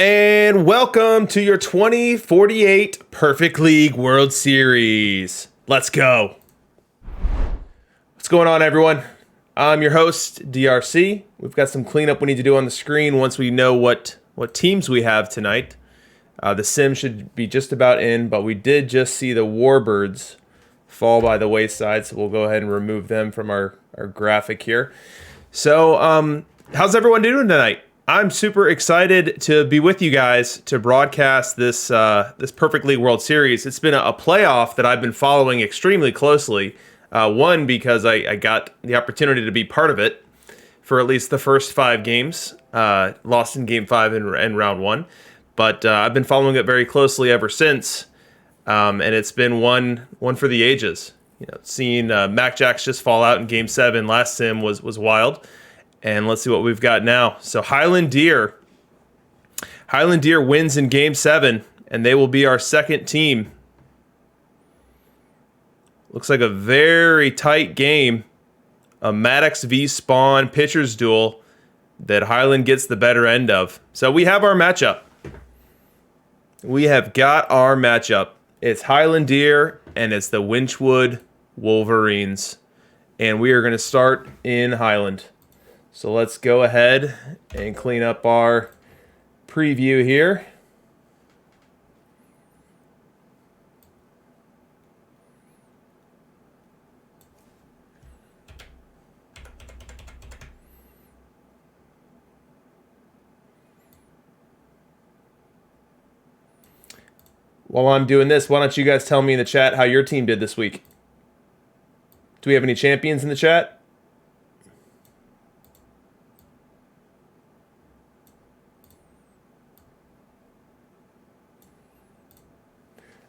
And welcome to your 2048 Perfect League World Series. Let's go. What's going on, everyone? I'm your host, DRC. We've got some cleanup we need to do on the screen once we know what teams we have tonight. The sim should be just about in, but we did just see the Warbirds fall by the wayside, so we'll go ahead and remove them from our graphic here. So, how's everyone doing tonight? I'm super excited to be with you guys to broadcast this Perfect League World Series. It's been a playoff that I've been following extremely closely. One, because I got the opportunity to be part of it for at least the first 5 games. Lost in Game 5 and Round 1. But I've been following it very closely ever since. And it's been one for the ages. You know, seeing Mac Jacks just fall out in Game 7 last sim was wild. And let's see what we've got now. So Highland Deer wins in Game 7, and they will be our second team. Looks like a very tight game. A Maddox v Spawn pitcher's duel that Highland gets the better end of. So we have our matchup. We have got our matchup. It's Highland Deer, and it's the Winchwood Wolverines. And we are going to start in Highland. So let's go ahead and clean up our preview here. While I'm doing this, why don't you guys tell me in the chat how your team did this week? Do we have any champions in the chat?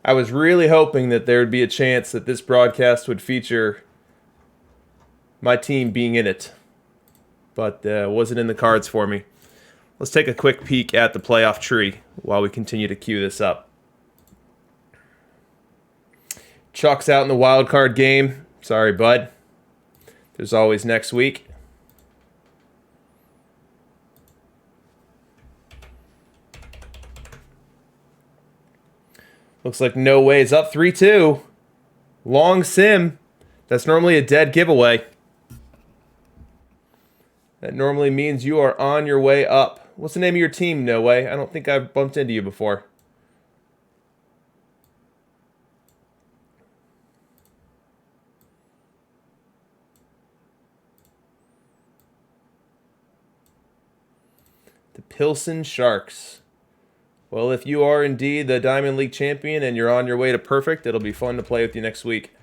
I was really hoping that there would be a chance that this broadcast would feature my team being in it, but wasn't in the cards for me. Let's take a quick peek at the playoff tree while we continue to queue this up. Chuck's out in the wild card game. Sorry, bud. There's always next week. Looks like No Way's up 3-2. Long sim. That's normally a dead giveaway. That normally means you are on your way up. What's the name of your team, No Way? I don't think I've bumped into you before. The Pilsen Sharks. Well, if you are indeed the Diamond League champion and you're on your way to perfect, it'll be fun to play with you next week.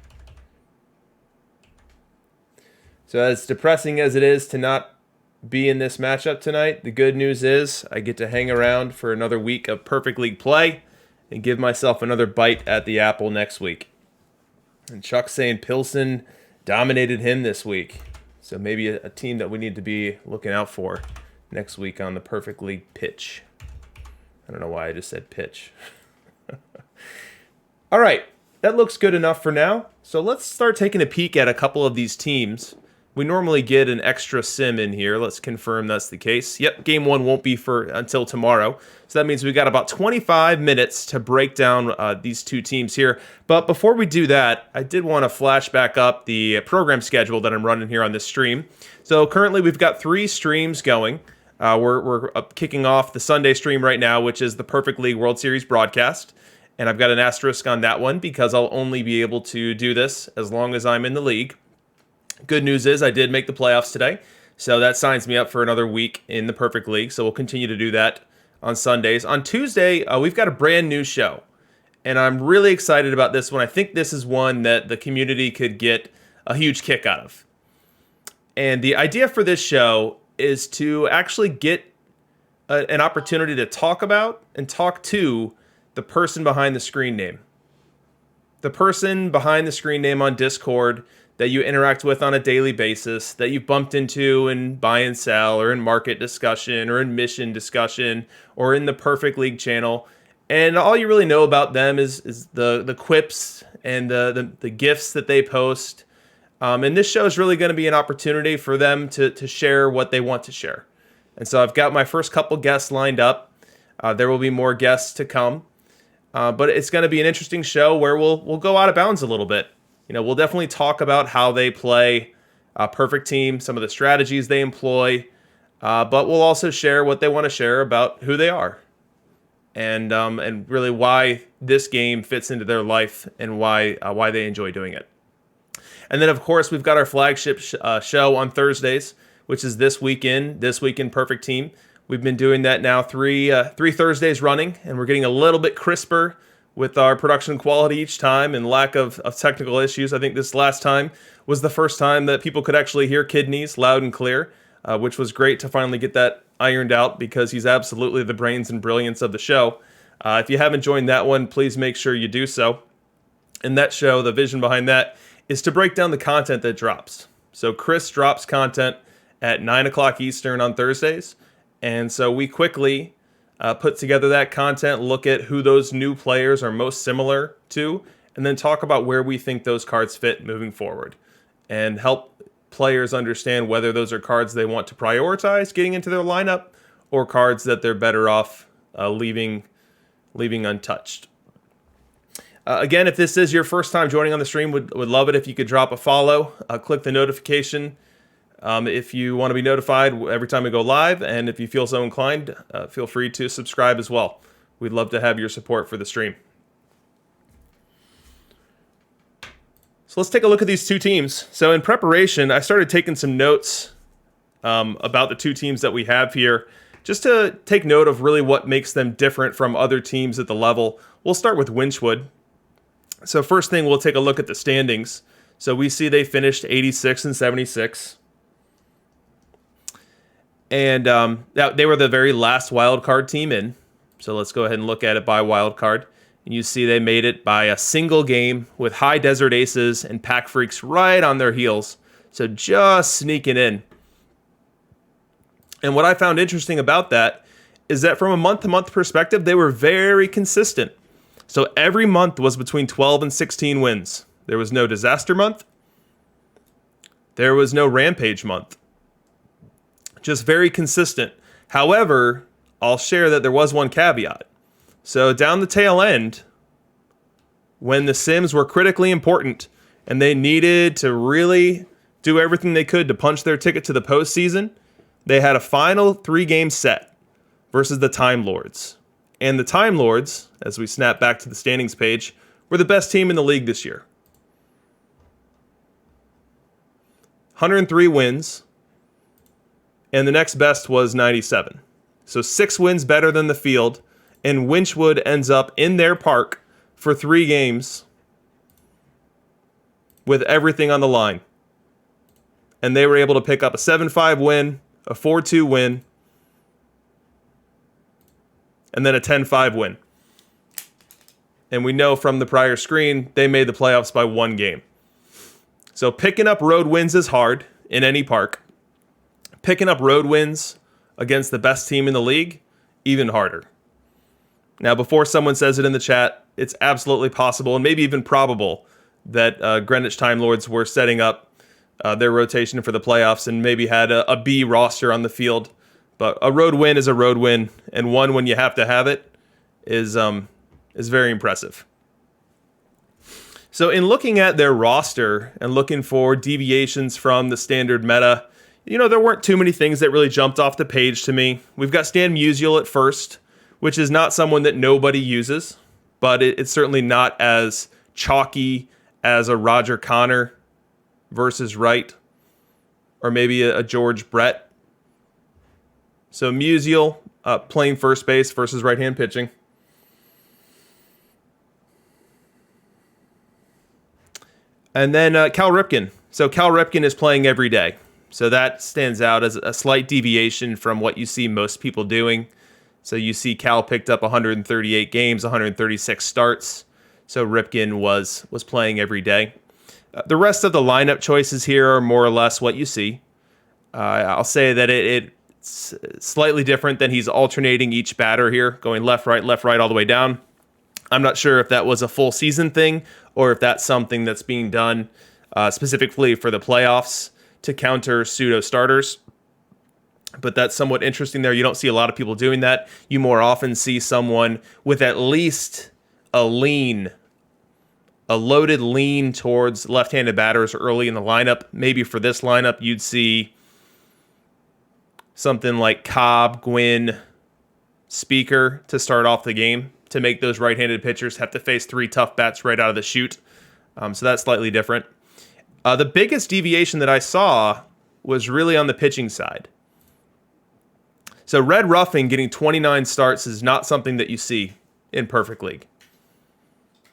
So as depressing as it is to not be in this matchup tonight, the good news is I get to hang around for another week of Perfect League play and give myself another bite at the apple next week. And Chuck's saying Pilsen dominated him this week. So maybe a team that we need to be looking out for next week on the Perfect League pitch. I don't know why I just said pitch. All right, that looks good enough for now. So let's start taking a peek at a couple of these teams. We normally get an extra sim in here. Let's confirm that's the case. Yep, game 1 won't be until tomorrow. So that means we've got about 25 minutes to break down these two teams here. But before we do that, I did want to flash back up the program schedule that I'm running here on this stream. So currently we've got 3 streams going. We're kicking off the Sunday stream right now, which is the Perfect League World Series broadcast. And I've got an asterisk on that one because I'll only be able to do this as long as I'm in the league. Good news is I did make the playoffs today, so that signs me up for another week in the Perfect League. So we'll continue to do that on Sundays. On Tuesday, we've got a brand new show, and I'm really excited about this one. I think this is one that the community could get a huge kick out of. And the idea for this show is to actually get an opportunity to talk about and talk to the person behind the screen name. The person behind the screen name on Discord that you interact with on a daily basis, that you've bumped into in buy and sell or in market discussion or in mission discussion or in the Perfect League channel. And all you really know about them is the quips and the gifts that they post. And this show is really going to be an opportunity for them to share what they want to share. And so I've got my first couple guests lined up. There will be more guests to come, but it's going to be an interesting show where we'll go out of bounds a little bit. We'll definitely talk about how they play Perfect Team, some of the strategies they employ, but we'll also share what they want to share about who they are, and really why this game fits into their life and why they enjoy doing it. And then, of course, we've got our flagship show on Thursdays, which is This Week in Perfect Team. We've been doing that now three Thursdays running, and we're getting a little bit crisper with our production quality each time and lack of technical issues. I think this last time was the first time that people could actually hear Kidneys loud and clear, which was great to finally get that ironed out because he's absolutely the brains and brilliance of the show. If you haven't joined that one, please make sure you do so. And that show, the vision behind that, is to break down the content that drops. So Chris drops content at 9 o'clock Eastern on Thursdays. And so we quickly put together that content, look at who those new players are most similar to, and then talk about where we think those cards fit moving forward. And help players understand whether those are cards they want to prioritize getting into their lineup or cards that they're better off leaving untouched. Again, if this is your first time joining on the stream, would love it if you could drop a follow, click the notification if you want to be notified every time we go live, and if you feel so inclined, feel free to subscribe as well. We'd love to have your support for the stream. So let's take a look at these two teams. So in preparation, I started taking some notes about the two teams that we have here, just to take note of really what makes them different from other teams at the level. We'll start with Winchwood. So first thing, we'll take a look at the standings. So we see they finished 86 and 76. And they were the very last wild card team in. So let's go ahead and look at it by wild card. And you see they made it by a single game with High Desert Aces and Pack Freaks right on their heels. So just sneaking in. And what I found interesting about that is that from a month-to-month perspective, they were very consistent. So every month was between 12 and 16 wins. There was no disaster month. There was no rampage month. Just very consistent. However, I'll share that there was one caveat. So down the tail end, when the Sims were critically important and they needed to really do everything they could to punch their ticket to the postseason, they had a final 3-game set versus the Time Lords. And the Time Lords, as we snap back to the standings page, were the best team in the league this year. 103 wins, and the next best was 97. So 6 wins better than the field, and Winchwood ends up in their park for 3 games with everything on the line. And they were able to pick up a 7-5 win, a 4-2 win, and then a 10-5 win. And we know from the prior screen, they made the playoffs by 1 game. So picking up road wins is hard in any park. Picking up road wins against the best team in the league, even harder. Now, before someone says it in the chat, it's absolutely possible and maybe even probable that Greenwich Time Lords were setting up their rotation for the playoffs and maybe had a B roster on the field. But a road win is a road win, and one when you have to have it is very impressive. So in looking at their roster and looking for deviations from the standard meta, there weren't too many things that really jumped off the page to me. We've got Stan Musial at first, which is not someone that nobody uses, but it's certainly not as chalky as a Roger Connor versus Wright, or maybe a George Brett. So Musial playing first base versus right-hand pitching. And then Cal Ripken. So Cal Ripken is playing every day. So that stands out as a slight deviation from what you see most people doing. So you see Cal picked up 138 games, 136 starts. So Ripken was playing every day. The rest of the lineup choices here are more or less what you see. I'll say that it's slightly different than he's alternating each batter here, going left, right, all the way down. I'm not sure if that was a full season thing or if that's something that's being done specifically for the playoffs to counter pseudo starters. but that's somewhat interesting there. You don't see a lot of people doing that. You more often see someone with at least a loaded lean towards left-handed batters early in the lineup. Maybe for this lineup, you'd see something like Cobb, Gwynn, Speaker to start off the game to make those right-handed pitchers have to face 3 tough bats right out of the chute. So that's slightly different. The biggest deviation that I saw was really on the pitching side. So Red Ruffing getting 29 starts is not something that you see in Perfect League.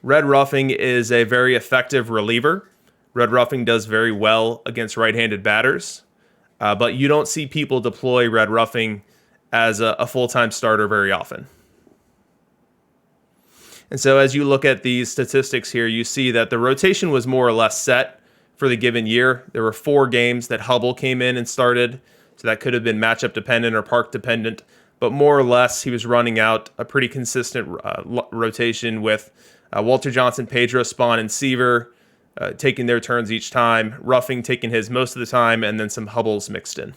Red Ruffing is a very effective reliever. Red Ruffing does very well against right-handed batters, but you don't see people deploy Red Ruffing as a full-time starter very often. And so as you look at these statistics here, you see that the rotation was more or less set for the given year. There were 4 games that Hubble came in and started, so that could have been matchup dependent or park dependent, but more or less he was running out a pretty consistent rotation with Walter Johnson, Pedro, Spahn, and Seaver taking their turns each time, Ruffing taking his most of the time, and then some Hubbles mixed in.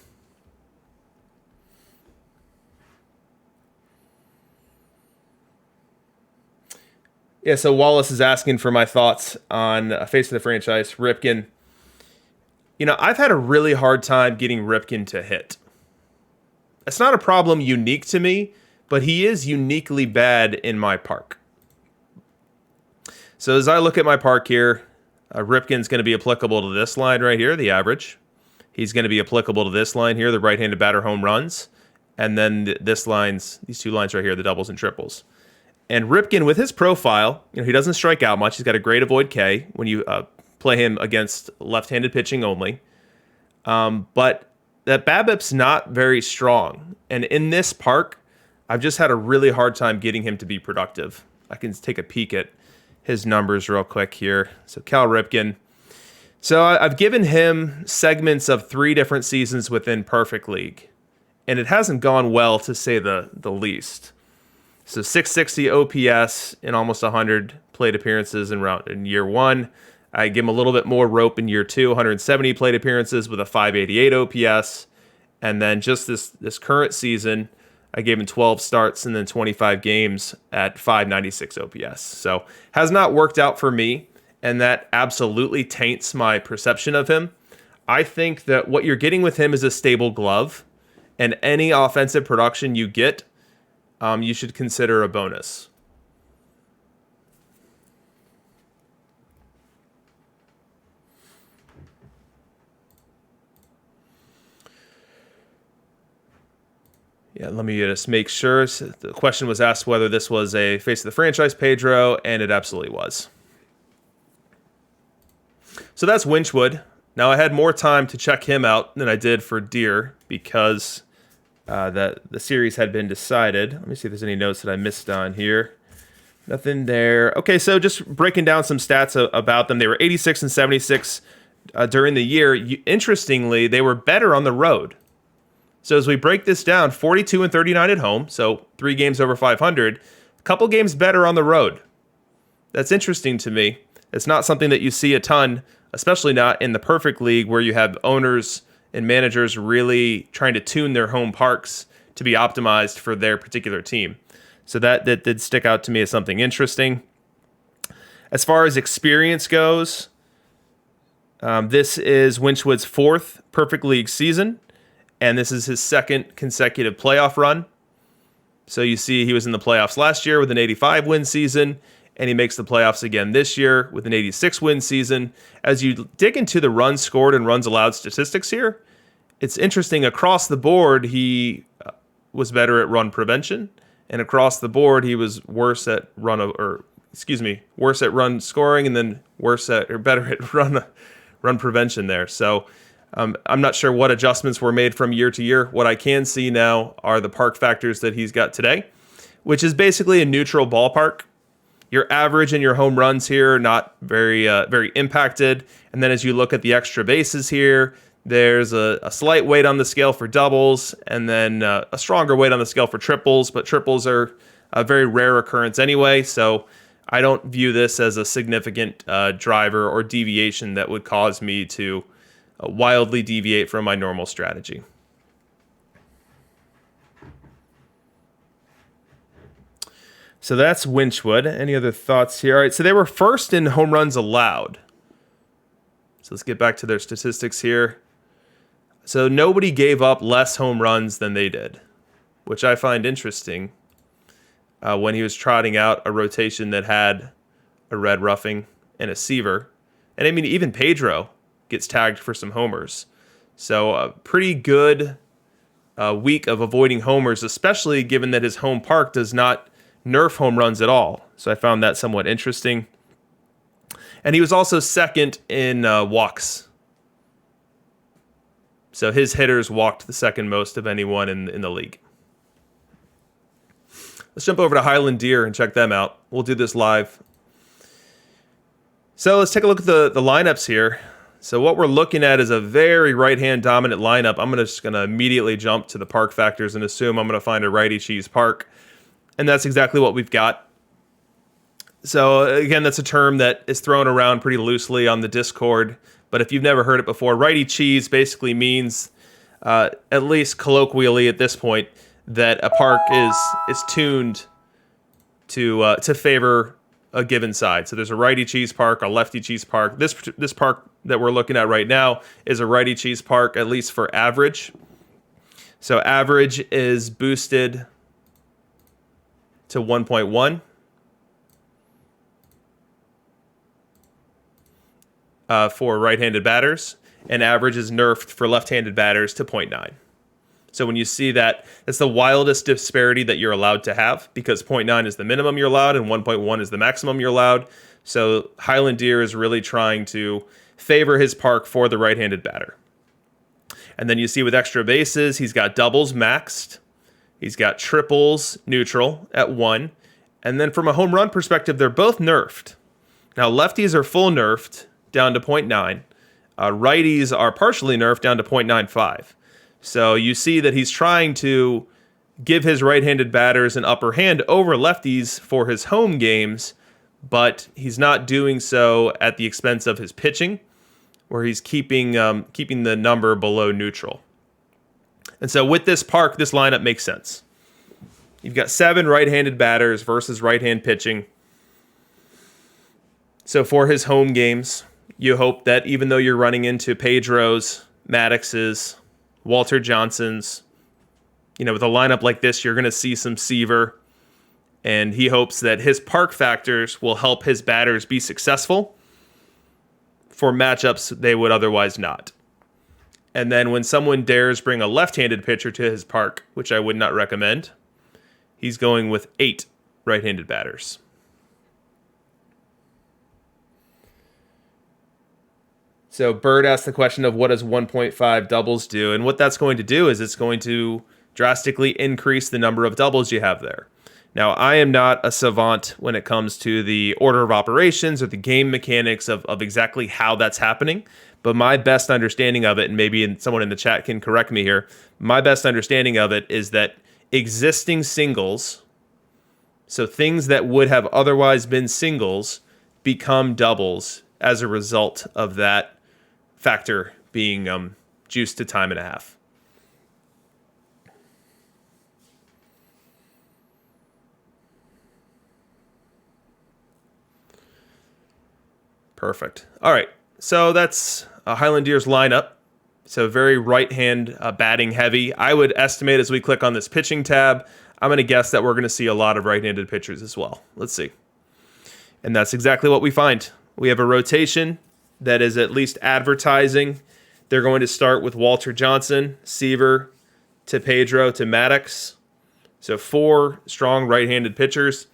Yeah, so Wallace is asking for my thoughts on face of the franchise, Ripken. I've had a really hard time getting Ripken to hit. It's not a problem unique to me, but he is uniquely bad in my park. So as I look at my park here, Ripken's going to be applicable to this line right here, the average. He's going to be applicable to this line here, the right-handed batter home runs. And then these 2 lines right here, the doubles and triples. And Ripken, with his profile, he doesn't strike out much. He's got a great avoid K when you play him against left-handed pitching only. But that BABIP's not very strong. And in this park, I've just had a really hard time getting him to be productive. I can take a peek at his numbers real quick here. So Cal Ripken. So I've given him segments of 3 different seasons within Perfect League. And it hasn't gone well, to say the least. So 660 OPS in almost 100 plate appearances in year 1. I give him a little bit more rope in year 2, 170 plate appearances with a 588 OPS. And then just this current season, I gave him 12 starts and then 25 games at 596 OPS. So has not worked out for me, and that absolutely taints my perception of him. I think that what you're getting with him is a stable glove, and any offensive production you get, you should consider a bonus. Yeah, let me just make sure. So the question was asked whether this was a face of the franchise Pedro, and it absolutely was. So that's Winchwood. Now I had more time to check him out than I did for Deer because that the series had been decided. Let me see if there's any notes that I missed on here. Nothing there. Okay, so just breaking down some stats about them. They were 86 and 76 during the year. Interestingly, they were better on the road. So as we break this down, 42 and 39 at home, so 3 games over 500, a couple games better on the road. That's interesting to me. It's not something that you see a ton, especially not in the Perfect League where you have owners and managers really trying to tune their home parks to be optimized for their particular team. So that did stick out to me as something interesting. As far as experience goes, this is Winchwood's 4th Perfect League season. And this is his 2nd consecutive playoff run. So you see he was in the playoffs last year with an 85-win season, and he makes the playoffs again this year with an 86-win season. As you dig into the runs scored and runs allowed statistics here, it's interesting. Across the board, he was better at run prevention, and across the board, he was worse at run scoring, and then better at run prevention there. So I'm not sure what adjustments were made from year to year. What I can see now are the park factors that he's got today, which is basically a neutral ballpark. Your average and your home runs here are not very impacted. And then as you look at the extra bases here, there's a slight weight on the scale for doubles, and then a stronger weight on the scale for triples. But triples are a very rare occurrence anyway, so I don't view this as a significant driver or deviation that would cause me to wildly deviate from my normal strategy. So that's Winchwood. Any other thoughts here? All right, so they were first in home runs allowed. So let's get back to their statistics here. So nobody gave up less home runs than they did, which I find interesting when he was trotting out a rotation that had a red roughing and a Seaver. And I mean, even Pedro gets tagged for some homers. So a pretty good week of avoiding homers, especially given that his home park does not nerf home runs at all. So I found that somewhat interesting. And he was also second in walks. So his hitters walked the second most of anyone in the league. Let's jump over to Highland Deer and check them out. We'll do this live. So let's take a look at the lineups here. So what we're looking at is a very right-hand dominant lineup. I'm just going to immediately jump to the park factors and assume I'm going to find a righty cheese park. And that's exactly what we've got. So again, that's a term that is thrown around pretty loosely on the Discord. But if you've never heard it before, righty cheese basically means, at least colloquially at this point, that a park is tuned to favor a given side. So there's a righty cheese park, a lefty cheese park. This park that we're looking at right now is a righty cheese park, at least for average. So average is boosted to 1.1. For right-handed batters, and average is nerfed for left-handed batters to 0.9. So when you see that, that's the wildest disparity that you're allowed to have, because 0.9 is the minimum you're allowed and 1.1 is the maximum you're allowed. So Highland Deer is really trying to favor his park for the right-handed batter. And then you see with extra bases, he's got doubles maxed. He's got triples neutral at 1. And then from a home run perspective, they're both nerfed. Now lefties are full nerfed down to 0.9. Righties are partially nerfed down to 0.95. So you see that he's trying to give his right-handed batters an upper hand over lefties for his home games, but he's not doing so at the expense of his pitching, where he's keeping the number below neutral. And so with this park, this lineup makes sense. You've got 7 right-handed batters versus right-hand pitching. So for his home games, you hope that even though you're running into Pedro's, Maddox's, Walter Johnson's, with a lineup like this, you're going to see some Seaver. And he hopes that his park factors will help his batters be successful for matchups they would otherwise not. And then when someone dares bring a left-handed pitcher to his park, which I would not recommend, he's going with 8 right-handed batters. So Bird asked the question of what does 1.5 doubles do? And what that's going to do is it's going to drastically increase the number of doubles you have there. Now, I am not a savant when it comes to the order of operations or the game mechanics of exactly how that's happening. But my best understanding of it, and maybe someone in the chat can correct me here, my best understanding of it is that existing singles, so things that would have otherwise been singles, become doubles as a result of that factor being juiced to time and a half. Perfect. All right, so that's Highland Deer's lineup. So very right-hand batting heavy. I would estimate as we click on this pitching tab, I'm going to guess that we're going to see a lot of right-handed pitchers as well. Let's see. And that's exactly what we find. We have a rotation that is at least advertising. They're going to start with Walter Johnson, Seaver, to Pedro, to Maddox. So 4 strong right-handed pitchers.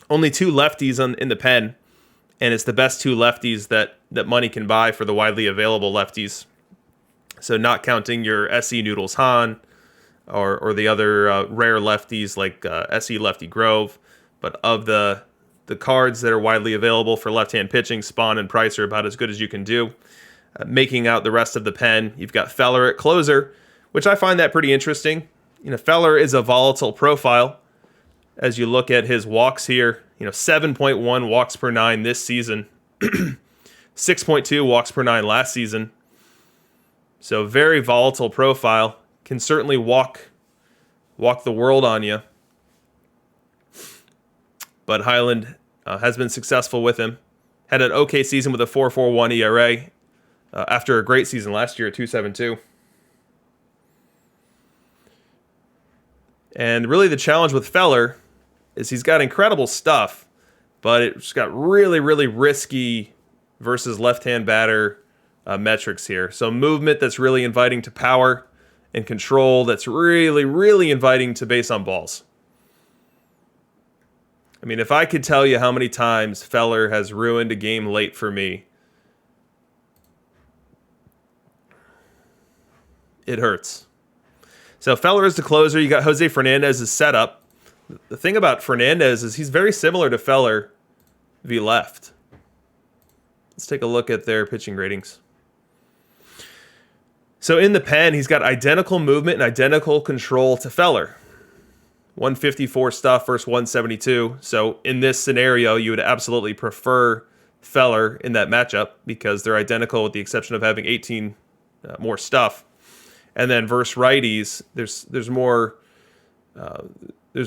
Only 2 lefties in the pen. And it's the best 2 lefties that money can buy for the widely available lefties. So not counting your SE Noodles Hahn or the other rare lefties like SE Lefty Grove. But of the cards that are widely available for left-hand pitching, Spawn and Price are about as good as you can do. Making out the rest of the pen, you've got Feller at closer, which I find that pretty interesting. Feller is a volatile profile. As you look at his walks here, 7.1 walks per 9 this season, 6.2 walks per 9 last season. So very volatile profile. Can certainly walk the world on you. but Highland has been successful with him. Had an okay season with a 4.41 ERA after a great season last year at 2.72. And really the challenge with Feller is he's got incredible stuff, but it's got really, really risky versus left-hand batter metrics here. So movement that's really inviting to power, and control that's really, really inviting to base on balls. I mean, if I could tell you how many times Feller has ruined a game late for me, it hurts. So Feller is the closer. You got Jose Fernandez's setup. The thing about Fernandez is he's very similar to Feller v. left. Let's take a look at their pitching ratings. So in the pen, he's got identical movement and identical control to Feller. 154 stuff versus 172. So in this scenario, you would absolutely prefer Feller in that matchup because they're identical with the exception of having 18 more stuff. And then versus righties, there's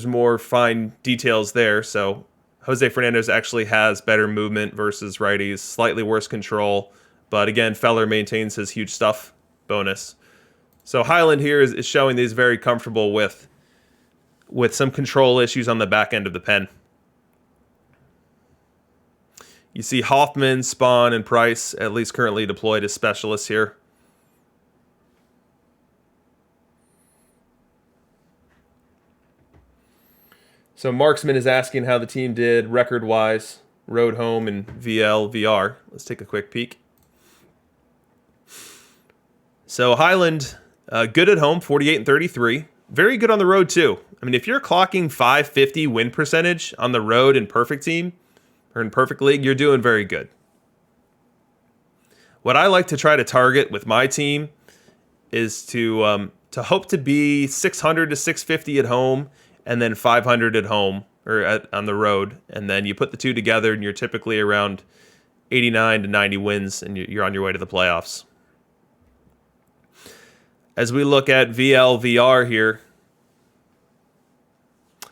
more fine details there. So Jose Fernandez actually has better movement versus righties, slightly worse control. But again, Feller maintains his huge stuff bonus. So Highland here is showing that he's very comfortable with some control issues on the back end of the pen. You see Hoffman, Spahn, and Price at least currently deployed as specialists here. So Marksman is asking how the team did record-wise, road, home, and VL, VR. Let's take a quick peek. So Highland, good at home, 48 and 33. Very good on the road, too. I mean, if you're clocking 550 win percentage on the road in Perfect Team, or in Perfect League, you're doing very good. What I like to try to target with my team is to hope to be 600 to 650 at home, and then 500 at home, or on the road. And then you put the two together, and you're typically around 89 to 90 wins, and you're on your way to the playoffs. As we look at VL-VR here,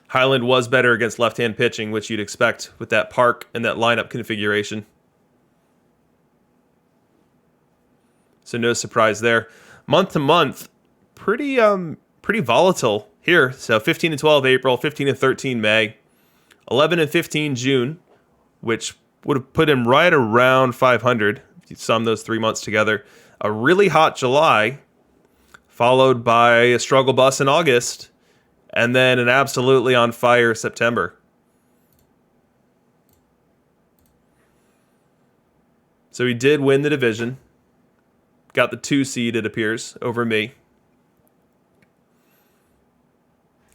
Highland was better against left-hand pitching, which you'd expect with that park and that lineup configuration. So no surprise there. Month to month, pretty volatile here. So 15 and 12 April, 15 and 13 May, 11 and 15 June, which would have put him right around 500 if you sum those 3 months together. A really hot July, followed by a struggle bus in August, and then an absolutely on fire September. So he did win the division. Got the 2 seed, it appears, over me.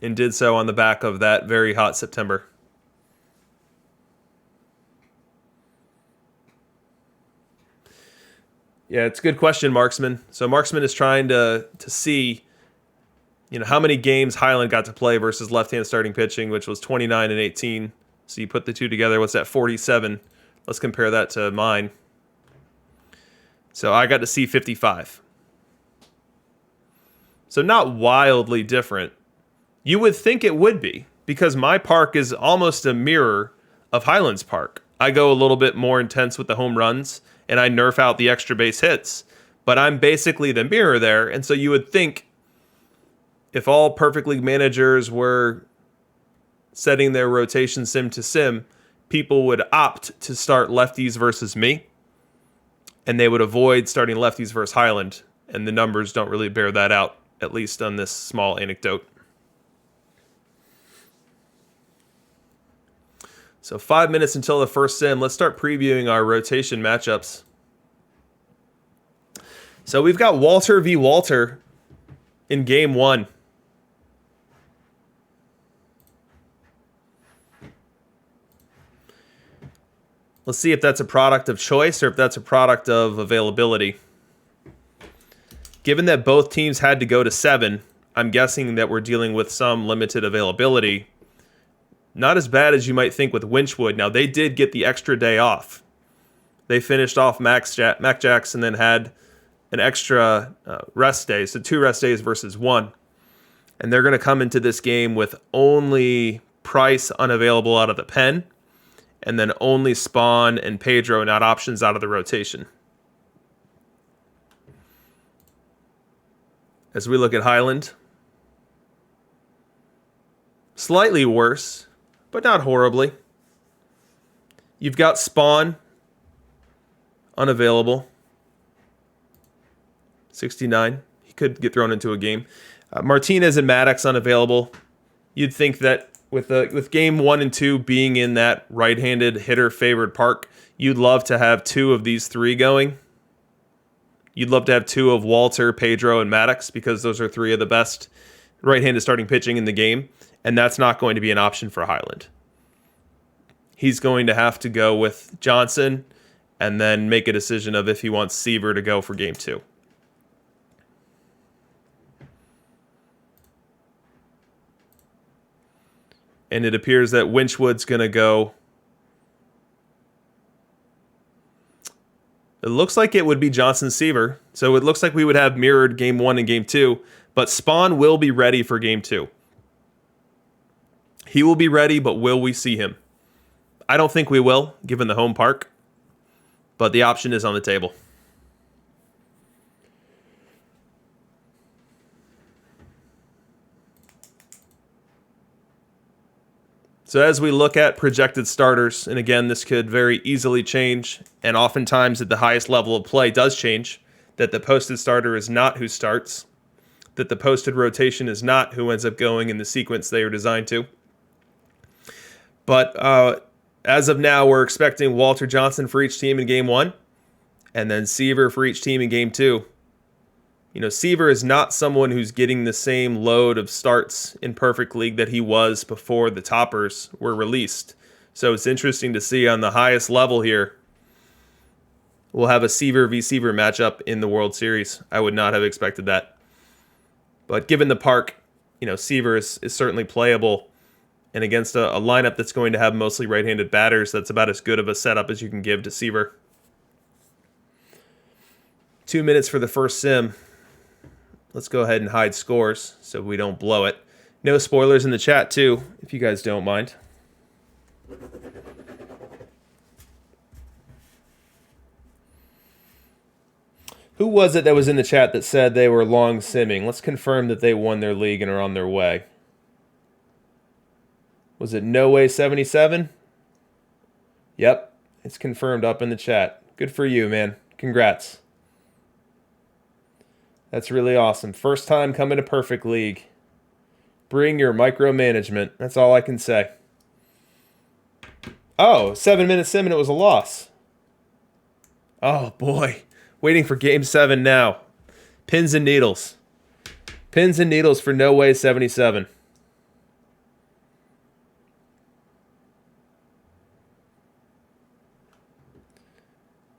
And did so on the back of that very hot September. Yeah, it's a good question, Marksman. So Marksman is trying to see, how many games Highland got to play versus left-hand starting pitching, which was 29 and 18. So you put the two together, what's that, 47? Let's compare that to mine. So I got to see 55. So not wildly different. You would think it would be, because my park is almost a mirror of Highland's park. I go a little bit more intense with the home runs, and I nerf out the extra base hits. But I'm basically the mirror there, and so you would think if all Perfect League managers were setting their rotation sim to sim, people would opt to start lefties versus me, and they would avoid starting lefties versus Highland, and the numbers don't really bear that out, at least on this small anecdote. So 5 minutes until the first sim. Let's start previewing our rotation matchups. So we've got Walter v. Walter in game 1. Let's see if that's a product of choice or if that's a product of availability. Given that both teams had to go to 7, I'm guessing that we're dealing with some limited availability. Not as bad as you might think with Winchwood. Now, they did get the extra day off. They finished off Mac Jacks and then had an extra rest day. So 2 rest days versus 1. And they're going to come into this game with only Price unavailable out of the pen, and then only Spawn and Pedro not options out of the rotation. As we look at Highland, slightly worse, but not horribly. You've got Spawn unavailable, 69. He could get thrown into a game. Martinez and Maddox unavailable. You'd think that with game 1 and 2 being in that right-handed hitter-favored park, you'd love to have 2 of these 3 going. You'd love to have 2 of Walter, Pedro, and Maddox because those are 3 of the best right-handed starting pitching in the game, and that's not going to be an option for Highland. He's going to have to go with Johnson and then make a decision of if he wants Seaver to go for game 2. And it appears that Winchwood's going to go. It looks like it would be Johnson Seaver. So it looks like we would have mirrored game 1 and game 2. But Spawn will be ready for game 2. He will be ready, but will we see him? I don't think we will, given the home park. But the option is on the table. So as we look at projected starters, and again, this could very easily change, and oftentimes at the highest level of play does change, that the posted starter is not who starts, that the posted rotation is not who ends up going in the sequence they are designed to. But as of now, we're expecting Walter Johnson for each team in game 1, and then Seaver for each team in game 2. You know, Seaver is not someone who's getting the same load of starts in Perfect League that he was before the toppers were released. So it's interesting to see on the highest level here, we'll have a Seaver v. Seaver matchup in the World Series. I would not have expected that. But given the park, you know, Seaver is certainly playable. And against a lineup that's going to have mostly right-handed batters, that's about as good of a setup as you can give to Seaver. 2 minutes for the first sim. Let's go ahead and hide scores so we don't blow it. No spoilers in the chat too, if you guys don't mind. Who was it that was in the chat that said they were long simming? Let's confirm that they won their league and are on their way. Was it No Way 77? Yep, it's confirmed up in the chat. Good for you, man. Congrats. That's really awesome. First time coming to Perfect League. Bring your micromanagement. That's all I can say. Oh, 7-minute sim and it was a loss. Oh, boy. Waiting for Game 7 now. Pins and needles. Pins and needles for No Way 77.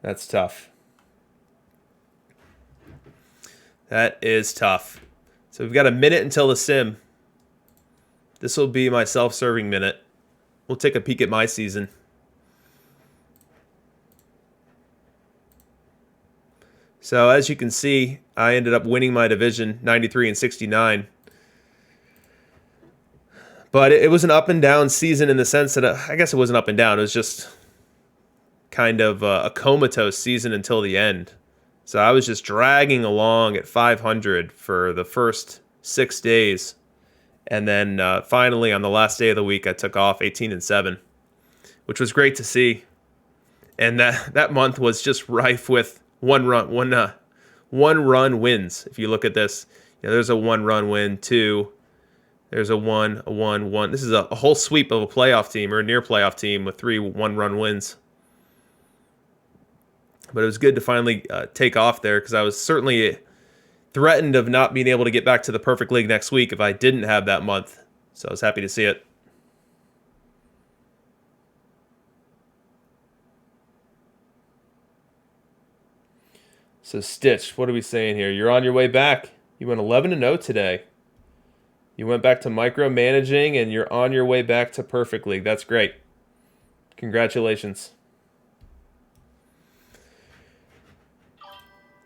That's tough. That is tough. So we've got a minute until the sim. This will be my self-serving minute. We'll take a peek at my season. So as you can see, I ended up winning my division, 93 and 69. But it was an up and down season in the sense that, I guess it wasn't up and down. It was just kind of a comatose season until the end. So I was just dragging along at 500 for the first 6 days. And then finally on the last day of the week, I took off 18 and 7, which was great to see. And that month was just rife with one run wins. If you look at this, you know, there's a 1-run win, 2. There's a 1, a 1, 1. This is a whole sweep of a playoff team or a near playoff team with 3 1-run wins. But it was good to finally take off there because I was certainly threatened of not being able to get back to the Perfect League next week if I didn't have that month. So I was happy to see it. So Stitch, what are we saying here? You're on your way back. You went 11-0 today. You went back to micromanaging and you're on your way back to Perfect League. That's great. Congratulations.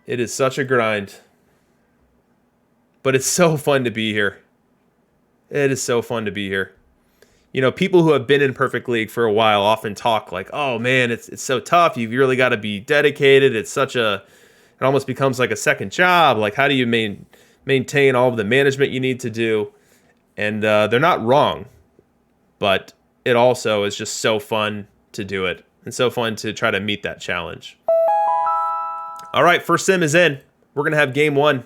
It is such a grind. But it's so fun to be here. It is so fun to be here. People who have been in Perfect League for a while often talk like, oh man, it's so tough. You've really got to be dedicated. It almost becomes like a second job. Like, how do you maintain all of the management you need to do? And they're not wrong, but it also is just so fun to do it and so fun to try to meet that challenge. All right, first sim is in. We're going to have game 1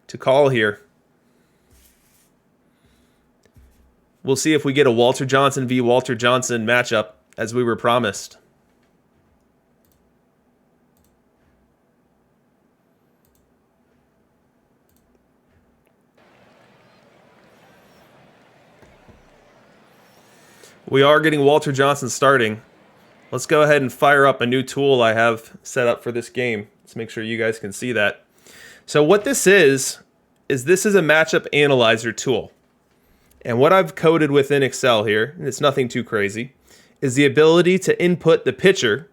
to call here. We'll see if we get a Walter Johnson v. Walter Johnson matchup, as we were promised. We are getting Walter Johnson starting. Let's go ahead and fire up a new tool I have set up for this game. Let's make sure you guys can see that. So what this is this is a matchup analyzer tool. And what I've coded within Excel here, and it's nothing too crazy, is the ability to input the pitcher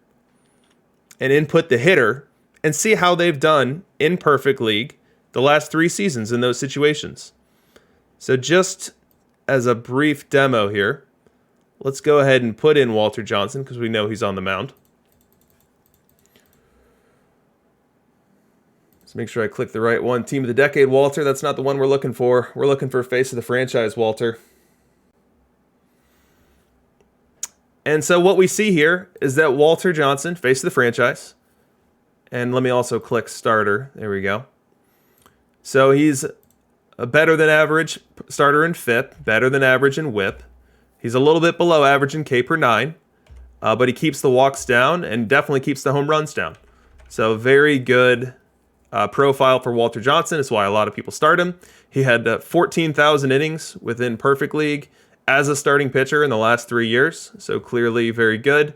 and input the hitter and see how they've done in Perfect League the last 3 seasons in those situations. So just as a brief demo here, let's go ahead and put in Walter Johnson because we know he's on the mound. Let's make sure I click the right one. Team of the Decade, Walter. That's not the one we're looking for. We're looking for Face of the Franchise, Walter. And so what we see here is that Walter Johnson, Face of the Franchise. And let me also click Starter. There we go. So he's a better than average starter in FIP, better than average in WHIP. He's a little bit below average in K per 9, but he keeps the walks down and definitely keeps the home runs down. So very good profile for Walter Johnson. That's why a lot of people start him. He had 14,000 innings within Perfect League as a starting pitcher in the last 3 years. So clearly very good.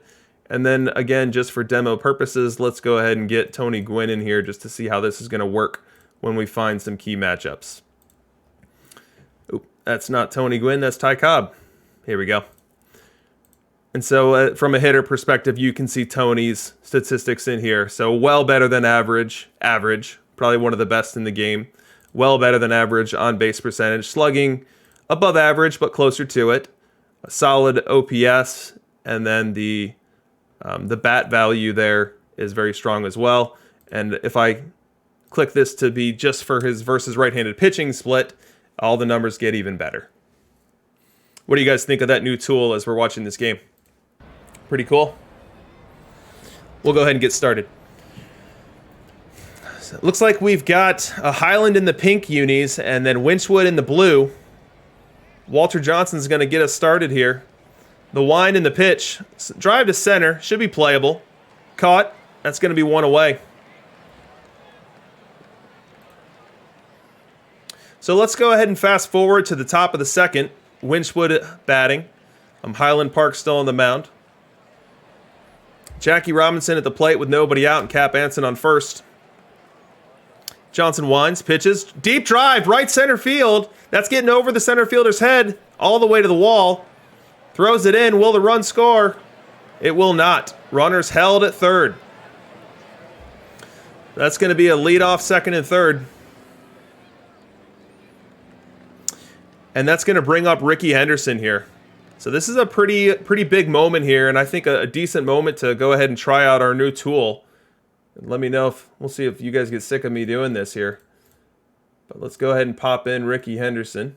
And then again, just for demo purposes, let's go ahead and get Tony Gwynn in here just to see how this is going to work when we find some key matchups. Oop, that's not Tony Gwynn, that's Ty Cobb. Here we go. And so from a hitter perspective, you can see Tony's statistics in here. So well better than average, probably one of the best in the game. Well better than average on base percentage, slugging above average, but closer to it. A solid OPS, and then the bat value there is very strong as well. And if I click this to be just for his versus right-handed pitching split, all the numbers get even better. What do you guys think of that new tool as we're watching this game? Pretty cool. We'll go ahead and get started. So it looks like we've got a Highland in the pink unis and then Winchwood in the blue. Walter Johnson's going to get us started here. The wind in the pitch. Drive to center. Should be playable. Caught. That's going to be 1 away. So let's go ahead and fast forward to the top of the second. Winchwood batting. Highland Park still on the mound. Jackie Robinson at the plate with nobody out and Cap Anson on first. Johnson winds, pitches. Deep drive, right center field. That's getting over the center fielder's head all the way to the wall. Throws it in. Will the run score? It will not. Runners held at third. That's going to be a leadoff second and third. And that's going to bring up Ricky Henderson here. So this is a pretty big moment here, and I think a decent moment to go ahead and try out our new tool. Let me know we'll see if you guys get sick of me doing this here. But let's go ahead and pop in Ricky Henderson.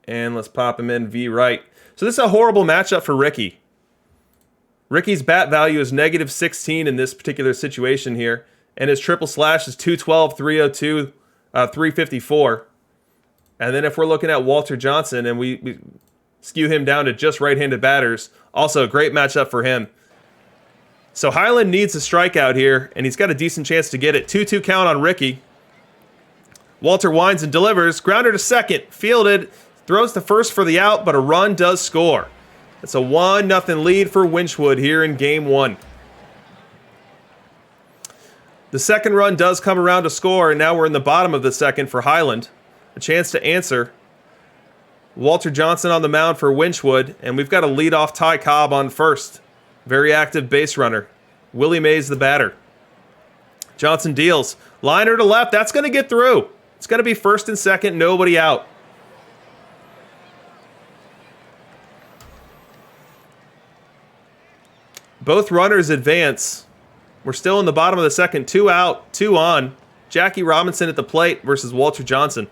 And let's pop him in V right. So this is a horrible matchup for Ricky. Ricky's bat value is negative 16 in this particular situation here. And his triple slash is 212, 302, 354. And then if we're looking at Walter Johnson and we skew him down to just right-handed batters, also a great matchup for him. So Highland needs a strikeout here, and he's got a decent chance to get it. 2-2 count on Ricky. Walter winds and delivers. Grounder to second. Fielded. Throws to first for the out, but a run does score. It's a 1-0 lead for Winchwood here in Game 1. The second run does come around to score, and now we're in the bottom of the second for Highland. A chance to answer. Walter Johnson on the mound for Winchwood, and we've got a leadoff Ty Cobb on first. Very active base runner. Willie Mays the batter. Johnson deals. Liner to left. That's going to get through. It's going to be first and second, nobody out. Both runners advance. We're still in the bottom of the second. 2 out, 2 on. Jackie Robinson at the plate versus Walter Johnson.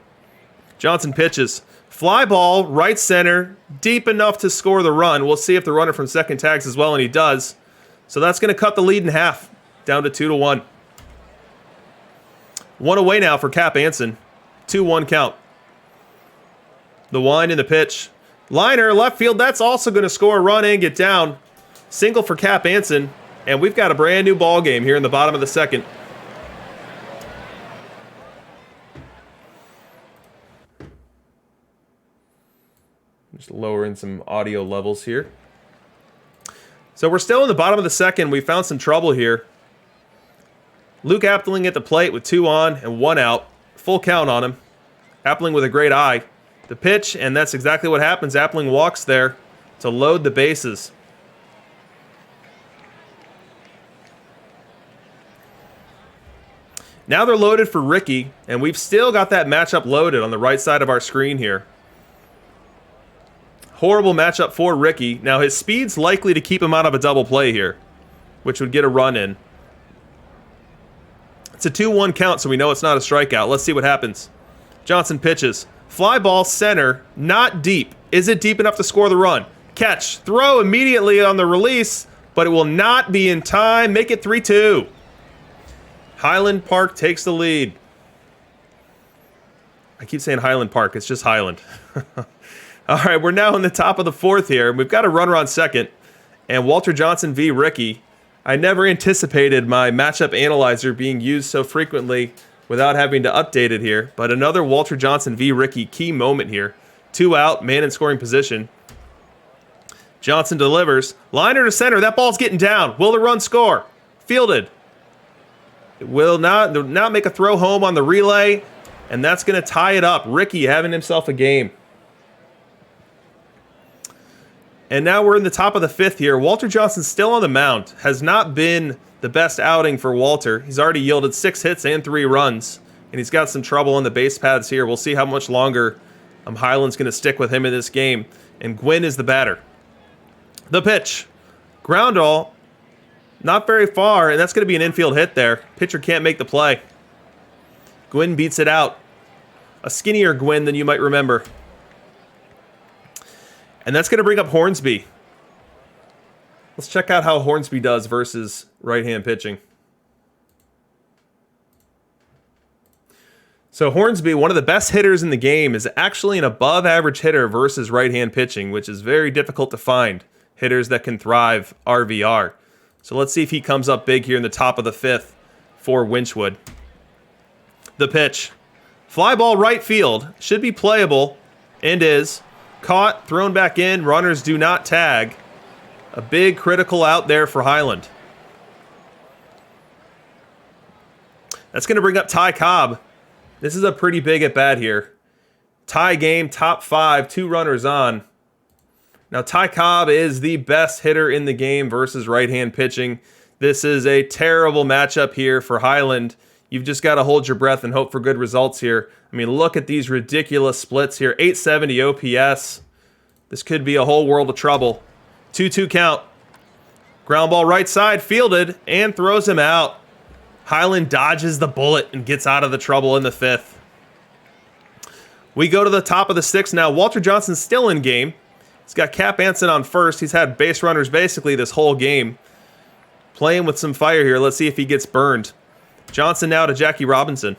Johnson pitches. Fly ball, right center, deep enough to score the run. We'll see if the runner from second tags as well, and he does. So that's going to cut the lead in half, down to 2-1. 1 away now for Cap Anson. 2-1 count. The 1 in the pitch. Liner, left field, that's also going to score a run and get down. Single for Cap Anson, and we've got a brand new ball game here in the bottom of the second. Just lowering some audio levels here. So we're still in the bottom of the second. We found some trouble here. Luke Appling at the plate with 2 on and 1 out. Full count on him. Appling with a great eye. The pitch, and that's exactly what happens. Appling walks there to load the bases. Now they're loaded for Ricky, and we've still got that matchup loaded on the right side of our screen here. Horrible matchup for Ricky. Now his speed's likely to keep him out of a double play here, which would get a run in. It's a 2-1 count, so we know it's not a strikeout. Let's see what happens. Johnson pitches. Fly ball center, not deep. Is it deep enough to score the run? Catch, throw immediately on the release, but it will not be in time. Make it 3-2. Highland Park takes the lead. I keep saying Highland Park, it's just Highland. All right, we're now in the top of the fourth here. We've got a runner on second, and Walter Johnson v. Ricky. I never anticipated my matchup analyzer being used so frequently without having to update it here, but another Walter Johnson v. Ricky key moment here. 2 out, man in scoring position. Johnson delivers. Liner to center, that ball's getting down. Will the run score? Fielded. It will not make a throw home on the relay, and that's going to tie it up. Ricky having himself a game. And now we're in the top of the fifth here. Walter Johnson still on the mound. Has not been the best outing for Walter. He's already yielded 6 hits and 3 runs. And he's got some trouble on the base paths here. We'll see how much longer Highland's going to stick with him in this game. And Gwynn is the batter. The pitch. Ground ball. Not very far, and that's going to be an infield hit there. Pitcher can't make the play. Gwynn beats it out. A skinnier Gwynn than you might remember. And that's going to bring up Hornsby. Let's check out how Hornsby does versus right-hand pitching. So Hornsby, one of the best hitters in the game, is actually an above-average hitter versus right-hand pitching, which is very difficult to find. Hitters that can thrive RVR. So let's see if he comes up big here in the top of the fifth for Winchwood. The pitch. Fly ball right field. Should be playable, and is. Caught, thrown back in, runners do not tag. A big critical out there for Highland. That's going to bring up Ty Cobb. This is a pretty big at bat here. Tie game, top 5, 2 runners on. Now Ty Cobb is the best hitter in the game versus right-hand pitching. This is a terrible matchup here for Highland. You've just got to hold your breath and hope for good results here. I mean, look at these ridiculous splits here. 870 OPS. This could be a whole world of trouble. 2-2 count. Ground ball right side, fielded, and throws him out. Highland dodges the bullet and gets out of the trouble in the fifth. We go to the top of the sixth now. Walter Johnson's still in game. He's got Cap Anson on first. He's had base runners basically this whole game. Playing with some fire here. Let's see if he gets burned. Johnson now to Jackie Robinson.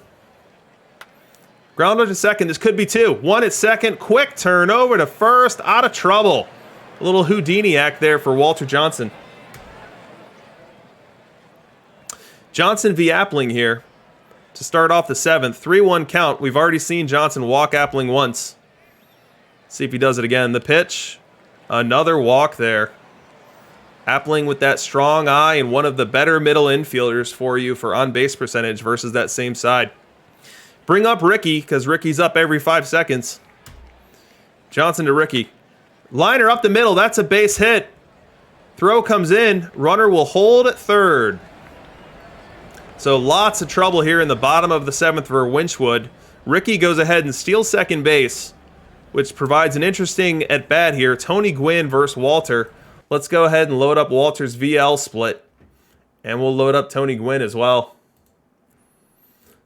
Grounder to second. This could be 2. 1 at second. Quick turn over to first. Out of trouble. A little Houdini act there for Walter Johnson. Johnson v. Appling here to start off the 7th. 3-1 count. We've already seen Johnson walk Appling once. See if he does it again. The pitch. Another walk there. Appling with that strong eye and one of the better middle infielders for you for on-base percentage versus that same side. Bring up Ricky, because Ricky's up every 5 seconds. Johnson to Ricky. Liner up the middle. That's a base hit. Throw comes in. Runner will hold at third. So lots of trouble here in the bottom of the 7th for Winchwood. Ricky goes ahead and steals second base, which provides an interesting at-bat here. Tony Gwynn versus Walter. Let's go ahead and load up Walter's VL split. And we'll load up Tony Gwynn as well.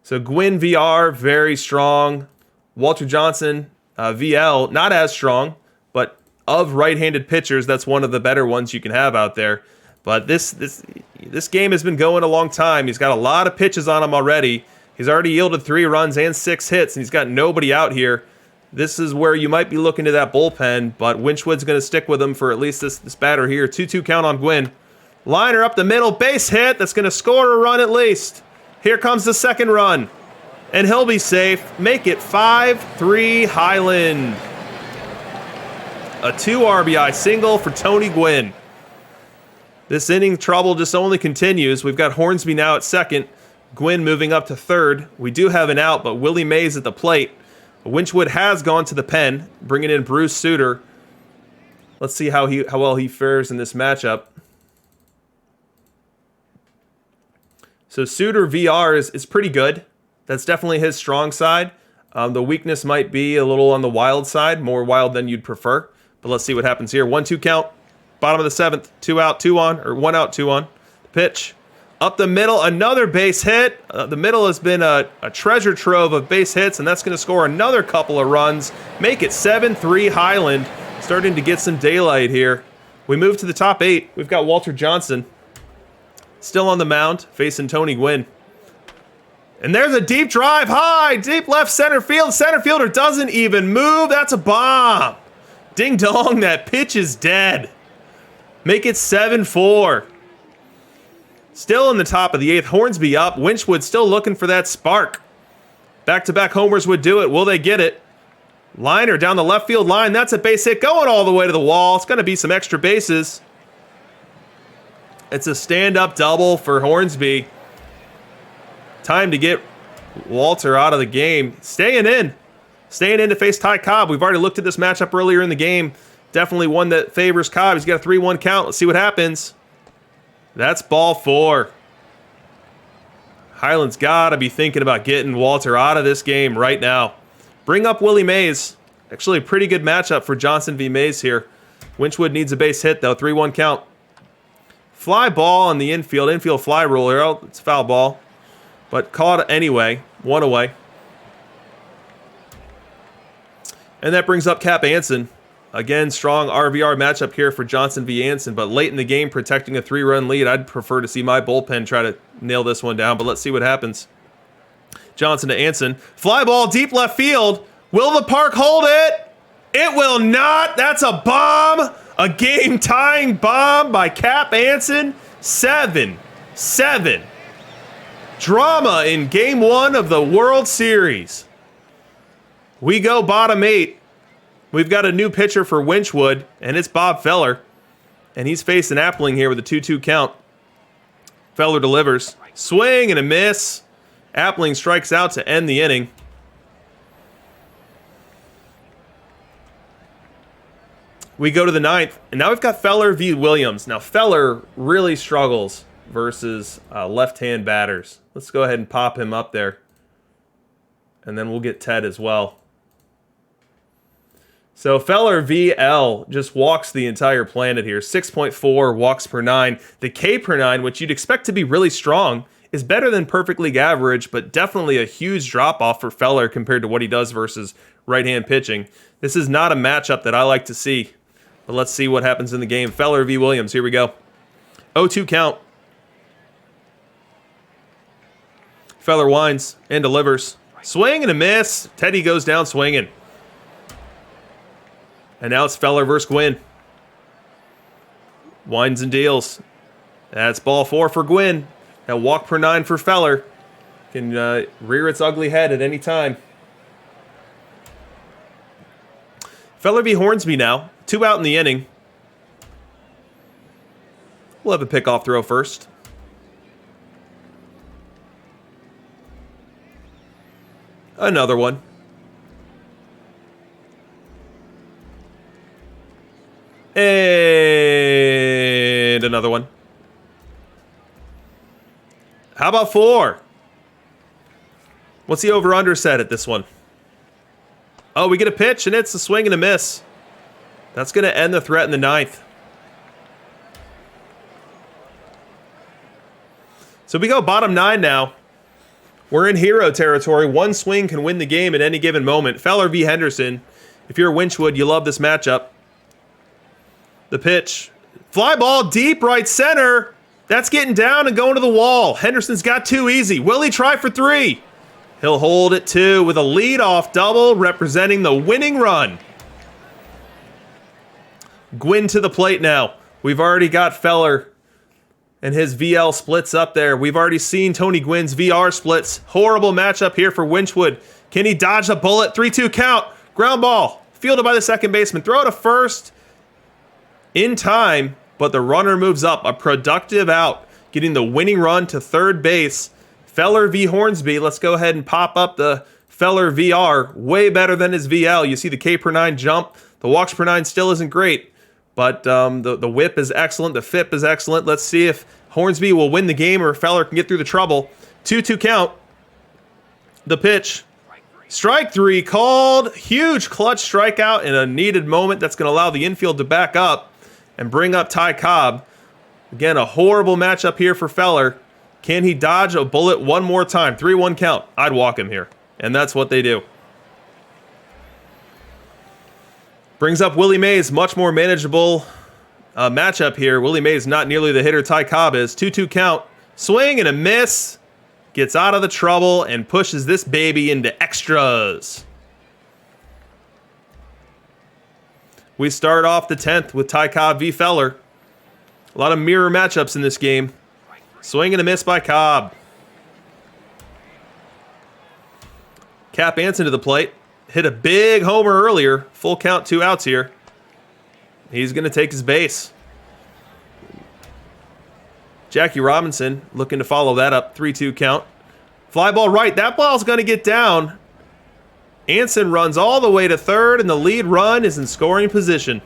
So Gwynn VR, very strong. Walter Johnson, VL, not as strong, but of right-handed pitchers, that's one of the better ones you can have out there. But this game has been going a long time. He's got a lot of pitches on him already. He's already yielded 3 runs and 6 hits, and he's got nobody out here. This is where you might be looking to that bullpen, but Winchwood's going to stick with him for at least this batter here. 2-2 count on Gwynn. Liner up the middle, base hit. That's going to score a run at least. Here comes the second run, and he'll be safe. Make it 5-3 Highland. A 2 RBI single for Tony Gwynn. This inning trouble just only continues. We've got Hornsby now at second. Gwynn moving up to third. We do have an out, but Willie Mays at the plate. Winchwood has gone to the pen, bringing in Bruce Suter. Let's see how well he fares in this matchup. So Suter VR is pretty good. That's definitely his strong side. The weakness might be a little on the wild side, more wild than you'd prefer. But let's see what happens here. 1-2 count. Bottom of the 7th. 2 out, 2 on, or 1 out, 2 on. Pitch. Up the middle, another base hit. The middle has been a treasure trove of base hits, and that's going to score another couple of runs. Make it 7-3 Highland. Starting to get some daylight here. We move to the top 8. We've got Walter Johnson still on the mound, facing Tony Gwynn. And there's a deep drive high, deep left center field. Center fielder doesn't even move. That's a bomb. Ding dong, that pitch is dead. Make it 7-4. Still in the top of the 8th, Hornsby up. Winchwood still looking for that spark. Back-to-back homers would do it. Will they get it? Liner down the left field line. That's a base hit going all the way to the wall. It's going to be some extra bases. It's a stand-up double for Hornsby. Time to get Walter out of the game. Staying in to face Ty Cobb. We've already looked at this matchup earlier in the game. Definitely one that favors Cobb. He's got a 3-1 count. Let's see what happens. That's ball 4. Highland's got to be thinking about getting Walter out of this game right now. Bring up Willie Mays. Actually, a pretty good matchup for Johnson v. Mays here. Winchwood needs a base hit, though. 3-1 count. Fly ball on the infield fly rule here. Oh, it's foul ball. But caught anyway. 1 away. And that brings up Cap Anson. Again, strong RVR matchup here for Johnson v. Anson, but late in the game, protecting a 3-run lead. I'd prefer to see my bullpen try to nail this one down, but let's see what happens. Johnson to Anson. Fly ball, deep left field. Will the park hold it? It will not. That's a bomb. A game-tying bomb by Cap Anson. 7-7. Drama in Game 1 of the World Series. We go bottom 8. We've got a new pitcher for Winchwood, and it's Bob Feller. And he's facing Appling here with a 2-2 count. Feller delivers. Swing and a miss. Appling strikes out to end the inning. We go to the 9th, and now we've got Feller v. Williams. Now, Feller really struggles versus left-hand batters. Let's go ahead and pop him up there. And then we'll get Ted as well. So Feller VL just walks the entire planet here. 6.4 walks per 9. The K per 9, which you'd expect to be really strong, is better than perfect league average, but definitely a huge drop-off for Feller compared to what he does versus right-hand pitching. This is not a matchup that I like to see. But let's see what happens in the game. Feller v. Williams. Here we go. 0-2 count. Feller winds and delivers. Swing and a miss. Teddy goes down swinging. And now it's Feller versus Gwynn. Winds and deals. That's ball 4 for Gwynn. That walk per 9 for Feller. Can rear its ugly head at any time. Feller v. Hornsby now. 2 out in the inning. We'll have a pickoff throw first. Another one. And another one. How about 4? What's the over-under set at this one? Oh, we get a pitch, and it's a swing and a miss. That's going to end the threat in the 9th. So we go bottom 9 now. We're in hero territory. One swing can win the game at any given moment. Feller v. Henderson. If you're Winchwood, you love this matchup. The pitch. Fly ball deep right center. That's getting down and going to the wall. Henderson's got 2 easy. Will he try for 3? He'll hold it 2 with a leadoff double representing the winning run. Gwynn to the plate now. We've already got Feller and his VL splits up there. We've already seen Tony Gwynn's VR splits. Horrible matchup here for Winchwood. Can he dodge the bullet? 3-2 count. Ground ball. Fielded by the second baseman. Throw to first in time, but the runner moves up. A productive out, getting the winning run to third base. Feller v. Hornsby. Let's go ahead and pop up the Feller VR. Way better than his VL. You see the K per 9 jump. The walks per 9 still isn't great, but the whip is excellent. The FIP is excellent. Let's see if Hornsby will win the game or if Feller can get through the trouble. 2-2 count. The pitch. Strike 3 called. Huge clutch strikeout in a needed moment that's going to allow the infield to back up and bring up Ty Cobb. Again, a horrible matchup here for Feller. Can he dodge a bullet one more time? 3-1 count. I'd walk him here. And that's what they do. Brings up Willie Mays. Much more manageable matchup here. Willie Mays not nearly the hitter Ty Cobb is. 2-2 count. Swing and a miss. Gets out of the trouble and pushes this baby into extras. We start off the 10th with Ty Cobb v. Feller. A lot of mirror matchups in this game. Swing and a miss by Cobb. Cap Anson to the plate. Hit a big homer earlier. Full count, 2 outs here. He's going to take his base. Jackie Robinson looking to follow that up. 3-2 count. Fly ball right. That ball's going to get down. Anson runs all the way to third, and the lead run is in scoring position.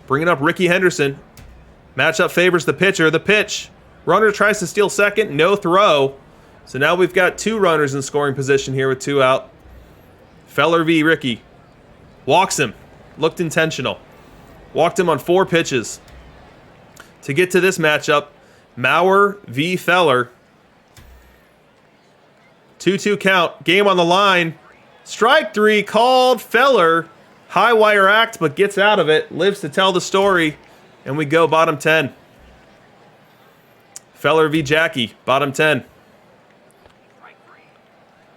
Bringing up Ricky Henderson. Matchup favors the pitcher. The pitch. Runner tries to steal second. No throw. So now we've got 2 runners in scoring position here with 2 out. Feller v. Ricky. Walks him. Looked intentional. Walked him on 4 pitches. To get to this matchup, Mauer v. Feller. 2-2 count. Game on the line. Strike 3 called. Feller. High wire act, but gets out of it. Lives to tell the story. And we go bottom 10. Feller v. Jackie. Bottom 10.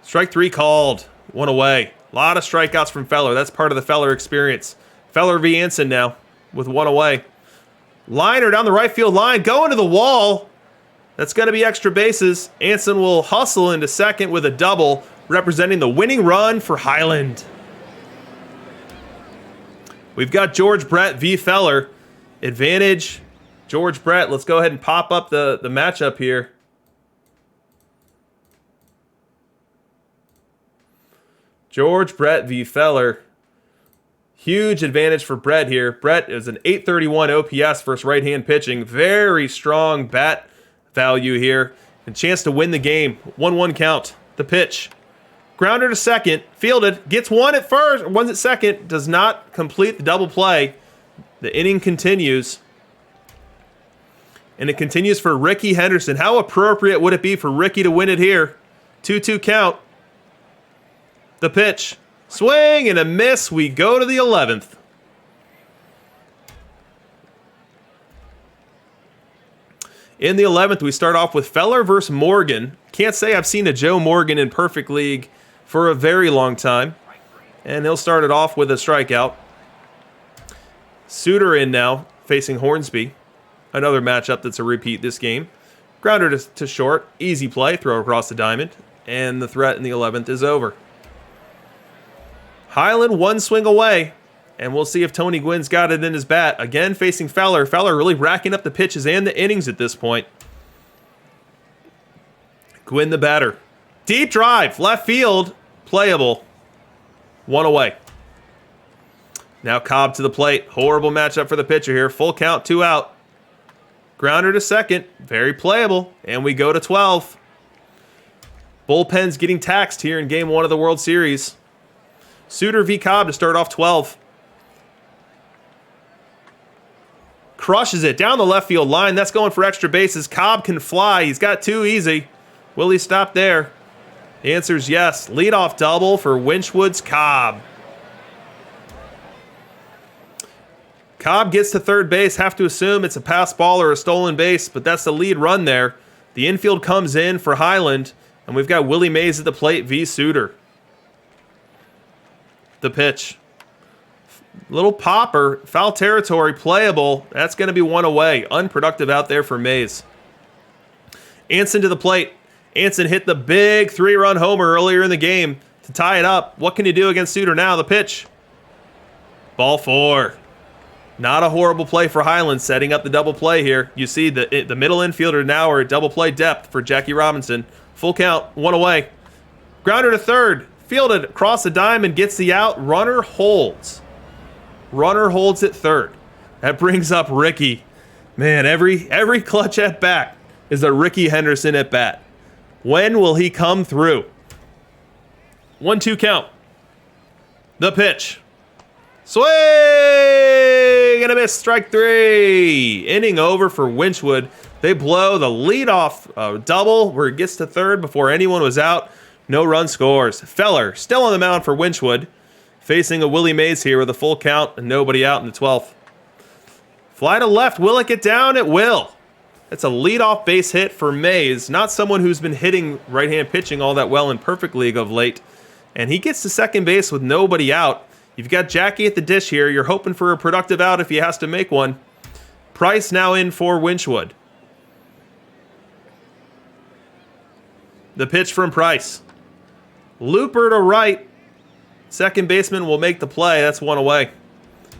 Strike 3 called. 1 away. A lot of strikeouts from Feller. That's part of the Feller experience. Feller v. Anson now with 1 away. Liner down the right field line. Going to the wall. That's going to be extra bases. Anson will hustle into second with a double, representing the winning run for Highland. We've got George Brett v. Feller. Advantage George Brett. Let's go ahead and pop up the matchup here. George Brett v. Feller. Huge advantage for Brett here. Brett is an 831 OPS versus right-hand pitching. Very strong bat value here. And chance to win the game. 1-1 count. The pitch. Grounder to second. Fielded. Gets one at first. One's at second. Does not complete the double play. The inning continues. And it continues for Ricky Henderson. How appropriate would it be for Ricky to win it here? 2-2 count. The pitch. Swing and a miss. We go to the 11th. In the 11th, we start off with Feller versus Morgan. Can't say I've seen a Joe Morgan in Perfect League for a very long time. And he'll start it off with a strikeout. Suter in now, facing Hornsby. Another matchup that's a repeat this game. Grounder to short. Easy play. Throw across the diamond. And the threat in the 11th is over. Highland 1 swing away. And we'll see if Tony Gwynn's got it in his bat. Again, facing Feller. Feller really racking up the pitches and the innings at this point. Gwynn the batter. Deep drive. Left field. Playable. 1 away. Now Cobb to the plate. Horrible matchup for the pitcher here. Full count, 2 out. Grounder to second. Very playable. And we go to 12. Bullpen's getting taxed here in Game 1 of the World Series. Suter v. Cobb to start off 12. crushes it down the left field line. That's going for extra bases. Cobb can fly. He's got too easy. Will he stop there? The answer is yes. Leadoff double for Winchwood's Cobb. Cobb gets to third base. Have to assume it's a pass ball or a stolen base, but that's the lead run there. The infield comes in for Highland, and we've got Willie Mays at the plate v. Suter. The pitch. Little popper, foul territory, playable. That's going to be one away. Unproductive out there for Mays. Anson to the plate. Anson hit the big 3-run homer earlier in the game to tie it up. What can you do against Suter now? The pitch. Ball 4. Not a horrible play for Highland, setting up the double play here. You see the middle infielder now are at double play depth for Jackie Robinson. Full count, one away. Grounder to third. Fielded across the diamond, gets the out. Runner holds. Runner holds at third. That brings up Ricky. Man, every clutch at bat is a Ricky Henderson at bat. When will he come through? 1-2 count. The pitch. Swing and a miss, strike 3. Inning over for Winchwood. They blow the leadoff double where it gets to third before anyone was out. No run scores. Feller still on the mound for Winchwood. Facing a Willie Mays here with a full count and nobody out in the 12th. Fly to left. Will it get down? It will. It's a leadoff base hit for Mays. Not someone who's been hitting right-hand pitching all that well in Perfect League of late. And he gets to second base with nobody out. You've got Jackie at the dish here. You're hoping for a productive out if he has to make one. Price now in for Winchwood. The pitch from Price. Looper to right. Second baseman will make the play. That's one away.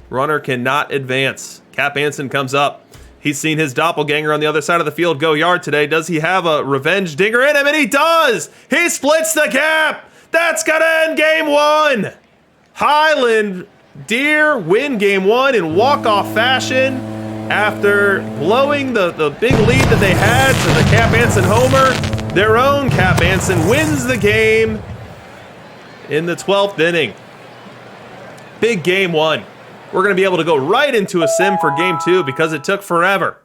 Runner cannot advance. Cap Anson comes up. He's seen his doppelganger on the other side of the field go yard today. Does he have a revenge dinger in him? And he does! He splits the cap! That's gonna end game 1! Highland Deer win game 1 in walk-off fashion after blowing the big lead that they had to the Cap Anson homer. Their own Cap Anson wins the game in the 12th inning. Big game 1. We're going to be able to go right into a sim for game 2 because it took forever.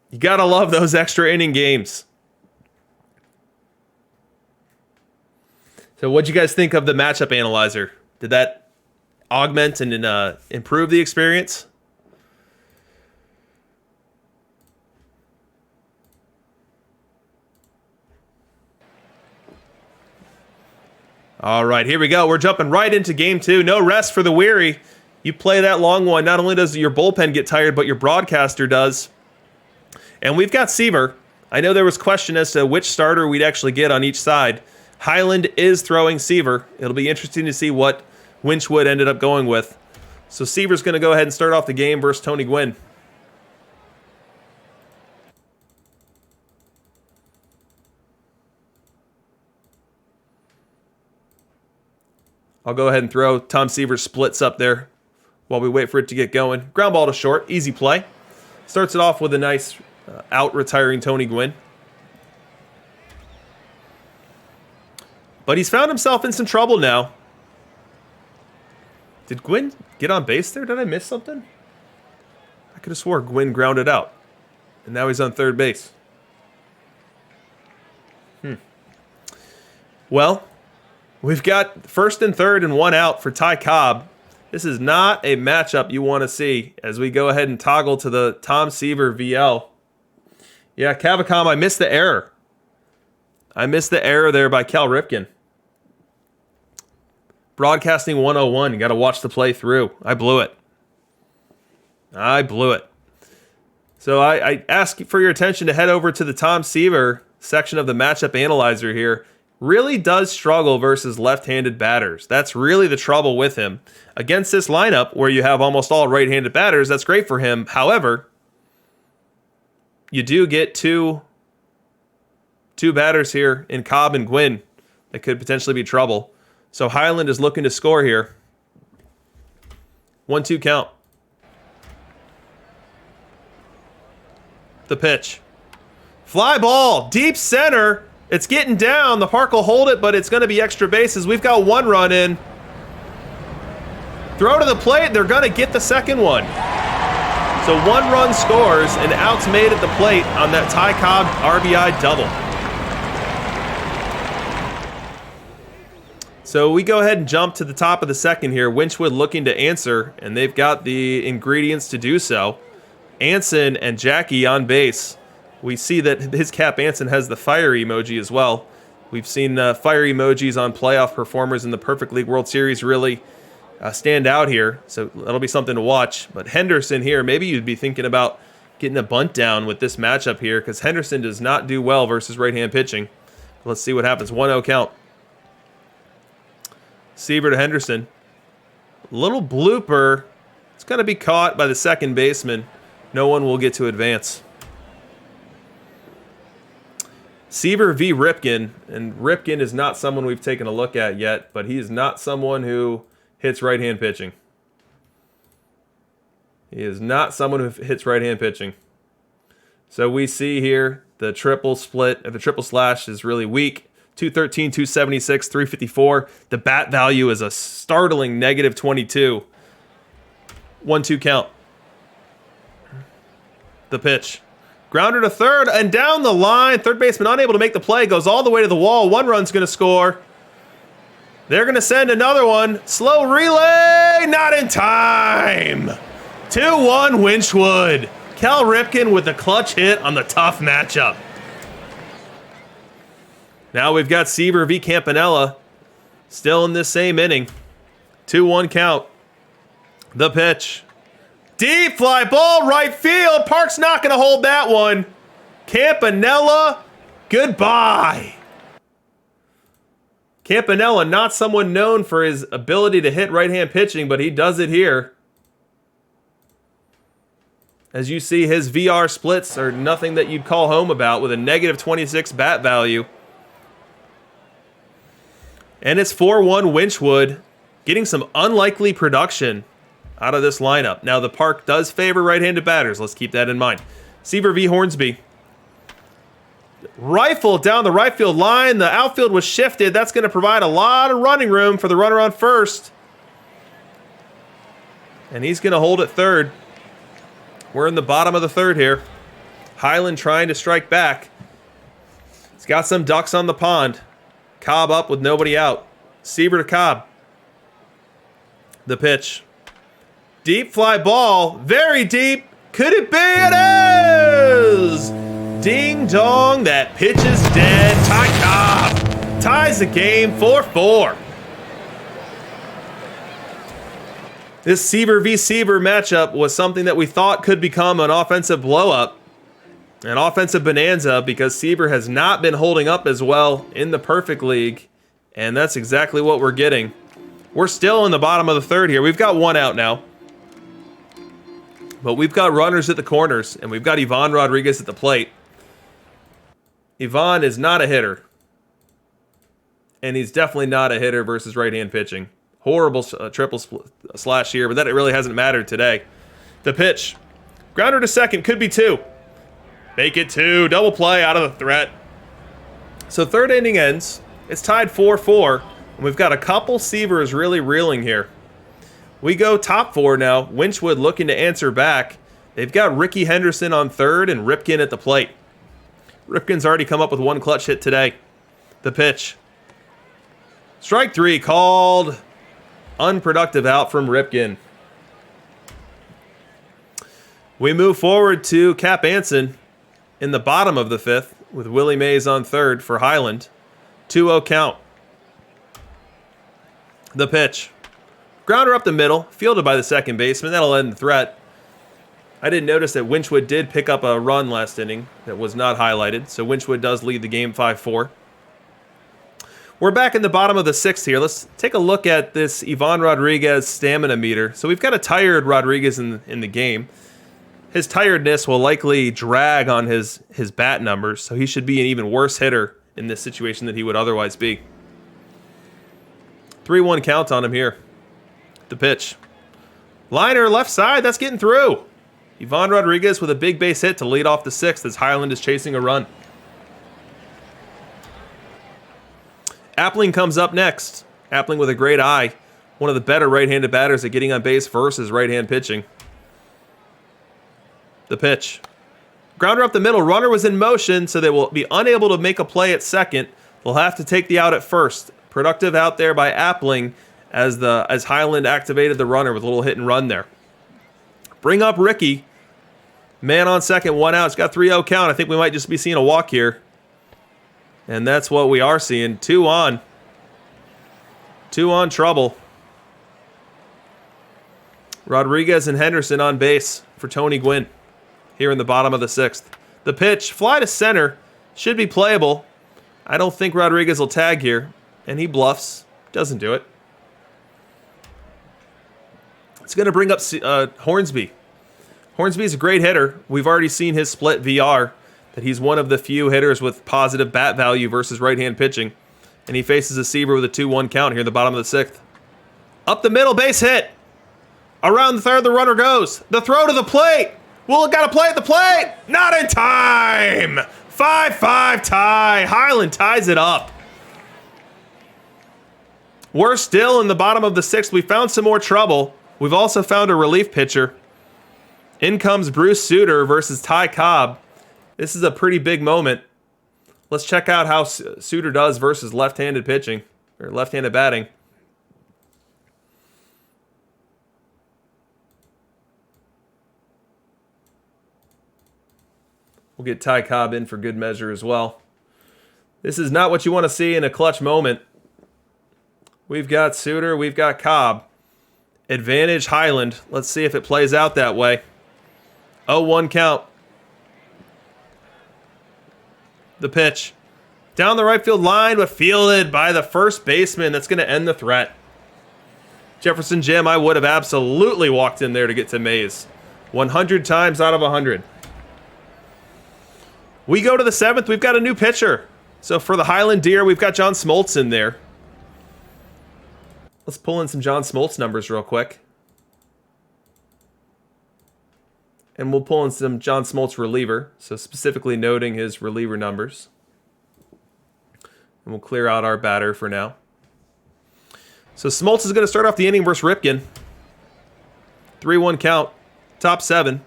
You got to love those extra inning games. So what'd you guys think of the matchup analyzer? Did that augment and improve the experience? All right, here we go. We're jumping right into game 2. No rest for the weary. You play that long one, not only does your bullpen get tired, but your broadcaster does. And we've got Seaver. I know there was question as to which starter we'd actually get on each side. Highland is throwing Seaver. It'll be interesting to see what Winchwood ended up going with. So Seaver's going to go ahead and start off the game versus Tony Gwynn. I'll go ahead and throw. Tom Seaver splits up there while we wait for it to get going. Ground ball to short. Easy play. Starts it off with a nice out retiring Tony Gwynn. But he's found himself in some trouble now. Did Gwynn get on base there? Did I miss something? I could have swore Gwynn grounded out. And now he's on third base. Well, we've got first and third and one out for Ty Cobb. This is not a matchup you want to see as we go ahead and toggle to the Tom Seaver VL. Yeah, Cavacom, I missed the error. I missed the error there by Cal Ripken. Broadcasting 101. You got to watch the play through. I blew it. So I ask for your attention to head over to the Tom Seaver section of the matchup analyzer here. Really does struggle versus left-handed batters. That's really the trouble with him. Against this lineup where you have almost all right-handed batters, that's great for him. However, you do get two batters here in Cobb and Gwynn that could potentially be trouble. So Highland is looking to score here. 1-2 count. The pitch. Fly ball, deep center. It's getting down. The park will hold it, but it's going to be extra bases. We've got one run in. Throw to the plate. They're going to get the second one. So 1 run scores and outs made at the plate on that Ty Cobb RBI double. So we go ahead and jump to the top of the second here. Winchwood looking to answer, and they've got the ingredients to do so. Anson and Jackie on base. We see that his Cap Anson has the fire emoji as well. We've seen fire emojis on playoff performers in the Perfect League World Series really stand out here, so that'll be something to watch. But Henderson here, maybe you'd be thinking about getting a bunt down with this matchup here, because Henderson does not do well versus right-hand pitching. Let's see what happens. 1-0 count. Seaver to Henderson. Little blooper. It's going to be caught by the second baseman. No one will get to advance. Seaver v. Ripken, and Ripken is not someone we've taken a look at yet, but he is not someone who hits right-hand pitching. He is not someone who hits right-hand pitching. So we see here the triple split, the triple slash is really weak. 213, 276, 354. The bat value is a startling negative 22. 1-2 count. The pitch. Grounder to third and down the line. Third baseman unable to make the play. Goes all the way to the wall. 1 run's going to score. They're going to send another one. Slow relay. Not in time. 2-1 Winchwood. Cal Ripken with the clutch hit on the tough matchup. Now we've got Seaver v. Campanella. Still in this same inning. 2-1 count. The pitch. Deep fly ball, right field. Park's not going to hold that one. Campanella, goodbye. Campanella, not someone known for his ability to hit right-hand pitching, but he does it here. As you see, his VR splits are nothing that you'd call home about, with a negative 26 bat value. And it's 4-1 Winchwood, getting some unlikely production out of this lineup. Now, the park does favor right-handed batters. Let's keep that in mind. Seaver v. Hornsby. Rifle down the right field line. The outfield was shifted. That's going to provide a lot of running room for the runner on first. And he's going to hold at third. We're in the bottom of the third here. Highland trying to strike back. He's got some ducks on the pond. Cobb up with nobody out. Seaver to Cobb. The pitch. Deep fly ball. Very deep. Could it be? It is! Ding dong. That pitch is dead. Ty Cobb ties the game 4-4. This Seaver v. Seaver matchup was something that we thought could become an offensive blow-up. An offensive bonanza, because Seaver has not been holding up as well in the Perfect League. And that's exactly what we're getting. We're still in the bottom of the third here. We've got 1 out now. But we've got runners at the corners, and we've got Ivan Rodriguez at the plate. Ivan is not a hitter. And he's definitely not a hitter versus right-hand pitching. Horrible triple slash here, but that it really hasn't mattered today. The pitch. Grounder to second, could be 2. Make it 2. Double play out of the threat. So third inning ends. It's tied 4-4. And we've got a couple Seavers really reeling here. We go top 4 now. Winchwood looking to answer back. They've got Ricky Henderson on third and Ripken at the plate. Ripken's already come up with 1 clutch hit today. The pitch. Strike 3 called. Unproductive out from Ripken. We move forward to Cap Anson in the bottom of the 5th with Willie Mays on third for Highland. 2-0 count. The pitch. Grounder up the middle, fielded by the second baseman. That'll end the threat. I didn't notice that Winchwood did pick up a run last inning that was not highlighted, so Winchwood does lead the game 5-4. We're back in the bottom of the 6th here. Let's take a look at this Ivan Rodriguez stamina meter. So we've got a tired Rodriguez in the game. His tiredness will likely drag on his bat numbers, so he should be an even worse hitter in this situation than he would otherwise be. 3-1 count on him here. The pitch. Liner left side, that's getting through. Ivan Rodriguez with a big base hit to lead off the 6th as Highland is chasing a run. Appling comes up next. Appling with a great eye. one of the better right-handed batters at getting on base versus right-hand pitching. The pitch. Grounder up the middle. Runner was in motion, so they will be unable to make a play at second. They'll have to take the out at first. Productive out there by Appling as Highland activated the runner with a little hit and run there. Bring up Ricky. Man on second, 1 out. It's got 3-0 count. I think we might just be seeing a walk here. And that's what we are seeing. 2 on. 2 on trouble. Rodriguez and Henderson on base for Tony Gwynn here in the bottom of the 6th. The pitch, fly to center, should be playable. I don't think Rodriguez will tag here, and he bluffs. Doesn't do it. It's going to bring up Hornsby. Hornsby's a great hitter. We've already seen his split VR, that he's one of the few hitters with positive bat value versus right-hand pitching. And he faces a Seaver with a 2-1 count here in the bottom of the 6th. Up the middle, base hit. Around the third, the runner goes. The throw to the plate. Will got to play at the plate. Not in time. 5-5 tie. Highland ties it up. We're still in the bottom of the 6th. We found some more trouble. We've also found a relief pitcher. In comes Bruce Suter versus Ty Cobb. This is a pretty big moment. Let's check out how Suter does versus left-handed pitching, or left-handed batting. We'll get Ty Cobb in for good measure as well. This is not what you want to see in a clutch moment. We've got Suter, we've got Cobb. Advantage Highland. Let's see if it plays out that way. 0-1 count. The pitch. Down the right field line, but fielded by the first baseman. That's going to end the threat. Jefferson Jim, I would have absolutely walked in there to get to Mays. 100 times out of 100. We go to the 7th. We've got a new pitcher. So for the Highland Deer, we've got John Smoltz in there. Let's pull in some John Smoltz numbers real quick. And we'll pull in some John Smoltz reliever. So specifically noting his reliever numbers. And we'll clear out our batter for now. So Smoltz is going to start off the inning versus Ripken. 3-1 count. Top 7.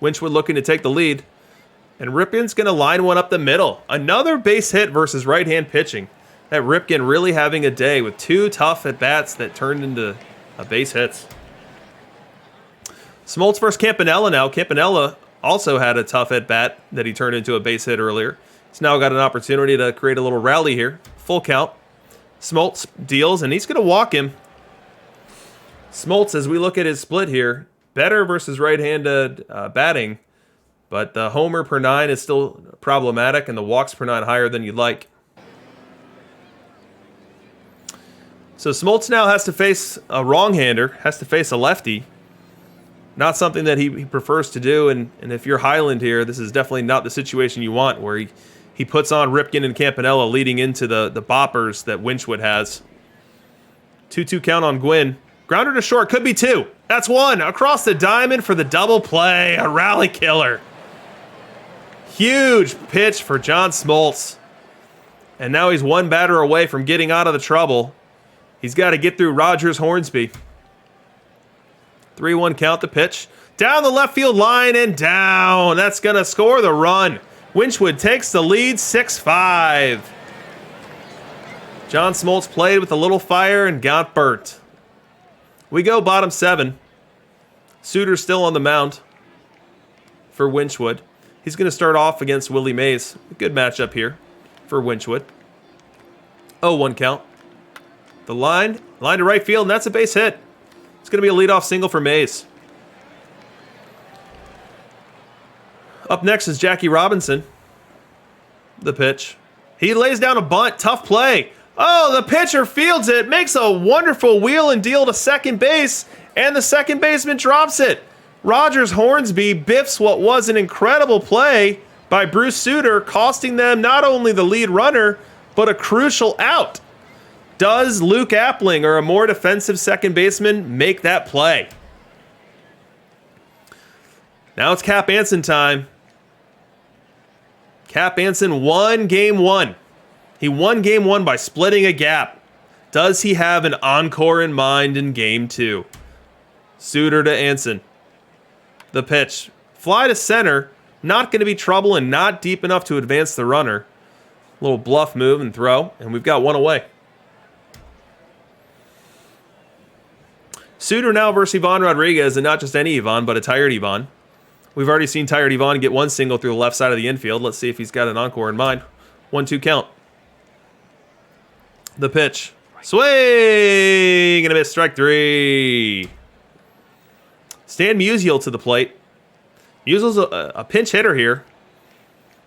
Winchwood looking to take the lead. And Ripken's going to line one up the middle. Another base hit versus right-hand pitching. That Ripken really having a day with 2 tough at-bats that turned into base hits. Smoltz versus Campanella now. Campanella also had a tough at-bat that he turned into a base hit earlier. He's now got an opportunity to create a little rally here. Full count. Smoltz deals, and he's going to walk him. Smoltz, as we look at his split here, better versus right-handed batting, but the homer per 9 is still problematic, and the walks per 9 higher than you'd like. So Smoltz now has to face a wrong-hander, has to face a lefty. Not something that he prefers to do, and if you're Highland here, this is definitely not the situation you want, where he puts on Ripken and Campanella leading into the boppers that Winchwood has. 2-2 count on Gwynn. Grounder to short, could be 2. That's 1. Across the diamond for the double play. A rally killer. Huge pitch for John Smoltz. And now he's 1 batter away from getting out of the trouble. He's got to get through Rogers Hornsby. 3-1 count the pitch. Down the left field line and down. That's going to score the run. Winchwood takes the lead 6-5. John Smoltz played with a little fire and got burnt. We go bottom 7. Suter's still on the mound for Winchwood. He's going to start off against Willie Mays. A good matchup here for Winchwood. 0-1 count. The line to right field, and that's a base hit. It's going to be a leadoff single for Mays. Up next is Jackie Robinson. The pitch. He lays down a bunt. Tough play. Oh, the pitcher fields it. Makes a wonderful wheel and deal to second base. And the second baseman drops it. Rogers Hornsby biffs what was an incredible play by Bruce Suter, costing them not only the lead runner, but a crucial out. Does Luke Appling, or a more defensive second baseman, make that play? Now it's Cap Anson time. Cap Anson won game 1. He won game 1 by splitting a gap. Does he have an encore in mind in game 2? Suter to Anson. The pitch. Fly to center. Not going to be trouble and not deep enough to advance the runner. Little bluff move and throw, and we've got one away. Suter now versus Ivan Rodriguez, and not just any Ivan, but a tired Ivan. We've already seen tired Ivan get one single through the left side of the infield. Let's see if he's got an encore in mind. 1-2 count. The pitch. Swing! Gonna miss, strike 3. Stan Musial to the plate. Musial's a pinch hitter here.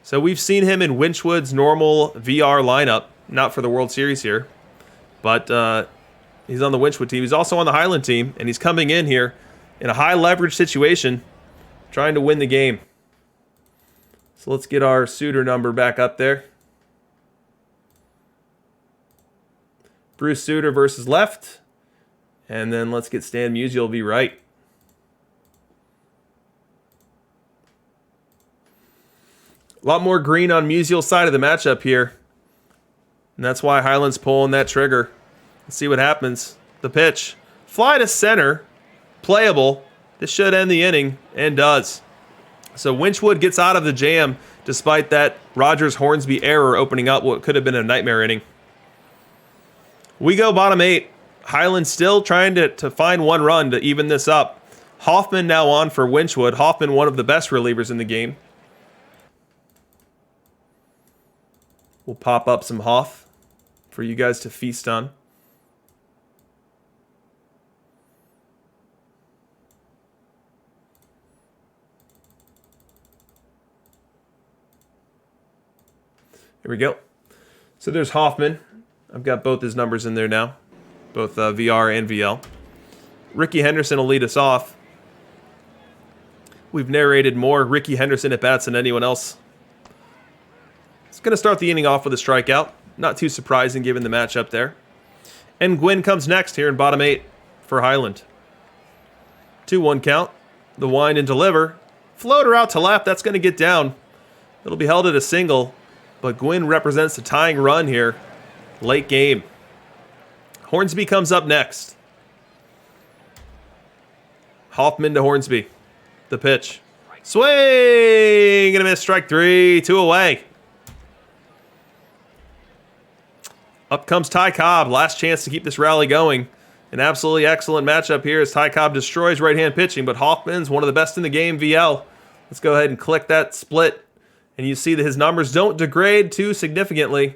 So we've seen him in Winchwood's normal VR lineup. Not for the World Series here. But he's on the Winchwood team. He's also on the Highland team. And he's coming in here in a high leverage situation, trying to win the game. So let's get our Suter number back up there. Bruce Suter versus left. And then let's get Stan Musial be right. A lot more green on Musial's side of the matchup here. And that's why Highland's pulling that trigger. Let's see what happens. The pitch. Fly to center. Playable. This should end the inning, and does. So Winchwood gets out of the jam despite that Rogers-Hornsby error opening up what could have been a nightmare inning. We go bottom 8. Highland still trying to find one run to even this up. Hoffman now on for Winchwood. Hoffman, one of the best relievers in the game. We'll pop up some Hoff for you guys to feast on. Here we go. So there's Hoffman. I've got both his numbers in there now. Both VR and VL. Ricky Henderson will lead us off. We've narrated more Ricky Henderson at bats than anyone else. It's going to start the inning off with a strikeout. Not too surprising given the matchup there. And Gwynn comes next here in bottom 8 for Highland. 2-1 count. The wind and deliver. Floater out to left. That's going to get down. It'll be held at a single. But Gwynn represents the tying run here. Late game. Hornsby comes up next. Hoffman to Hornsby. The pitch. Swing! Gonna miss, strike 3. 2 away. Up comes Ty Cobb. Last chance to keep this rally going. An absolutely excellent matchup here as Ty Cobb destroys right-hand pitching, but Hoffman's one of the best in the game, VL. Let's go ahead and click that split. And you see that his numbers don't degrade too significantly.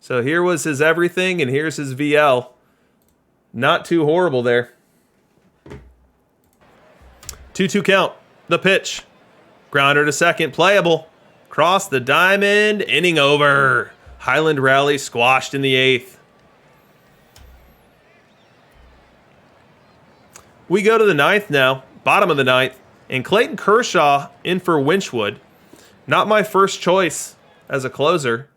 So here was his everything, and here's his VL. Not too horrible there. 2-2 count. The pitch. Grounder to second. Playable. Cross the diamond. Inning over. Highland rally squashed in the 8th. We go to the 9th now. Bottom of the 9th. And Clayton Kershaw in for Winchwood. Not my first choice as a closer,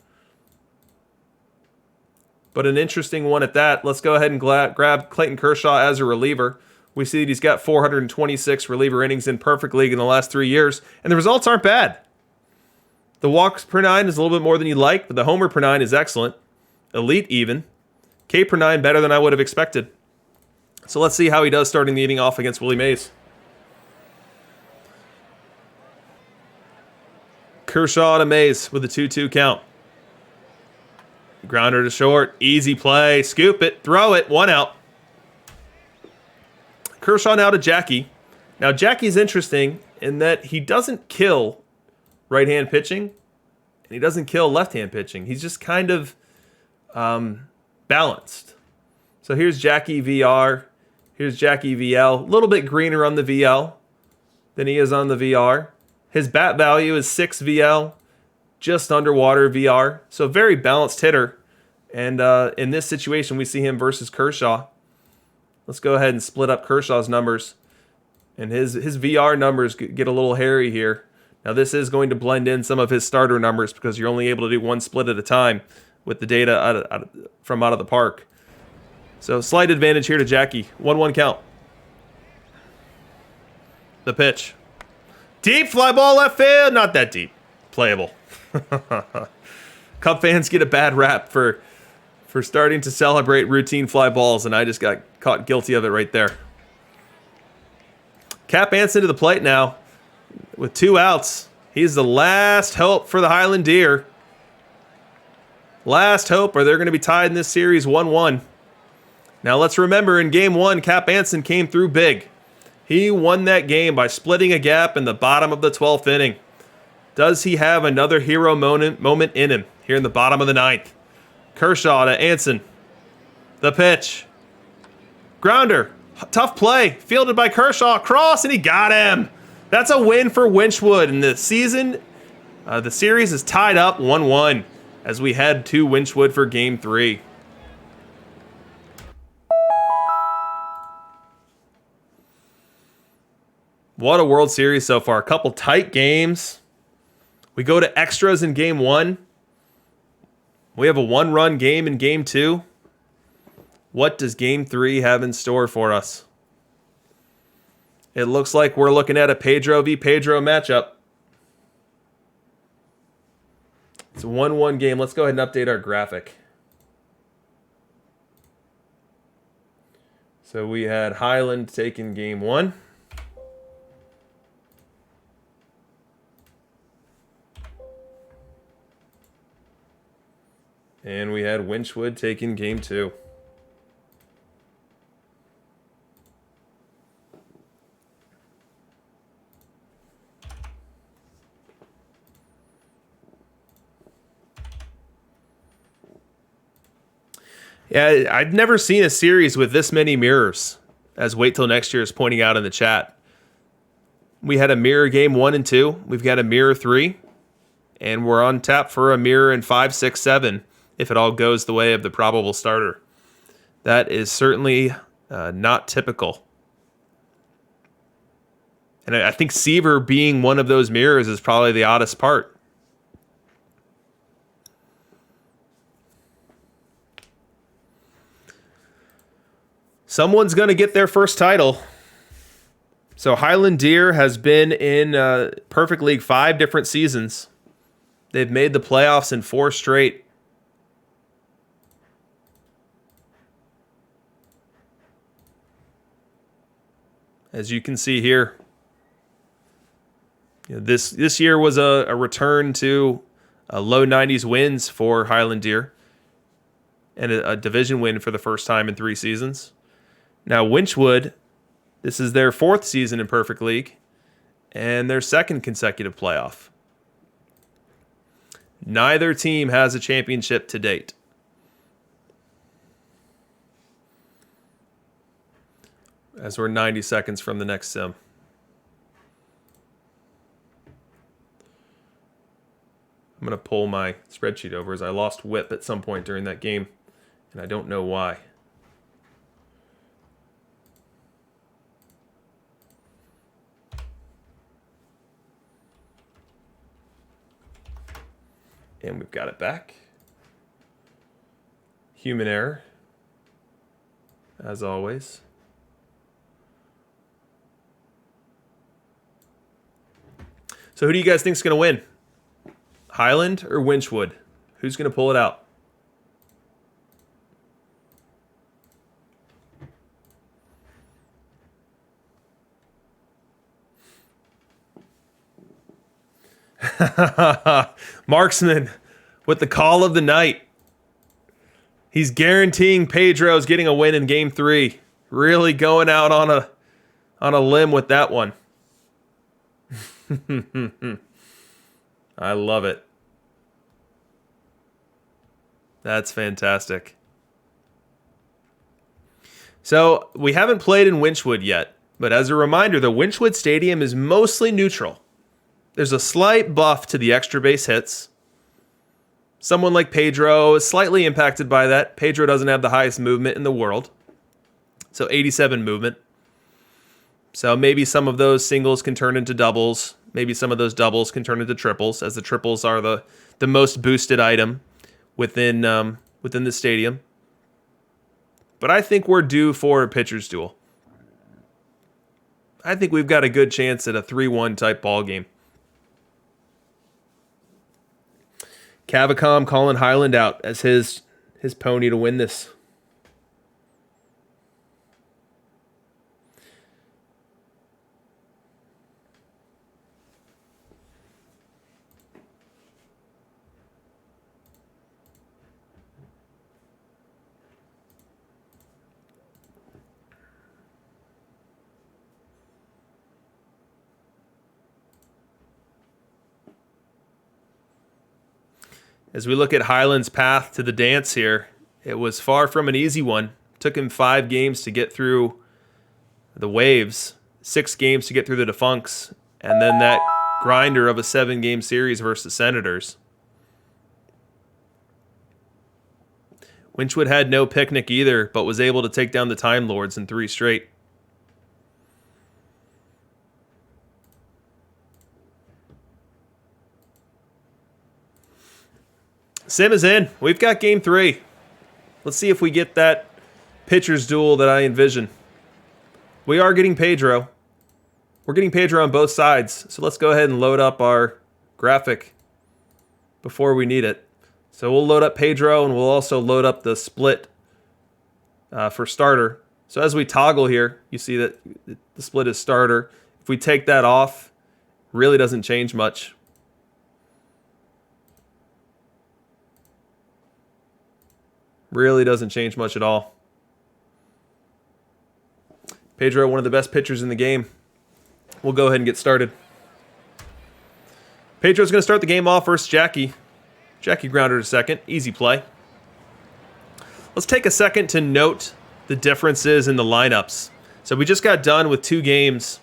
but an interesting one at that. Let's go ahead and grab Clayton Kershaw as a reliever. We see that he's got 426 reliever innings in Perfect League in the last 3 years, and the results aren't bad. The walks per 9 is a little bit more than you'd like, but the homer per 9 is excellent. Elite even. K per 9 better than I would have expected. So let's see how he does starting the inning off against Willie Mays. Kershaw to Mays with a 2-2 count. Grounder to short. Easy play. Scoop it. Throw it. 1 out. Kershaw now to Jackie. Now, Jackie's interesting in that he doesn't kill right-hand pitching, and he doesn't kill left-hand pitching. He's just kind of balanced. So here's Jackie VR. Here's Jackie VL. A little bit greener on the VL than he is on the VR. His bat value is 6 VL, just underwater VR. So very balanced hitter. And in this situation, we see him versus Kershaw. Let's go ahead and split up Kershaw's numbers. And his VR numbers get a little hairy here. Now this is going to blend in some of his starter numbers because you're only able to do one split at a time with the data from out of the park. So slight advantage here to Jackie. 1-1 count. The pitch. Deep fly ball left field. Not that deep. Playable. Cub fans get a bad rap for for starting to celebrate routine fly balls, and I just got caught guilty of it right there. Cap Anson to the plate now with 2 outs. He's the last hope for the Highland Deer. Last hope, or they're going to be tied in this series 1-1. Now let's remember, in Game 1, Cap Anson came through big. He won that game by splitting a gap in the bottom of the 12th inning. Does he have another hero moment in him here in the bottom of the 9th? Kershaw to Anson. The pitch. Grounder. Tough play. Fielded by Kershaw. Cross, and he got him. That's a win for Winchwood. And the series is tied up 1-1 as we head to Winchwood for Game 3. What a World Series so far. A couple tight games. We go to extras in Game 1. We have a 1-run game in Game 2. What does Game 3 have in store for us? It looks like we're looking at a Pedro v. Pedro matchup. It's a 1-1 game. Let's go ahead and update our graphic. So we had Highland taking Game 1. And we had Winchwood taking Game 2. Yeah, I've never seen a series with this many mirrors, as Wait Till Next Year is pointing out in the chat. We had a mirror Game 1 and 2. We've got a mirror 3. And we're on tap for a mirror in 5, 6, 7. If it all goes the way of the probable starter. That is certainly not typical. And I think Seaver being one of those mirrors is probably the oddest part. Someone's going to get their first title. So Highland Deer has been in Perfect League 5 different seasons. They've made the playoffs in 4 straight. As you can see here, this year was a return to low 90s wins for Highland Deer and a division win for the first time in 3 seasons. Now Winchwood, this is their 4th season in Perfect League and their 2nd consecutive playoff. Neither team has a championship to date. As we're 90 seconds from the next sim. I'm going to pull my spreadsheet over as I lost whip at some point during that game, and I don't know why. And we've got it back. Human error, as always. So who do you guys think is going to win? Highland or Winchwood? Who's going to pull it out? Marksman with the call of the night. He's guaranteeing Pedro's getting a win in Game 3. Really going out on a limb with that one. I love it. That's fantastic. So, we haven't played in Winchwood yet, but as a reminder, the Winchwood Stadium is mostly neutral. There's a slight buff to the extra base hits. Someone like Pedro is slightly impacted by that. Pedro doesn't have the highest movement in the world. So 87 movement. So maybe some of those singles can turn into doubles. Maybe some of those doubles can turn into triples, as the triples are the most boosted item within the stadium. But I think we're due for a pitcher's duel. I think we've got a good chance at a 3-1 type ball game. Cavacom calling Highland out as his his pony to win this. As we look at Highland's path to the dance here, it was far from an easy one. Took him 5 games to get through the waves, 6 games to get through the defunks, and then that grinder of a 7-game series versus Senators. Winchwood had no picnic either, but was able to take down the Time Lords in 3 straight. Sim is in. We've got game 3. Let's see if we get that pitcher's duel that I envision. We are getting Pedro. We're getting Pedro on both sides. So let's go ahead and load up our graphic before we need it. So we'll load up Pedro, and we'll also load up the split for starter. So as we toggle here, you see that the split is starter. If we take that off, really doesn't change much. Really doesn't change much at all. Pedro, one of the best pitchers in the game. We'll go ahead and get started. Pedro's going to start the game off versus Jackie. Jackie grounded to second. Easy play. Let's take a second to note the differences in the lineups. So we just got done with 2 games.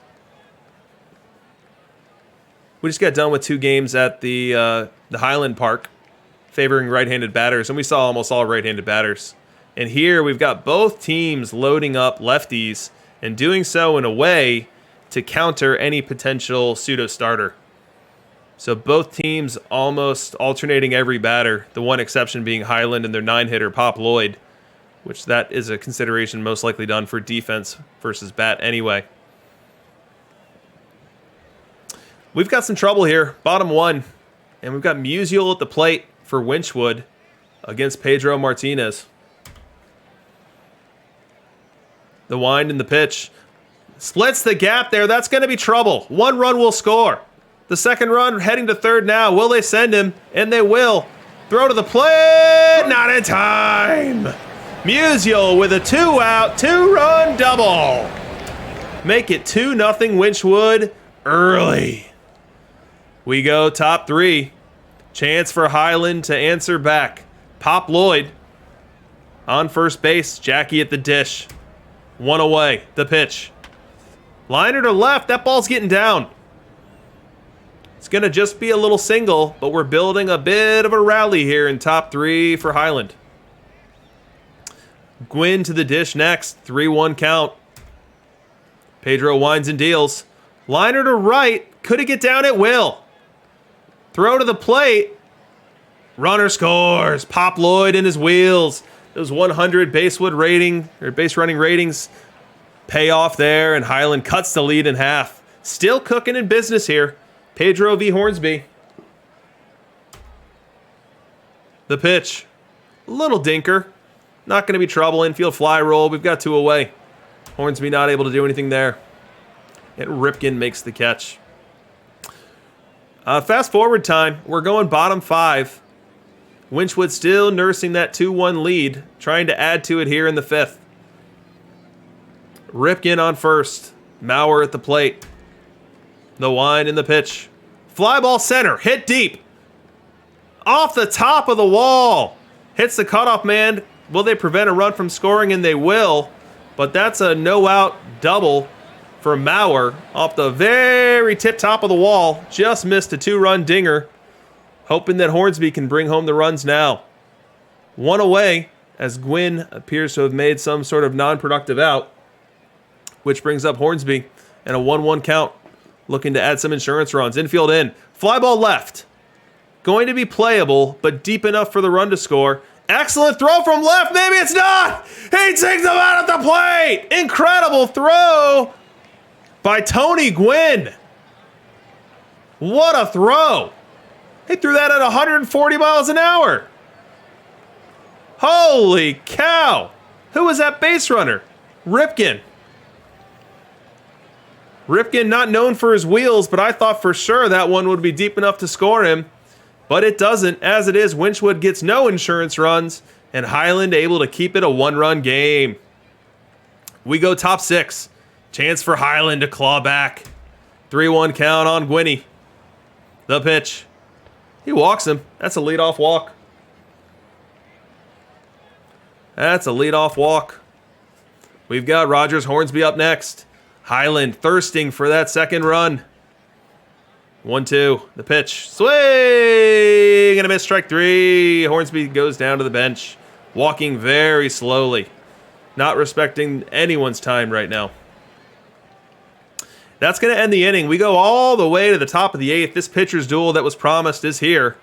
We just got done with 2 games at the Highland Park, favoring right-handed batters, and we saw almost all right-handed batters. And here we've got both teams loading up lefties and doing so in a way to counter any potential pseudo-starter. So both teams almost alternating every batter, the one exception being Highland and their 9-hitter Pop Lloyd, which that is a consideration most likely done for defense versus bat anyway. We've got some trouble here, bottom 1, and we've got Musial at the plate for Winchwood against Pedro Martinez. The wind and the pitch. Splits the gap there. That's going to be trouble. 1 run will score. The second run heading to third now. Will they send him? And they will. Throw to the plate. Not in time. Musial with a 2-out, 2-run double. Make it 2-0 Winchwood early. We go top 3. Chance for Highland to answer back. Pop Lloyd on first base. Jackie at the dish. 1 away. The pitch. Liner to left. That ball's getting down. It's going to just be a little single, but we're building a bit of a rally here in top 3 for Highland. Gwynn to the dish next. 3-1 count. Pedro winds and deals. Liner to right. Could it get down? It will. Throw to the plate. Runner scores. Pop Lloyd in his wheels. Those 100 base running ratings pay off there, and Highland cuts the lead in half. Still cooking in business here. Pedro v. Hornsby. The pitch. A little dinker. Not going to be trouble. Infield fly roll. We've got 2 away. Hornsby not able to do anything there. And Ripken makes the catch. Fast forward time. We're going bottom 5. Winchwood still nursing that 2-1 lead. Trying to add to it here in the 5th. Ripken on first. Maurer at the plate. The wind in the pitch. Fly ball center. Hit deep. Off the top of the wall. Hits the cutoff man. Will they prevent a run from scoring? And they will. But that's a no-out double for Maurer off the very tip top of the wall. Just missed a 2-run dinger. Hoping that Hornsby can bring home the runs now. 1 away as Gwynn appears to have made some sort of non-productive out. Which brings up Hornsby and a 1-1 count. Looking to add some insurance runs. Infield in. Fly ball left. Going to be playable, but deep enough for the run to score. Excellent throw from left. Maybe it's not. He takes him out at the plate. Incredible throw by Tony Gwynn. What a throw. He threw that at 140 miles an hour. Holy cow! Who was that base runner? Ripken. Ripken, not known for his wheels, but I thought for sure that one would be deep enough to score him. But it doesn't. As it is, Winchwood gets no insurance runs, and Highland able to keep it a one-run game. We go top 6. Chance for Highland to claw back. 3-1 count on Gwynny. The pitch. He walks him. That's a leadoff walk. That's a leadoff walk. We've got Rogers Hornsby up next. Highland thirsting for that second run. 1-2. The pitch. Swing and a miss. Strike 3. Hornsby goes down to the bench. Walking very slowly. Not respecting anyone's time right now. That's going to end the inning. We go all the way to the top of the 8th. This pitcher's duel that was promised is here.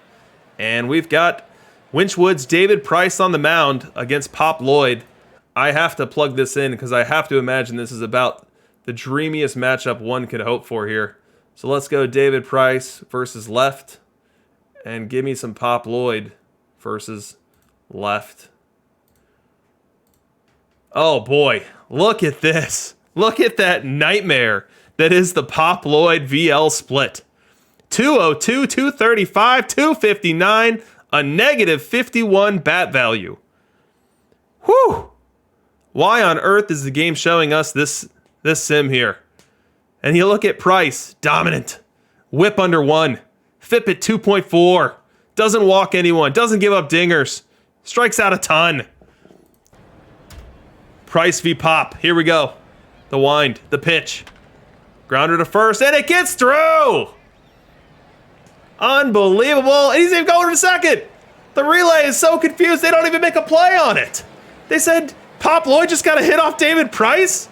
And we've got Winchwood's David Price on the mound against Pop Lloyd. I have to plug this in because I have to imagine this is about the dreamiest matchup one could hope for here. So let's go David Price versus left. And give me some Pop Lloyd versus left. Oh boy, look at this. Look at that nightmare that is the Pop Lloyd VL split. 202, 235, 259, a negative 51 bat value. Whew! Why on earth is the game showing us this sim here? And you look at Price, dominant. Whip under 1. FIP at 2.4. Doesn't walk anyone. Doesn't give up dingers. Strikes out a ton. Price v. Pop. Here we go. The wind. The pitch. Grounder to first. And it gets through! Unbelievable. And he's even going to second. The relay is so confused they don't even make a play on it. They said Pop Lloyd just got a hit off David Price.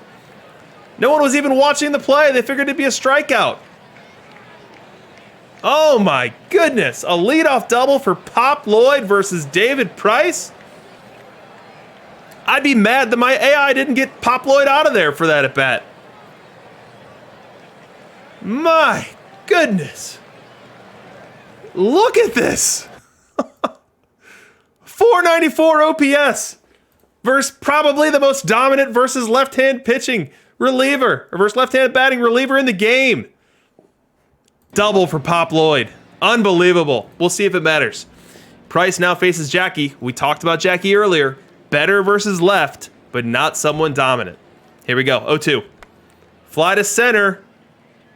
No one was even watching the play. They figured it'd be a strikeout. Oh my goodness. A leadoff double for Pop Lloyd versus David Price? I'd be mad that my AI didn't get Pop Lloyd out of there for that at bat. My goodness. Look at this. 494 OPS versus probably the most dominant versus left-hand pitching reliever, or versus left-hand batting reliever in the game. Double for Pop Lloyd. Unbelievable. We'll see if it matters. Price now faces Jackie. We talked about Jackie earlier. Better versus left, but not someone dominant. Here we go. 0-2. Fly to center.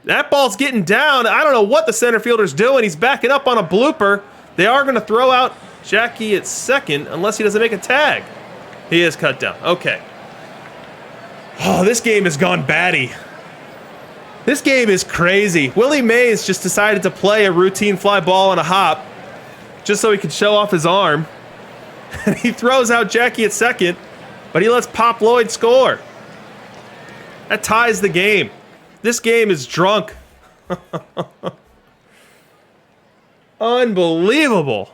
That ball's getting down. I don't know what the center fielder's doing. He's backing up on a blooper. They are going to throw out Jackie at second unless he doesn't make a tag. He is cut down. Okay. Oh, this game has gone batty. This game is crazy. Willie Mays just decided to play a routine fly ball and a hop just so he could show off his arm. And he throws out Jackie at second, but he lets Pop Lloyd score. That ties the game. This game is drunk. Unbelievable.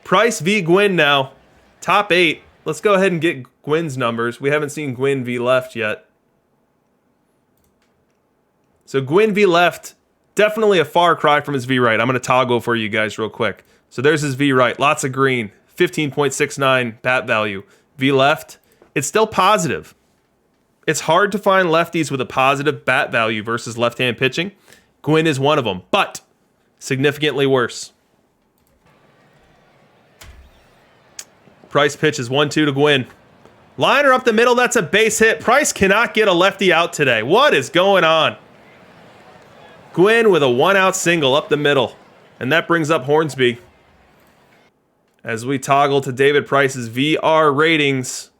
Price v. Gwynn now. Top 8. Let's go ahead and get Gwynn's numbers. We haven't seen Gwynn v. Left yet. So Gwynn v. Left, definitely a far cry from his v. Right. I'm going to toggle for you guys real quick. So there's his v. Right. Lots of green. 15.69 bat value. V. Left, it's still positive. It's hard to find lefties with a positive bat value versus left-hand pitching. Gwynn is one of them, but significantly worse. Price pitch is 1-2 to Gwynn. Liner up the middle, that's a base hit. Price cannot get a lefty out today. What is going on? Gwynn with a 1-out single up the middle. And that brings up Hornsby. As we toggle to David Price's VR ratings,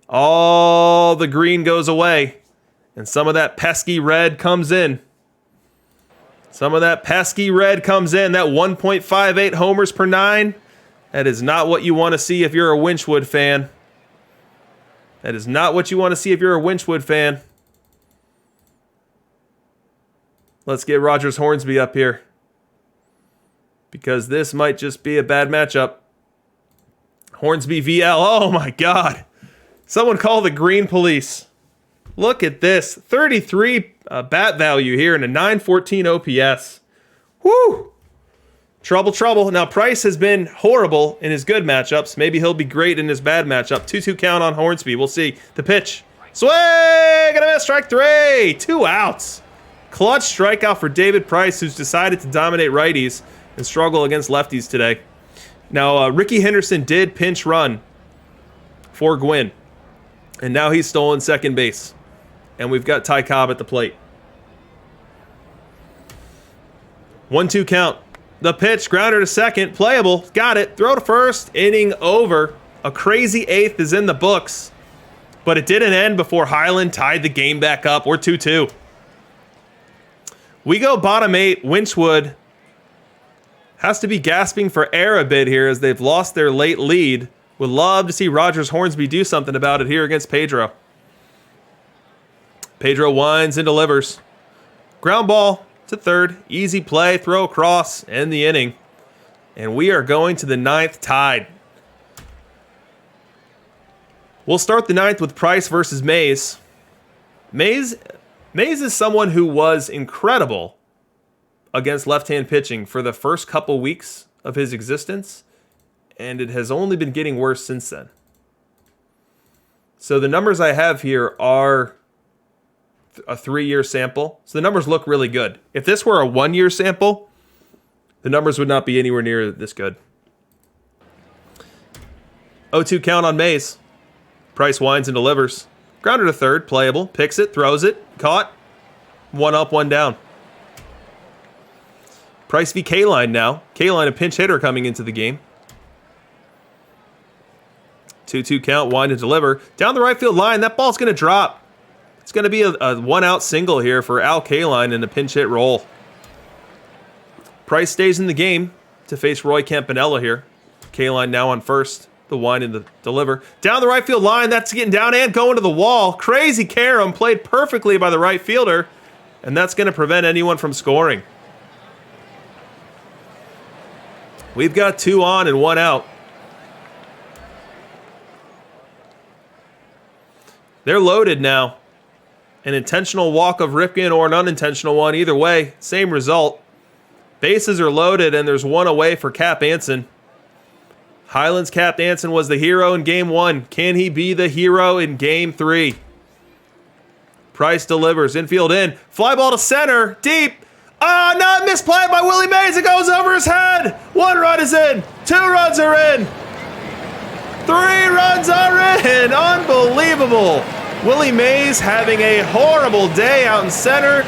all the green goes away. And some of that pesky red comes in. Some of that pesky red comes in. That 1.58 homers per 9. That is not what you want to see if you're a Winchwood fan. That is not what you want to see if you're a Winchwood fan. Let's get Rogers Hornsby up here, because this might just be a bad matchup. Hornsby VL. Oh my God. Someone call the green police. Look at this. 33 bat value here and a 914 OPS. Woo! Trouble, trouble. Now, Price has been horrible in his good matchups. Maybe he'll be great in his bad matchup. 2-2 count on Hornsby. We'll see. The pitch. Swing! Gonna miss. Strike 3. 2 outs. Clutch strikeout for David Price, who's decided to dominate righties and struggle against lefties today. Now, Ricky Henderson did pinch run for Gwynn. And now he's stolen second base. And we've got Ty Cobb at the plate. 1-2 count. The pitch, grounder to second, playable, got it, throw to first, inning over. A crazy 8th is in the books, but it didn't end before Highland tied the game back up. We're 2-2. We go bottom 8. Winchwood has to be gasping for air a bit here as they've lost their late lead. Would love to see Rogers Hornsby do something about it here against Pedro. Pedro winds and delivers. Ground ball to third, easy play, throw across, end the inning. And we are going to the 9th tied. We'll start the 9th with Price versus Mays. Mays is someone who was incredible against left-hand pitching for the first couple weeks of his existence, and it has only been getting worse since then. So the numbers I have here are a 3-year sample. So the numbers look really good. If this were a 1-year sample, the numbers would not be anywhere near this good. 0-2 count on Mays. Price winds and delivers. Grounder to third, playable. Picks it, throws it, caught. 1 up, 1 down. Price v. K-Line now. K-Line a pinch hitter coming into the game. 2-2 count, wind and deliver. Down the right field line, that ball's going to drop. It's going to be a 1-out single here for Al Kaline in a pinch hit roll. Price stays in the game to face Roy Campanella here. Kaline now on first. The wind and the deliver. Down the right field line, that's getting down and going to the wall. Crazy carom played perfectly by the right fielder, and that's going to prevent anyone from scoring. We've got 2 on and 1 out. They're loaded now. An intentional walk of Ripken or an unintentional one. Either way, same result. Bases are loaded and there's 1 away for Cap Anson. Highlands Cap Anson was the hero in Game 1. Can he be the hero in Game 3? Price delivers. Infield in. Fly ball to center. Deep. Ah, not misplayed by Willie Mays. It goes over his head. 1 run is in. 2 runs are in. 3 runs are in. Unbelievable. Willie Mays having a horrible day out in center.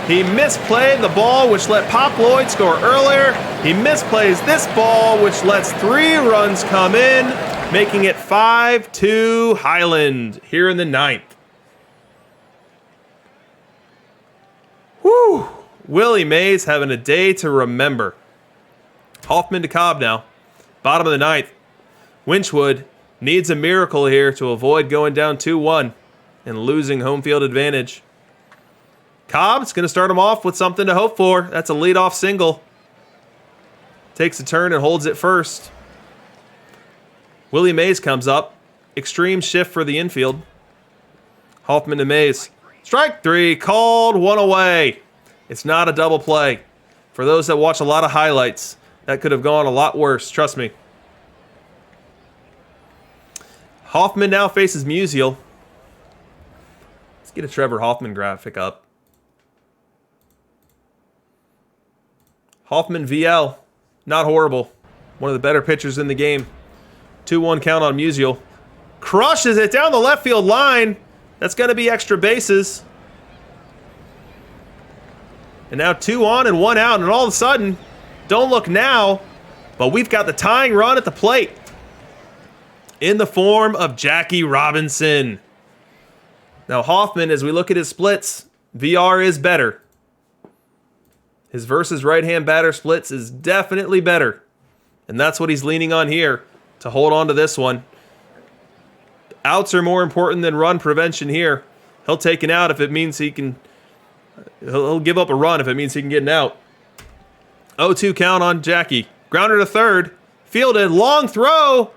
He misplayed the ball, which let Pop Lloyd score earlier. He misplays this ball, which lets 3 runs come in, making it 5-2 Highland here in the 9th. Whew. Willie Mays having a day to remember. Hoffman to Cobb now. Bottom of the 9th. Winchwood needs a miracle here to avoid going down 2-1 and losing home field advantage. Cobb's going to start him off with something to hope for. That's a leadoff single. Takes a turn and holds it first. Willie Mays comes up. Extreme shift for the infield. Hoffman to Mays. Strike 3, called, 1 away. It's not a double play. For those that watch a lot of highlights, that could have gone a lot worse, trust me. Hoffman now faces Musial. Let's get a Trevor Hoffman graphic up. Hoffman VL, not horrible. One of the better pitchers in the game. 2-1 count on Musial. Crushes it down the left field line. That's going to be extra bases. And now 2 on and 1 out. And all of a sudden, don't look now, but we've got the tying run at the plate in the form of Jackie Robinson. Now Hoffman, as we look at his splits, VR is better. His versus right-hand batter splits is definitely better. And that's what he's leaning on here to hold on to this one. Outs are more important than run prevention here. He'll take an out if it means he can... He'll give up a run if it means he can get an out. 0-2 count on Jackie. Grounder to third. Fielded. Long throw.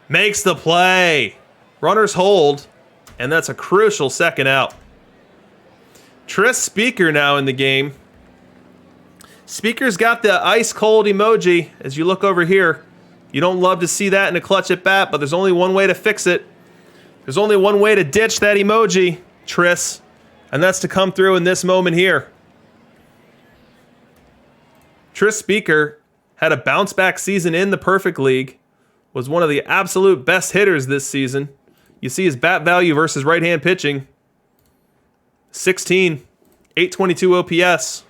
Makes the play. Runners hold. And that's a crucial second out. Tris Speaker now in the game. Speaker's got the ice cold emoji as you look over here. You don't love to see that in a clutch at bat, but there's only one way to fix it. There's only one way to ditch that emoji, Tris, and that's to come through in this moment here. Tris Speaker had a bounce back season in the Perfect League, was one of the absolute best hitters this season. You see his bat value versus right-hand pitching. 16, 822 OPS.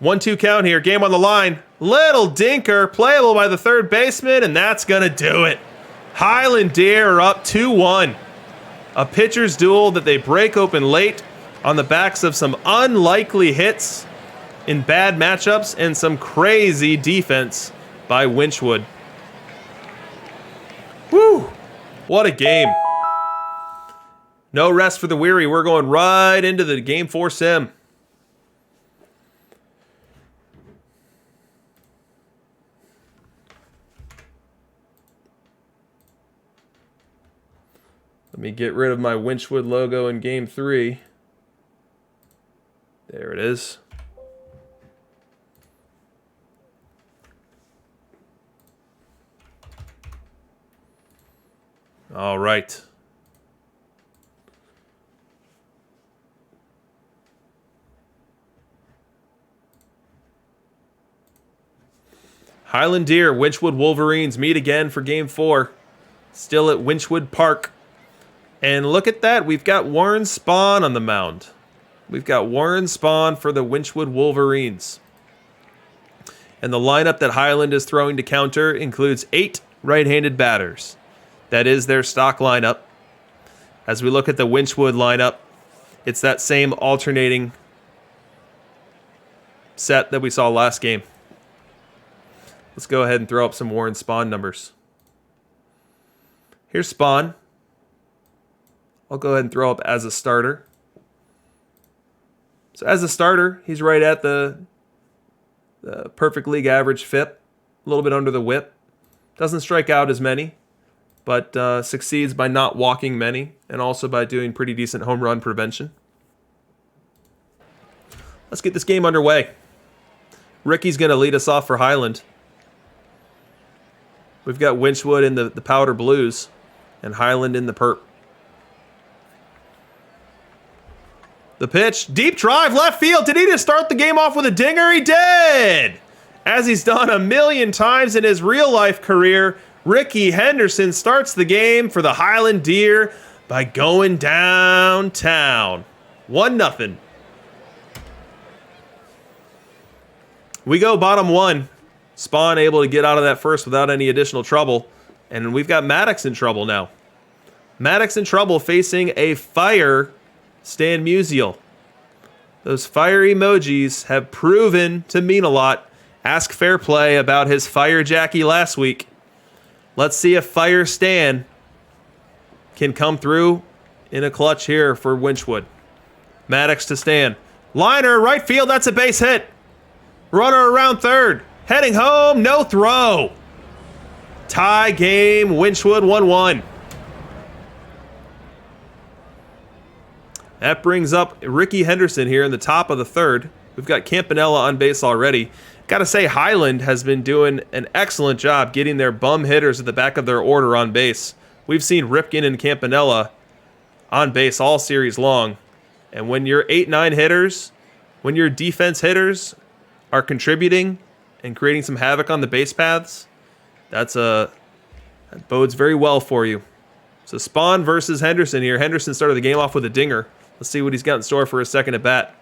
1-2 count here, game on the line. Little dinker, playable by the third baseman, and that's gonna do it. Highland Deer are up 2-1. A pitcher's duel that they break open late on the backs of some unlikely hits in bad matchups and some crazy defense by Winchwood. Woo! What a game. No rest for the weary. We're going right into the Game 4 sim. Let me get rid of my Winchwood logo in Game 3. There it is. All right. Highland Deer, Winchwood Wolverines meet again for Game 4. Still at Winchwood Park. And look at that, we've got Warren Spahn on the mound. We've got Warren Spahn for the Winchwood Wolverines. And the lineup that Highland is throwing to counter includes 8 right-handed batters. That is their stock lineup. As we look at the Winchwood lineup, it's that same alternating set that we saw last game. Let's go ahead and throw up some Warren Spahn numbers. Here's Spahn. I'll go ahead and throw up as a starter. So as a starter, he's right at the Perfect League average FIP. A little bit under the whip. Doesn't strike out as many, but succeeds by not walking many and also by doing pretty decent home run prevention. Let's get this game underway. Ricky's going to lead us off for Highland. We've got Winchwood in the powder blues and Highland in the perp. The pitch, deep drive, left field. Did he just start the game off with a dinger? He did! As he's done a million times in his real-life career, Ricky Henderson starts the game for the Highland Deer by going downtown. 1-0. We go bottom 1. Spahn able to get out of that first without any additional trouble. And we've got Maddox in trouble now. Maddox in trouble facing a fire Stan Musial. Those fire emojis have proven to mean a lot. Ask Fair Play about his fire Jackie last week. Let's see if Fire Stan can come through in a clutch here for Winchwood. Maddox to Stan. Liner, right field, that's a base hit. Runner around third. Heading home, no throw. Tie game, Winchwood 1-1. That brings up Ricky Henderson here in the top of the third. We've got Campanella on base already. Got to say, Highland has been doing an excellent job getting their bum hitters at the back of their order on base. We've seen Ripken and Campanella on base all series long. And when your 8-9 hitters, when your defense hitters are contributing and creating some havoc on the base paths, that bodes very well for you. So Spahn versus Henderson here. Henderson started the game off with a dinger. Let's see what he's got in store for his second at bat.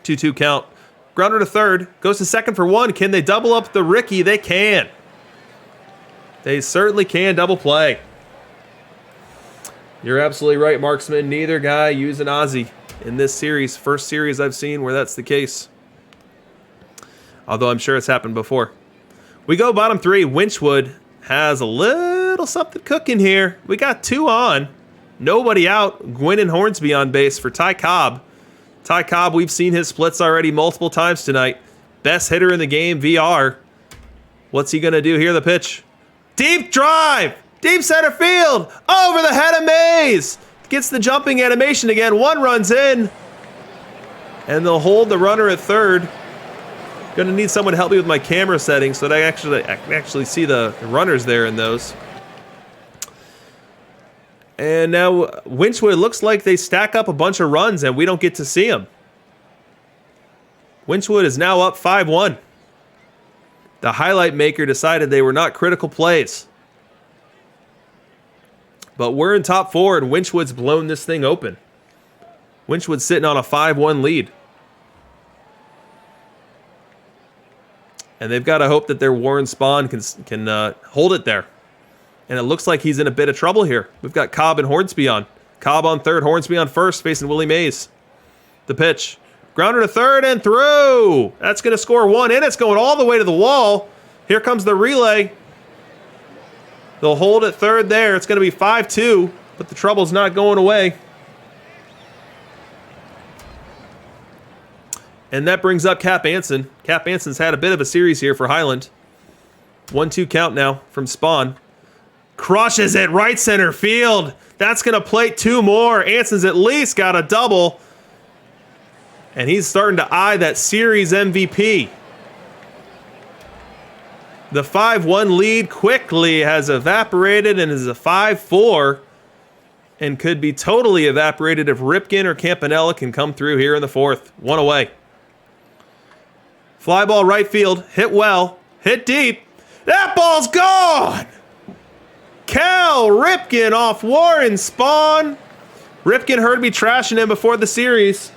2-2 count. Grounder to third. Goes to second for 1. Can they double up the Ricky? They can. They certainly can double play. You're absolutely right, Marksman. Neither guy used an Aussie in this series. First series I've seen where that's the case. Although I'm sure it's happened before. We go bottom 3. Winchwood has a little something cooking here. We got 2 on. Nobody out. Gwynn and Hornsby on base for Ty Cobb. Ty Cobb, we've seen his splits already multiple times tonight. Best hitter in the game, VR. What's he going to do here? The pitch. Deep drive. Deep center field. Over the head of Mays. Gets the jumping animation again. 1 runs in. And they'll hold the runner at third. Gonna need someone to help me with my camera settings so that I can actually see the runners there in those. And now Winchwood looks like they stack up a bunch of runs and we don't get to see them. Winchwood is now up 5-1. The highlight maker decided they were not critical plays. But we're in top 4 and Winchwood's blown this thing open. Winchwood's sitting on a 5-1 lead. And they've got to hope that their Warren Spawn can hold it there. And it looks like he's in a bit of trouble here. We've got Cobb and Hornsby on. Cobb on third, Hornsby on first, facing Willie Mays. The pitch. Grounder to third and through. That's going to score one, and it's going all the way to the wall. Here comes the relay. They'll hold at third there. It's going to be 5-2, but the trouble's not going away. And that brings up Cap Anson. Cap Anson's had a bit of a series here for Highland. 1-2 count now from Spawn. Crushes it right center field. That's going to plate 2 more. Anson's at least got a double. And he's starting to eye that series MVP. The 5-1 lead quickly has evaporated and is a 5-4. And could be totally evaporated if Ripken or Campanella can come through here in the 4th. 1 away. Fly ball right field. Hit well. Hit deep. That ball's gone! Cal Ripken off Warren Spawn. Ripken heard me trashing him before the series.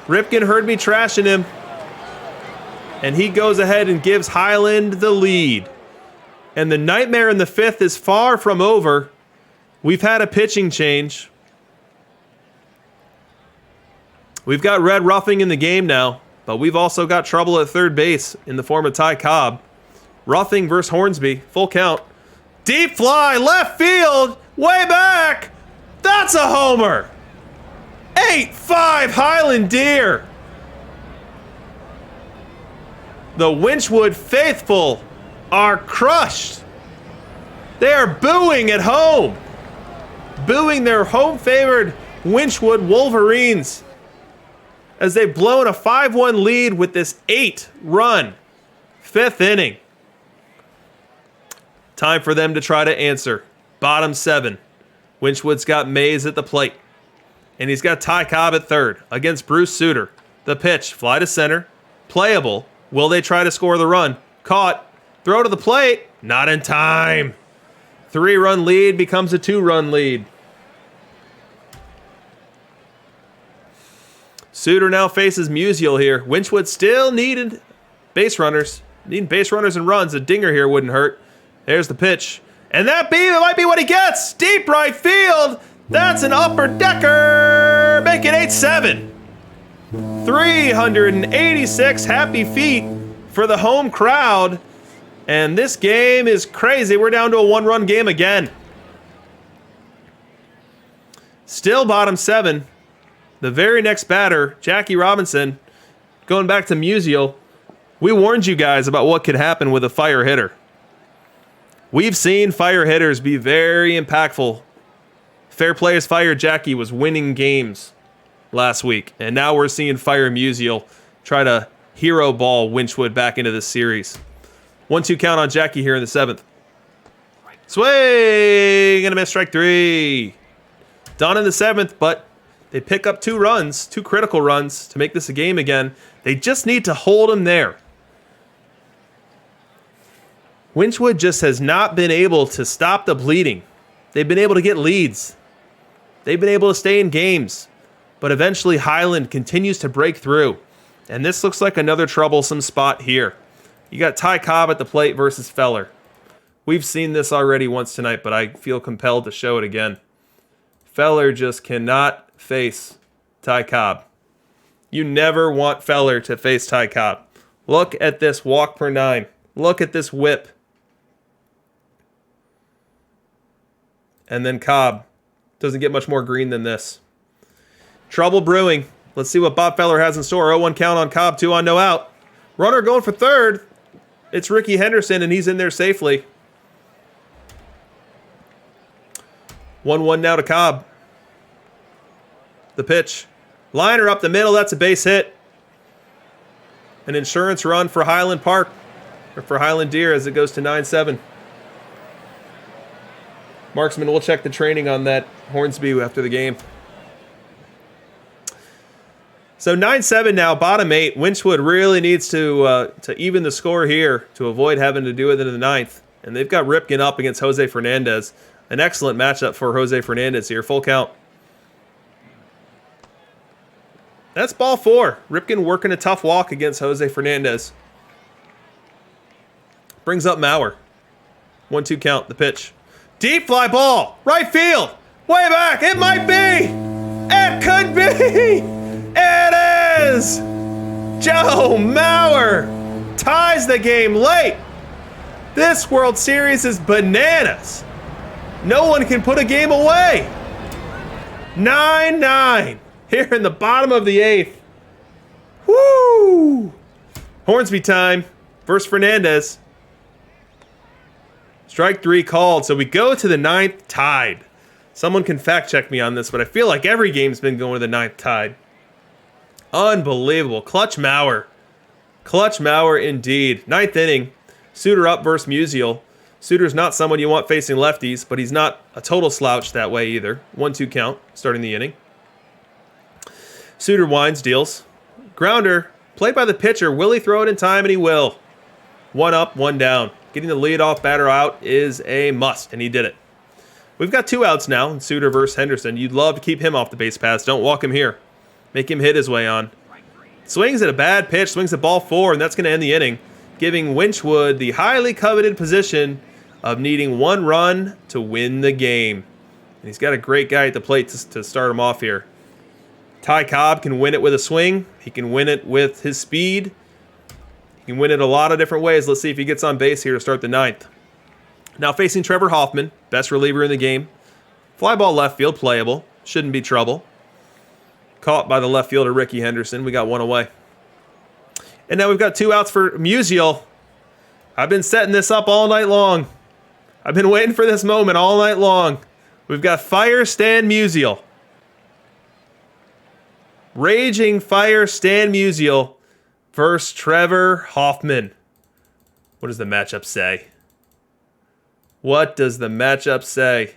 Ripken heard me trashing him. And he goes ahead and gives Highland the lead. And the nightmare in the 5th is far from over. We've had a pitching change. We've got Red Ruffing in the game now, but we've also got trouble at third base in the form of Ty Cobb. Ruffing versus Hornsby, full count. Deep fly, left field, way back. That's a homer. 8-5 Highland Deer. The Winchwood faithful are crushed. They are booing at home. Booing their home-favored Winchwood Wolverines as they've blown a 5-1 lead with this 8-run 5th inning. Time for them to try to answer. Bottom 7. Winchwood's got Mays at the plate. And he's got Ty Cobb at third against Bruce Suter. The pitch, fly to center. Playable. Will they try to score the run? Caught. Throw to the plate. Not in time. 3-run lead becomes a 2-run lead. Suter now faces Musial here. Winchwood still needed base runners. Needing base runners and runs. A dinger here wouldn't hurt. There's the pitch. And that might be what he gets. Deep right field. That's an upper decker. Make it 8-7. 386 happy feet for the home crowd. And this game is crazy. We're down to a 1-run game again. Still bottom 7. The very next batter, Jackie Robinson, going back to Musial. We warned you guys about what could happen with a fire hitter. We've seen fire hitters be very impactful. Fair play as fired Jackie was winning games last week. And now we're seeing Fire Musial try to hero ball Winchwood back into this series. 1-2 count on Jackie here in the 7th. Swing and a miss, strike 3. Done in the 7th, but they pick up 2 runs, 2 critical runs to make this a game again. They just need to hold them there. Winchwood just has not been able to stop the bleeding. They've been able to get leads. They've been able to stay in games. But eventually Highland continues to break through. And this looks like another troublesome spot here. You got Ty Cobb at the plate versus Feller. We've seen this already once tonight, but I feel compelled to show it again. Feller just cannot face Ty Cobb. You never want Feller to face Ty Cobb. Look at this walk per 9. Look at this whip. And then Cobb doesn't get much more green than this. Trouble brewing. Let's see what Bob Feller has in store. 0-1 count on Cobb, 2 on, no out. Runner going for third. It's Ricky Henderson, and he's in there safely. 1-1 now to Cobb. The pitch. Liner up the middle. That's a base hit. An insurance run for Highland Park, or for Highland Deer, as it goes to 9-7. Marksman will check the training on that Hornsby after the game. So 9-7 now, bottom 8. Winchwood really needs to even the score here to avoid having to do it in the 9th. And they've got Ripken up against Jose Fernandez. An excellent matchup for Jose Fernandez here. Full count. That's ball 4. Ripken working a tough walk against Jose Fernandez. Brings up Mauer. 1-2 count, the pitch. Deep fly ball. Right field. Way back. It might be. It could be. It is. Joe Mauer ties the game late. This World Series is bananas. No one can put a game away. 9-9 here in the bottom of the 8th. Woo! Hornsby time versus Fernandez. Strike 3 called, so we go to the 9th tied. Someone can fact check me on this, but I feel like every game's been going to the 9th tied. Unbelievable. Clutch Mauer. Clutch Mauer indeed. 9th inning. Suter up versus Musial. Suter's not someone you want facing lefties, but he's not a total slouch that way either. 1-2 count, starting the inning. Suter winds, deals. Grounder, played by the pitcher. Will he throw it in time? And he will. 1 up, 1 down. Getting the leadoff batter out is a must, and he did it. We've got 2 outs now in Suter versus Henderson. You'd love to keep him off the base paths. Don't walk him here. Make him hit his way on. Swings at a bad pitch, swings at ball 4, and that's going to end the inning, giving Winchwood the highly coveted position of needing 1 run to win the game. And he's got a great guy at the plate to start him off here. Ty Cobb can win it with a swing. He can win it with his speed. He can win it a lot of different ways. Let's see if he gets on base here to start the 9th. Now facing Trevor Hoffman, best reliever in the game. Fly ball left field, playable. Shouldn't be trouble. Caught by the left fielder, Ricky Henderson. We got 1 away. And now we've got 2 outs for Musial. I've been setting this up all night long. I've been waiting for this moment all night long. We've got Fire Stan Musial. Raging Fire Stan Musial versus Trevor Hoffman. What does the matchup say? What does the matchup say?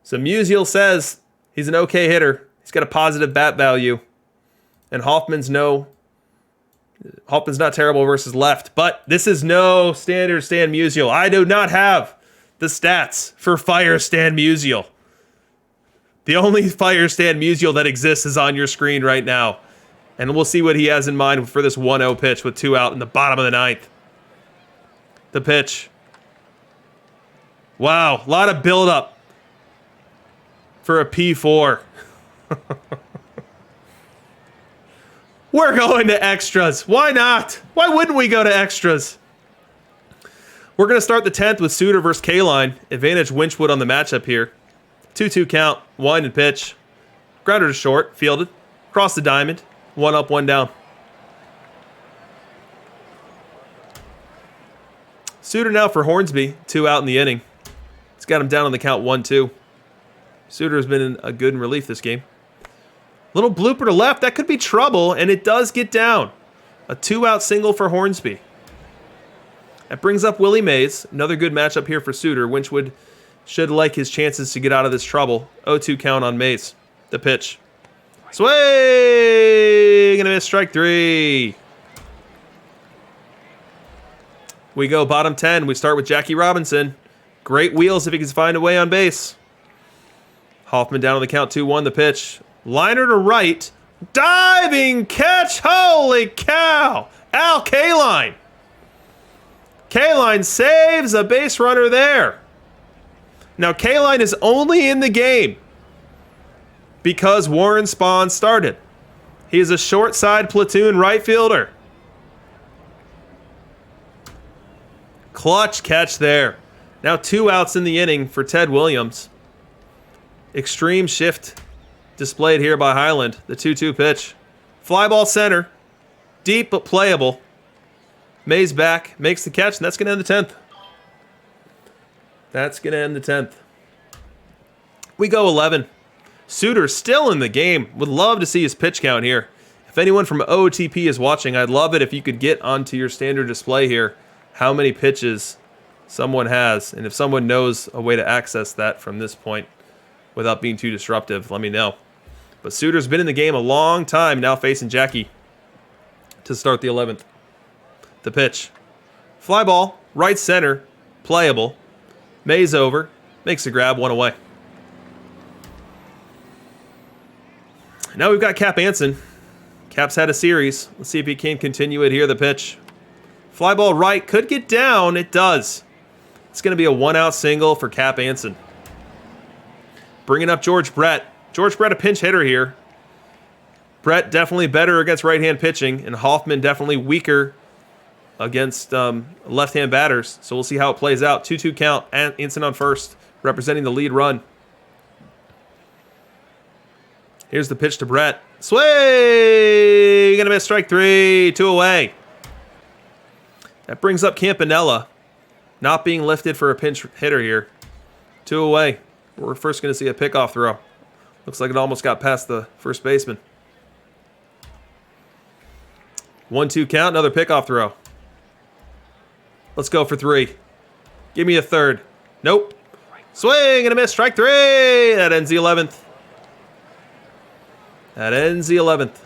So Musial says he's an okay hitter. He's got a positive bat value. And Hoffman's not terrible versus left. But this is no standard Stan Musial. I do not have the stats for Fire Stan Musial. The only Fire Stan Musial that exists is on your screen right now. And we'll see what he has in mind for this 1-0 pitch with 2 out in the bottom of the 9th. The pitch. Wow, a lot of buildup for a P4. We're going to extras. Why not? Why wouldn't we go to extras? We're going to start the 10th with Suter versus K-Line. Advantage Winchwood on the matchup here. 2-2 count, wind and pitch. Grounder to short, fielded. Cross the diamond. 1 up, 1 down. Suter now for Hornsby. 2 out in the inning. It's got him down on the count 1-2. Suter has been a good in relief this game. Little blooper to left. That could be trouble, and it does get down. A 2-out single for Hornsby. That brings up Willie Mays. Another good matchup here for Suter. Winchwood should like his chances to get out of this trouble. 0-2 count on Mays. The pitch. Swing! Gonna miss strike 3. We go bottom 10. We start with Jackie Robinson. Great wheels if he can find a way on base. Hoffman down on the count 2-1. The pitch. Liner to right. Diving catch. Holy cow. Al K-Line. K-Line saves a base runner there. Now, K-Line is only in the game because Warren Spahn started. He is a short side platoon right fielder. Clutch catch there. Now 2 outs in the inning for Ted Williams. Extreme shift displayed here by Highland. The 2-2 pitch. Fly ball center. Deep but playable. Mays back, makes the catch, and that's going to end the 10th. That's going to end the 10th. We go 11. Suter still in the game. Would love to see his pitch count here. If anyone from OOTP is watching, I'd love it if you could get onto your standard display here how many pitches someone has. And if someone knows a way to access that from this point without being too disruptive, let me know. But Suter's been in the game a long time, now facing Jackie to start the 11th. The pitch. Fly ball, right center, playable. Mays over, makes a grab, one away. Now we've got Cap Anson. Cap's had a series. Let's see if he can continue it here. The pitch. Fly ball right, could get down. It does. It's going to be a 1-out single for Cap Anson. Bringing up George Brett. George Brett, a pinch hitter here. Brett definitely better against right-hand pitching, and Hoffman definitely weaker against left-hand batters. So we'll see how it plays out. 2-2 count. Anson on first, representing the lead run. Here's the pitch to Brett. Sway! Gonna miss strike 3. 2 away. That brings up Campanella. Not being lifted for a pinch hitter here. 2 away. We're first gonna see a pickoff throw. Looks like it almost got past the first baseman. 1-2 count, another pickoff throw. Let's go for 3. Give me a third. Nope. Swing and a miss. Strike 3. That ends the 11th. That ends the 11th.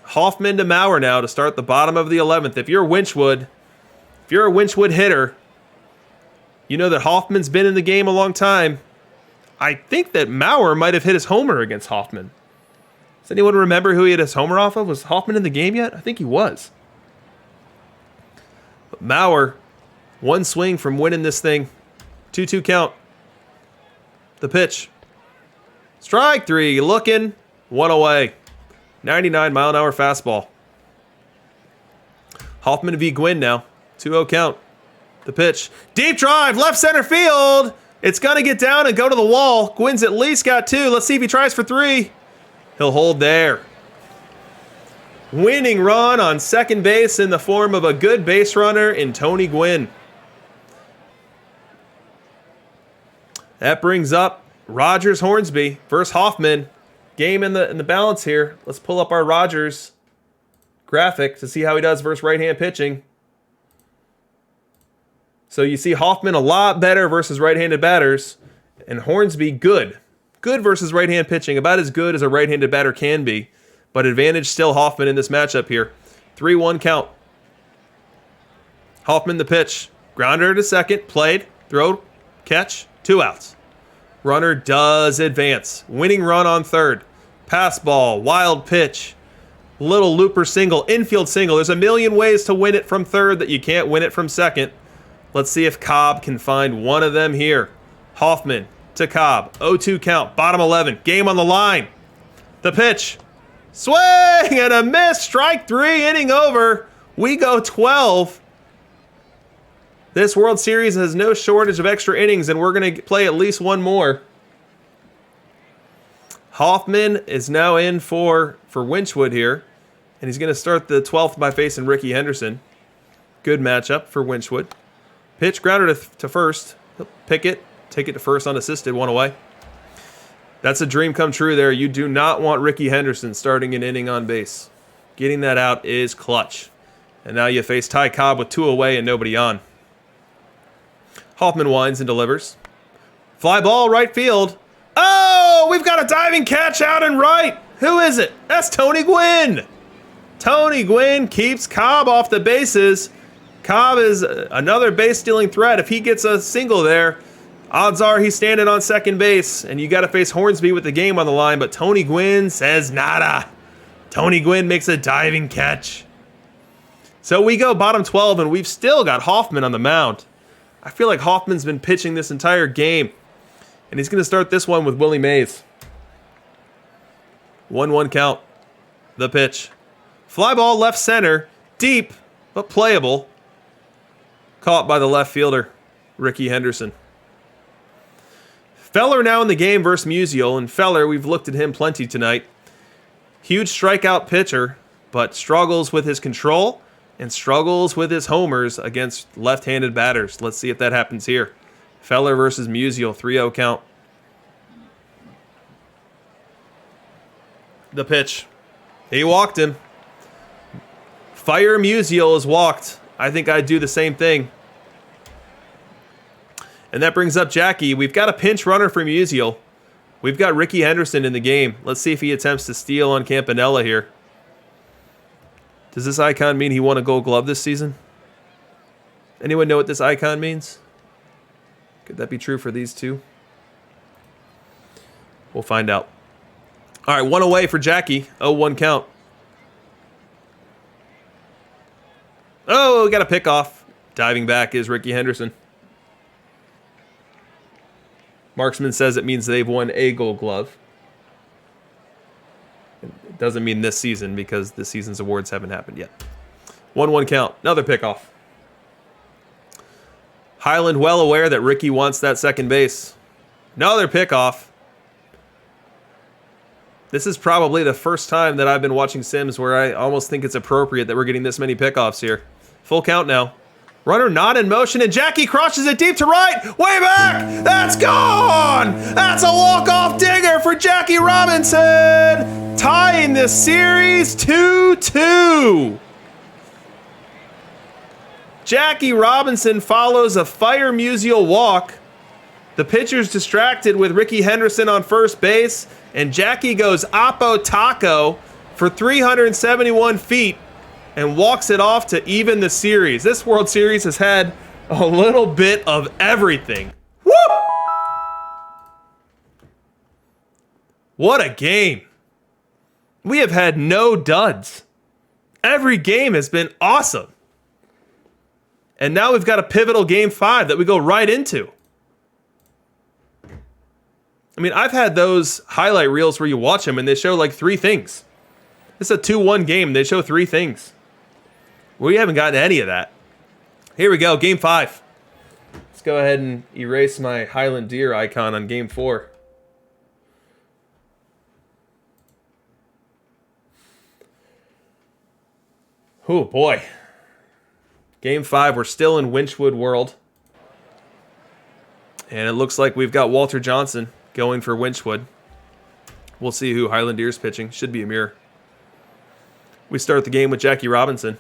Hoffman to Mauer now to start the bottom of the 11th. If you're a Winchwood hitter, you know that Hoffman's been in the game a long time. I think that Mauer might have hit his homer against Hoffman. Does anyone remember who he hit his homer off of? Was Hoffman in the game yet? I think he was. But Mauer, one swing from winning this thing. 2-2 count. The pitch. Strike 3, looking, 1 away. 99-mile-an-hour fastball. Hoffman v. Gwynn now. 2-0 count. The pitch. Deep drive, left center field. It's going to get down and go to the wall. Gwynn's at least got 2. Let's see if he tries for 3. He'll hold there. Winning run on second base in the form of a good base runner in Tony Gwynn. That brings up Rogers Hornsby versus Hoffman. Game in the balance here. Let's pull up our Rogers graphic to see how he does versus right-hand pitching. So you see Hoffman a lot better versus right-handed batters, and Hornsby good. Good versus right-hand pitching, about as good as a right-handed batter can be, but advantage still Hoffman in this matchup here. 3-1 count. Hoffman the pitch. Grounder to second, played, throw, catch, 2 outs. Runner does advance. Winning run on third. Pass ball, wild pitch, little looper single, infield single. There's a million ways to win it from third that you can't win it from second. Let's see if Cobb can find one of them here. Hoffman to Cobb. 0-2 count, bottom 11. Game on the line. The pitch. Swing and a miss. Strike 3, inning over. We go 12. This World Series has no shortage of extra innings, and we're going to play at least one more. Hoffman is now in for Winchwood here, and he's going to start the 12th by facing Ricky Henderson. Good matchup for Winchwood. Pitch, grounder to first. He'll pick it, take it to first unassisted, 1 away. That's a dream come true there. You do not want Ricky Henderson starting an inning on base. Getting that out is clutch. And now you face Ty Cobb with 2 away and nobody on. Hoffman winds and delivers. Fly ball, right field. Oh, we've got a diving catch out and right. Who is it? That's Tony Gwynn. Tony Gwynn keeps Cobb off the bases. Cobb is another base-stealing threat. If he gets a single there, odds are he's standing on second base, and you got to face Hornsby with the game on the line, but Tony Gwynn says nada. Tony Gwynn makes a diving catch. So we go bottom 12, and we've still got Hoffman on the mound. I feel like Hoffman's been pitching this entire game. And he's going to start this one with Willie Mays. 1-1 count. The pitch. Fly ball left center. Deep, but playable. Caught by the left fielder, Ricky Henderson. Feller now in the game versus Musial. And Feller, we've looked at him plenty tonight. Huge strikeout pitcher, but struggles with his control and struggles with his homers against left-handed batters. Let's see if that happens here. Feller versus Musial, 3-0 count. The pitch. He walked him. Fire Musial is walked. I think I'd do the same thing. And that brings up Jackie. We've got a pinch runner for Musial. We've got Ricky Henderson in the game. Let's see if he attempts to steal on Campanella here. Does this icon mean he won a Gold Glove this season? Anyone know what this icon means? Could that be true for these two? We'll find out. All right, one away for Jackie. 0-1 count. Oh, we got a pick off. Diving back is Ricky Henderson. Marksman says it means they've won a Gold Glove. It doesn't mean this season because this season's awards haven't happened yet. 1-1 count. Another pickoff. Highland well aware that Ricky wants that second base. Another pickoff. This is probably the first time that I've been watching Sims where I almost think it's appropriate that we're getting this many pickoffs here. Full count now. Runner not in motion, and Jackie crosses it deep to right. Way back! That's gone! That's a walk-off dinger for Jackie Robinson! Tying the series 2-2. Jackie Robinson follows a Fire Musial walk. The pitcher's distracted with Ricky Henderson on first base, and Jackie goes Oppo Taco for 371 feet and walks it off to even the series. This World Series has had a little bit of everything. Woo! What a game. We have had no duds. Every game has been awesome. And now we've got a pivotal Game 5 that we go right into. I mean, I've had those highlight reels where you watch them and they show like 3 things. It's a 2-1 game and they show 3 things. We haven't gotten any of that. Here we go, Game 5. Let's go ahead and erase my Highland Deer icon on Game 4. Oh boy. Game 5, we're still in Winchwood World. And it looks like we've got Walter Johnson going for Winchwood. We'll see who Highland Deer's pitching. Should be a mirror. We start the game with Jackie Robinson.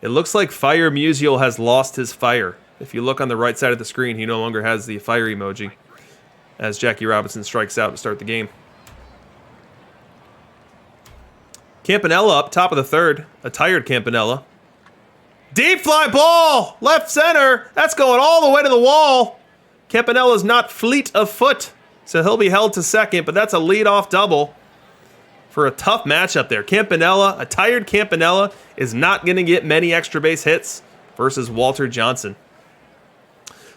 It looks like Fire Musial has lost his fire. If you look on the right side of the screen, he no longer has the fire emoji as Jackie Robinson strikes out to start the game. Campanella up top of the third. A tired Campanella. Deep fly ball! Left center! That's going all the way to the wall! Campanella's not fleet of foot, so he'll be held to second, but that's a leadoff double for a tough matchup there. Campanella, a tired Campanella, is not going to get many extra base hits versus Walter Johnson.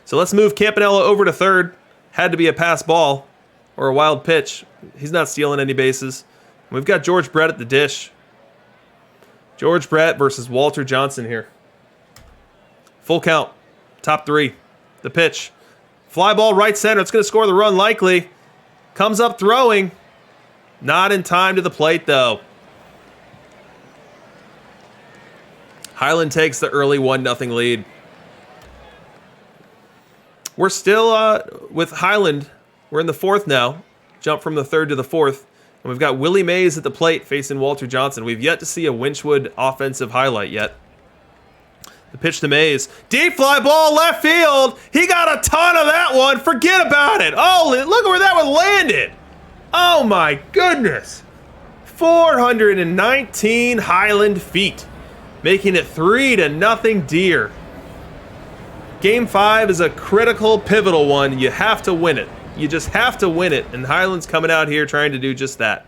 So let's move Campanella over to third. Had to be a pass ball or a wild pitch. He's not stealing any bases. We've got George Brett at the dish. George Brett versus Walter Johnson here. Full count. Top 3. The pitch. Fly ball right center. It's going to score the run likely. Comes up throwing. Not in time to the plate though. Highland takes the early 1-0 lead. We're still with Highland. We're in the 4th now. Jump from the 3rd to the 4th. And we've got Willie Mays at the plate facing Walter Johnson. We've yet to see a Winchwood offensive highlight yet. The pitch to Mays. Deep fly ball left field. He got a ton of that one. Forget about it. Oh, look at where that one landed. Oh my goodness. 419 Highland feet. Making it 3-0 Deer. Game 5 is a critical, pivotal one. You have to win it. You just have to win it, and Highland's coming out here trying to do just that.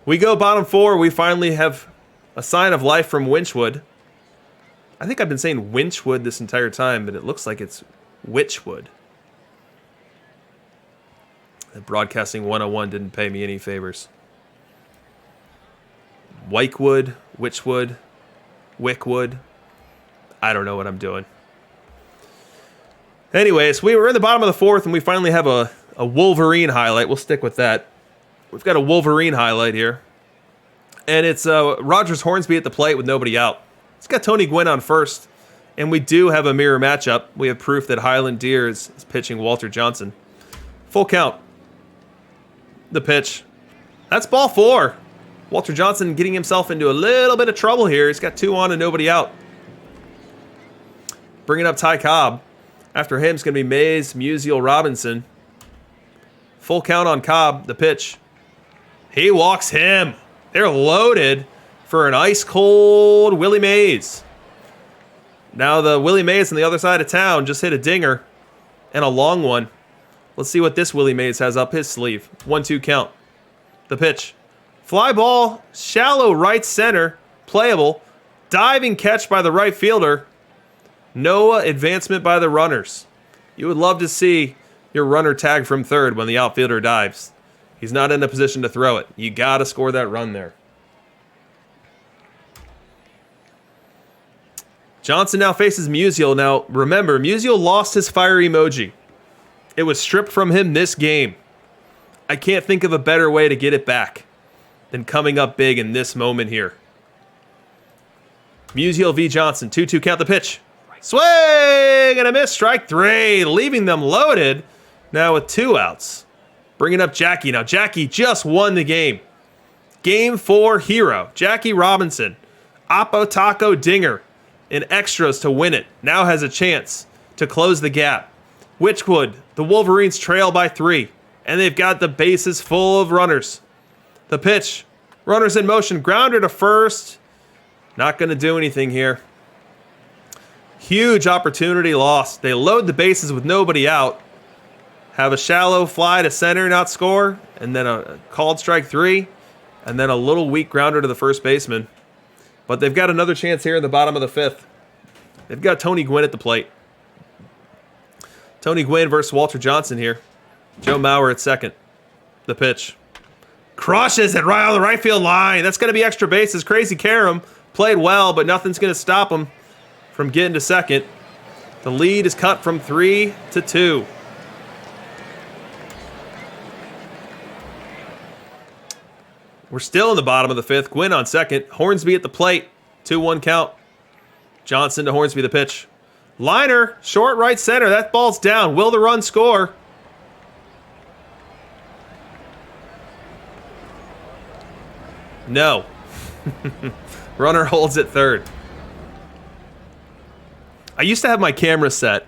We go bottom 4. We finally have a sign of life from Winchwood. I think I've been saying Winchwood this entire time, but it looks like it's Witchwood. The Broadcasting 101 didn't pay me any favors. Wykewood, Witchwood, Wickwood. I don't know what I'm doing. Anyways, we were in the bottom of the 4th, and we finally have a Wolverine highlight. We'll stick with that. We've got a Wolverine highlight here. And it's Rogers Hornsby at the plate with nobody out. It's got Tony Gwynn on first. And we do have a mirror matchup. We have proof that Highland Deer is pitching Walter Johnson. Full count. The pitch. That's ball 4. Walter Johnson getting himself into a little bit of trouble here. He's got 2 on and nobody out. Bringing up Ty Cobb. After him is going to be Mays, Musial, Robinson. Full count on Cobb. The pitch. He walks him. They're loaded for an ice-cold Willie Mays. Now the Willie Mays on the other side of town just hit a dinger and a long one. Let's see what this Willie Mays has up his sleeve. 1-2 count. The pitch. Fly ball, shallow right center, playable. Diving catch by the right fielder. No advancement by the runners. You would love to see your runner tag from third when the outfielder dives. He's not in a position to throw it. You got to score that run there. Johnson now faces Musial. Now, remember, Musial lost his fire emoji. It was stripped from him this game. I can't think of a better way to get it back than coming up big in this moment here. Musial v. Johnson. 2-2 count the pitch. Swing and a miss. Strike 3. Leaving them loaded. Now with 2 outs. Bringing up Jackie. Now, Jackie just won the game. Game 4 hero. Jackie Robinson. Oppo Taco Dinger. In extras to win it. Now has a chance to close the gap. Witchwood, the Wolverines trail by 3. And they've got the bases full of runners. The pitch. Runners in motion. Grounder to first. Not going to do anything here. Huge opportunity lost. They load the bases with nobody out. Have a shallow fly to center, not score. And then a called strike 3. And then a little weak grounder to the first baseman. But they've got another chance here in the bottom of the 5th. They've got Tony Gwynn at the plate. Tony Gwynn versus Walter Johnson here. Joe Mauer at second. The pitch. Crushes it right on the right field line. That's going to be extra bases. Crazy Karam played well, but nothing's going to stop him from getting to second. The lead is cut from 3 to 2. We're still in the bottom of the 5th. Gwynn on second. Hornsby at the plate. 2-1 count. Johnson to Hornsby the pitch. Liner, short right center. That ball's down. Will the run score? No. Runner holds at third. I used to have my camera set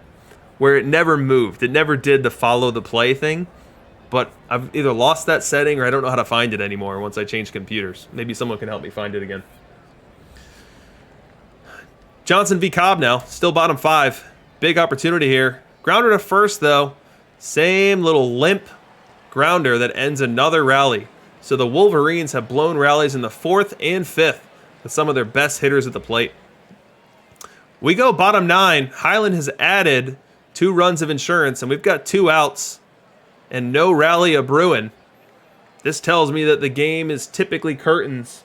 where it never moved. It never did the follow the play thing. But I've either lost that setting or I don't know how to find it anymore once I change computers. Maybe someone can help me find it again. Johnson v. Cobb now. Still bottom 5. Big opportunity here. Grounder to first, though. Same little limp grounder that ends another rally. So the Wolverines have blown rallies in the 4th and 5th with some of their best hitters at the plate. We go bottom 9. Highland has added 2 runs of insurance, and we've got 2 outs. And no rally a brewing. This tells me that the game is typically curtains.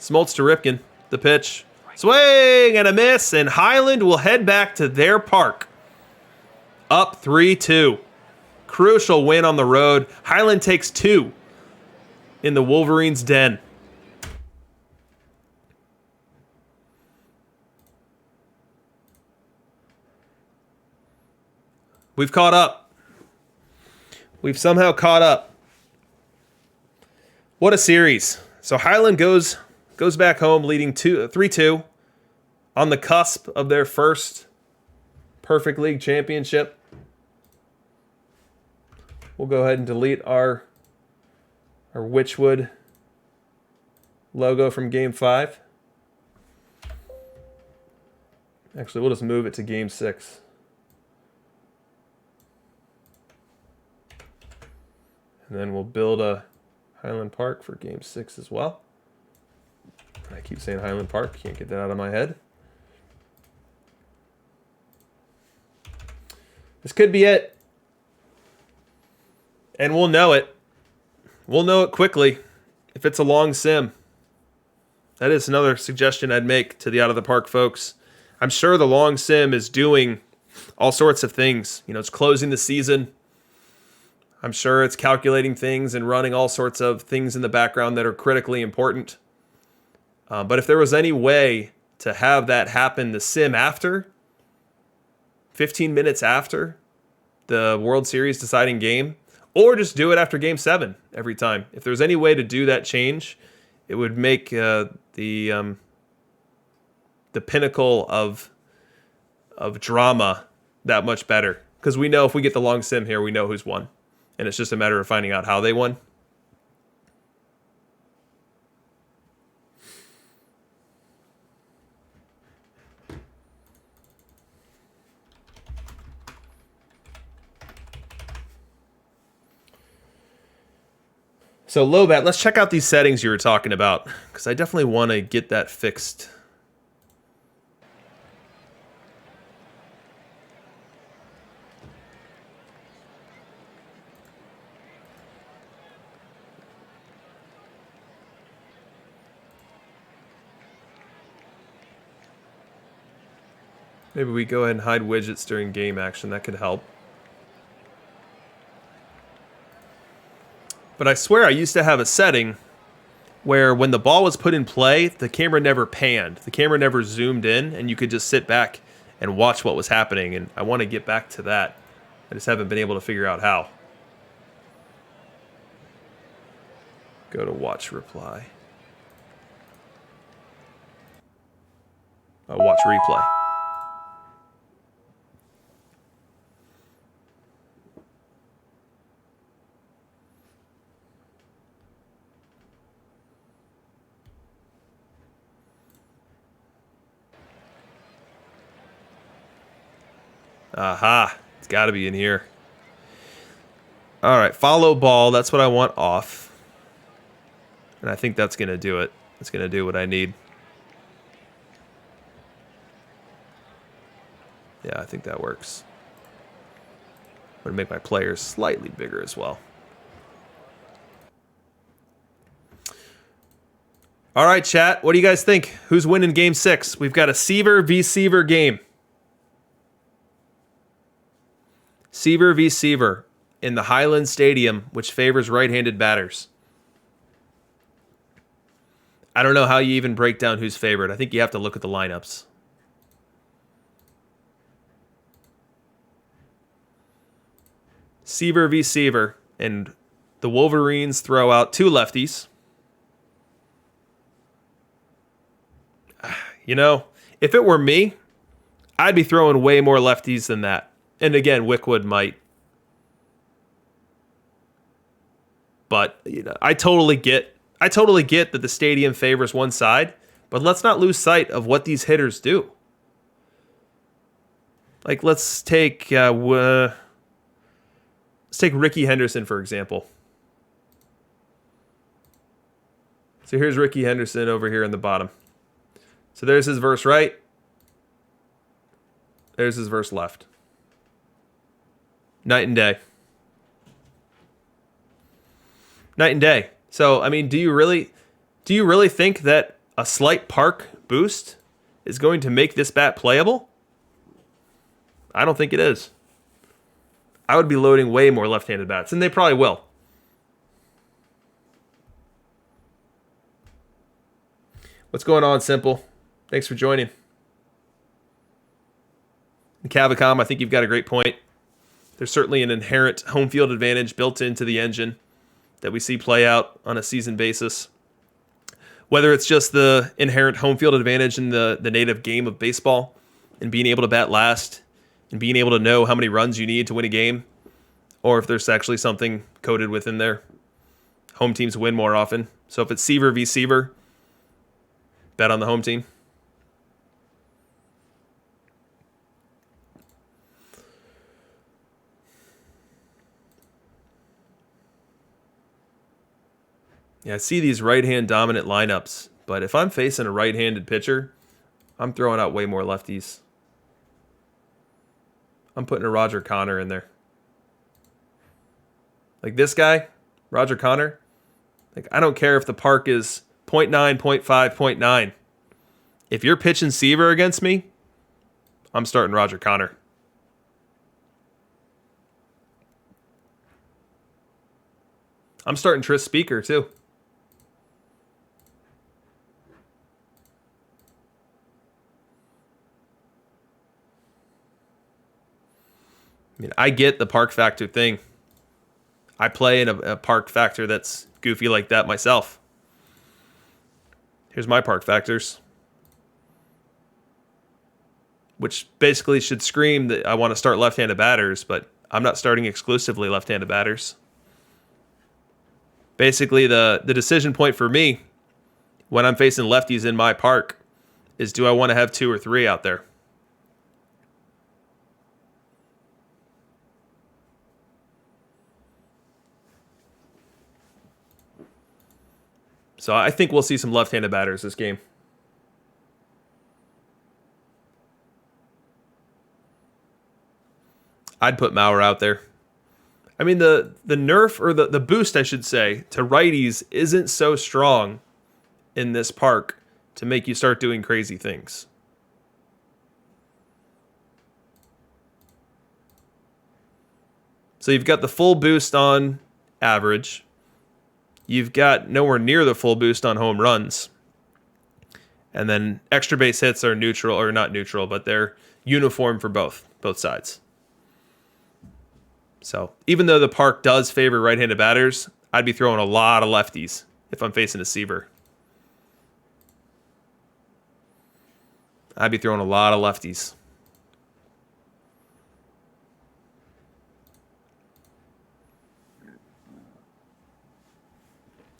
Smoltz to Ripken. The pitch. Swing and a miss. And Highland will head back to their park. Up 3-2. Crucial win on the road. Highland takes 2 in the Wolverines' den. We've caught up. We've somehow caught up. What a series. So Highland goes back home leading 3-2 on the cusp of their first Perfect League championship. We'll go ahead and delete our Witchwood logo from Game 5. Actually, we'll just move it to Game 6. And then we'll build a Highland Park for Game 6 as well. I keep saying Highland Park. Can't get that out of my head. This could be it. And we'll know it. We'll know it quickly if it's a long sim. That is another suggestion I'd make to the Out of the Park folks. I'm sure the long sim is doing all sorts of things. You know, it's closing the season. I'm sure it's calculating things and running all sorts of things in the background that are critically important. But if there was any way to have that happen the sim after, 15 minutes after the World Series deciding game, or just do it after Game 7 every time. If there's any way to do that change, it would make the pinnacle of drama that much better. Because we know if we get the long sim here, we know who's won. And it's just a matter of finding out how they won. So Lobat, let's check out these settings you were talking about, because I definitely want to get that fixed. Maybe we go ahead and hide widgets during game action. That could help. But I swear I used to have a setting where when the ball was put in play, the camera never panned. The camera never zoomed in, and you could just sit back and watch what was happening. And I want to get back to that. I just haven't been able to figure out how. Go to watch reply. Oh, watch replay. Aha, it's got to be in here. All right, follow ball. That's what I want off. And I think that's going to do it. It's going to do what I need. Yeah, I think that works. I'm going to make my players slightly bigger as well. All right, chat. What do you guys think? Who's winning Game 6? We've got a Seaver v. Seaver game. Seaver v. Seaver in the Highland Stadium, which favors right-handed batters. I don't know how you even break down who's favored. I think you have to look at the lineups. Seaver v. Seaver, and the Wolverines throw out two lefties. You know, if it were me, I'd be throwing way more lefties than that. And again, Wickwood might. But you know, I totally get that the stadium favors one side, but let's not lose sight of what these hitters do. Like let's take Ricky Henderson for example. So here's Ricky Henderson over here in the bottom. So there's his verse right. There's his verse left. Night and day. Night and day. So, I mean, do you really think that a slight park boost is going to make this bat playable? I don't think it is. I would be loading way more left-handed bats, and they probably will. What's going on, Simple? Thanks for joining. And Cavicom, I think you've got a great point. There's certainly an inherent home field advantage built into the engine that we see play out on a season basis. Whether it's just the inherent home field advantage in the native game of baseball and being able to bat last and being able to know how many runs you need to win a game, or if there's actually something coded within there. Home teams win more often. So if it's Seaver v. Seaver, bet on the home team. Yeah, I see these right-hand dominant lineups, but if I'm facing a right-handed pitcher, I'm throwing out way more lefties. I'm putting a Roger Connor in there. Like this guy, Roger Connor, like I don't care if the park is 0.9, 0.5, 0.9. If you're pitching Seaver against me, I'm starting Roger Connor. I'm starting Tris Speaker too. I mean, I get the park factor thing. I play in a park factor that's goofy like that myself. Here's my park factors, which basically should scream that I want to start left-handed batters, but I'm not starting exclusively left-handed batters. Basically, the decision point for me when I'm facing lefties in my park is, do I want to have 2 or 3 out there? So I think we'll see some left-handed batters this game. I'd put Mauer out there. I mean, the nerf, or the boost, I should say, to righties isn't so strong in this park to make you start doing crazy things. So you've got the full boost on average. You've got nowhere near the full boost on home runs. And then extra base hits are neutral, or not neutral, but they're uniform for both sides. So even though the park does favor right-handed batters, I'd be throwing a lot of lefties if I'm facing a Seaver. I'd be throwing a lot of lefties.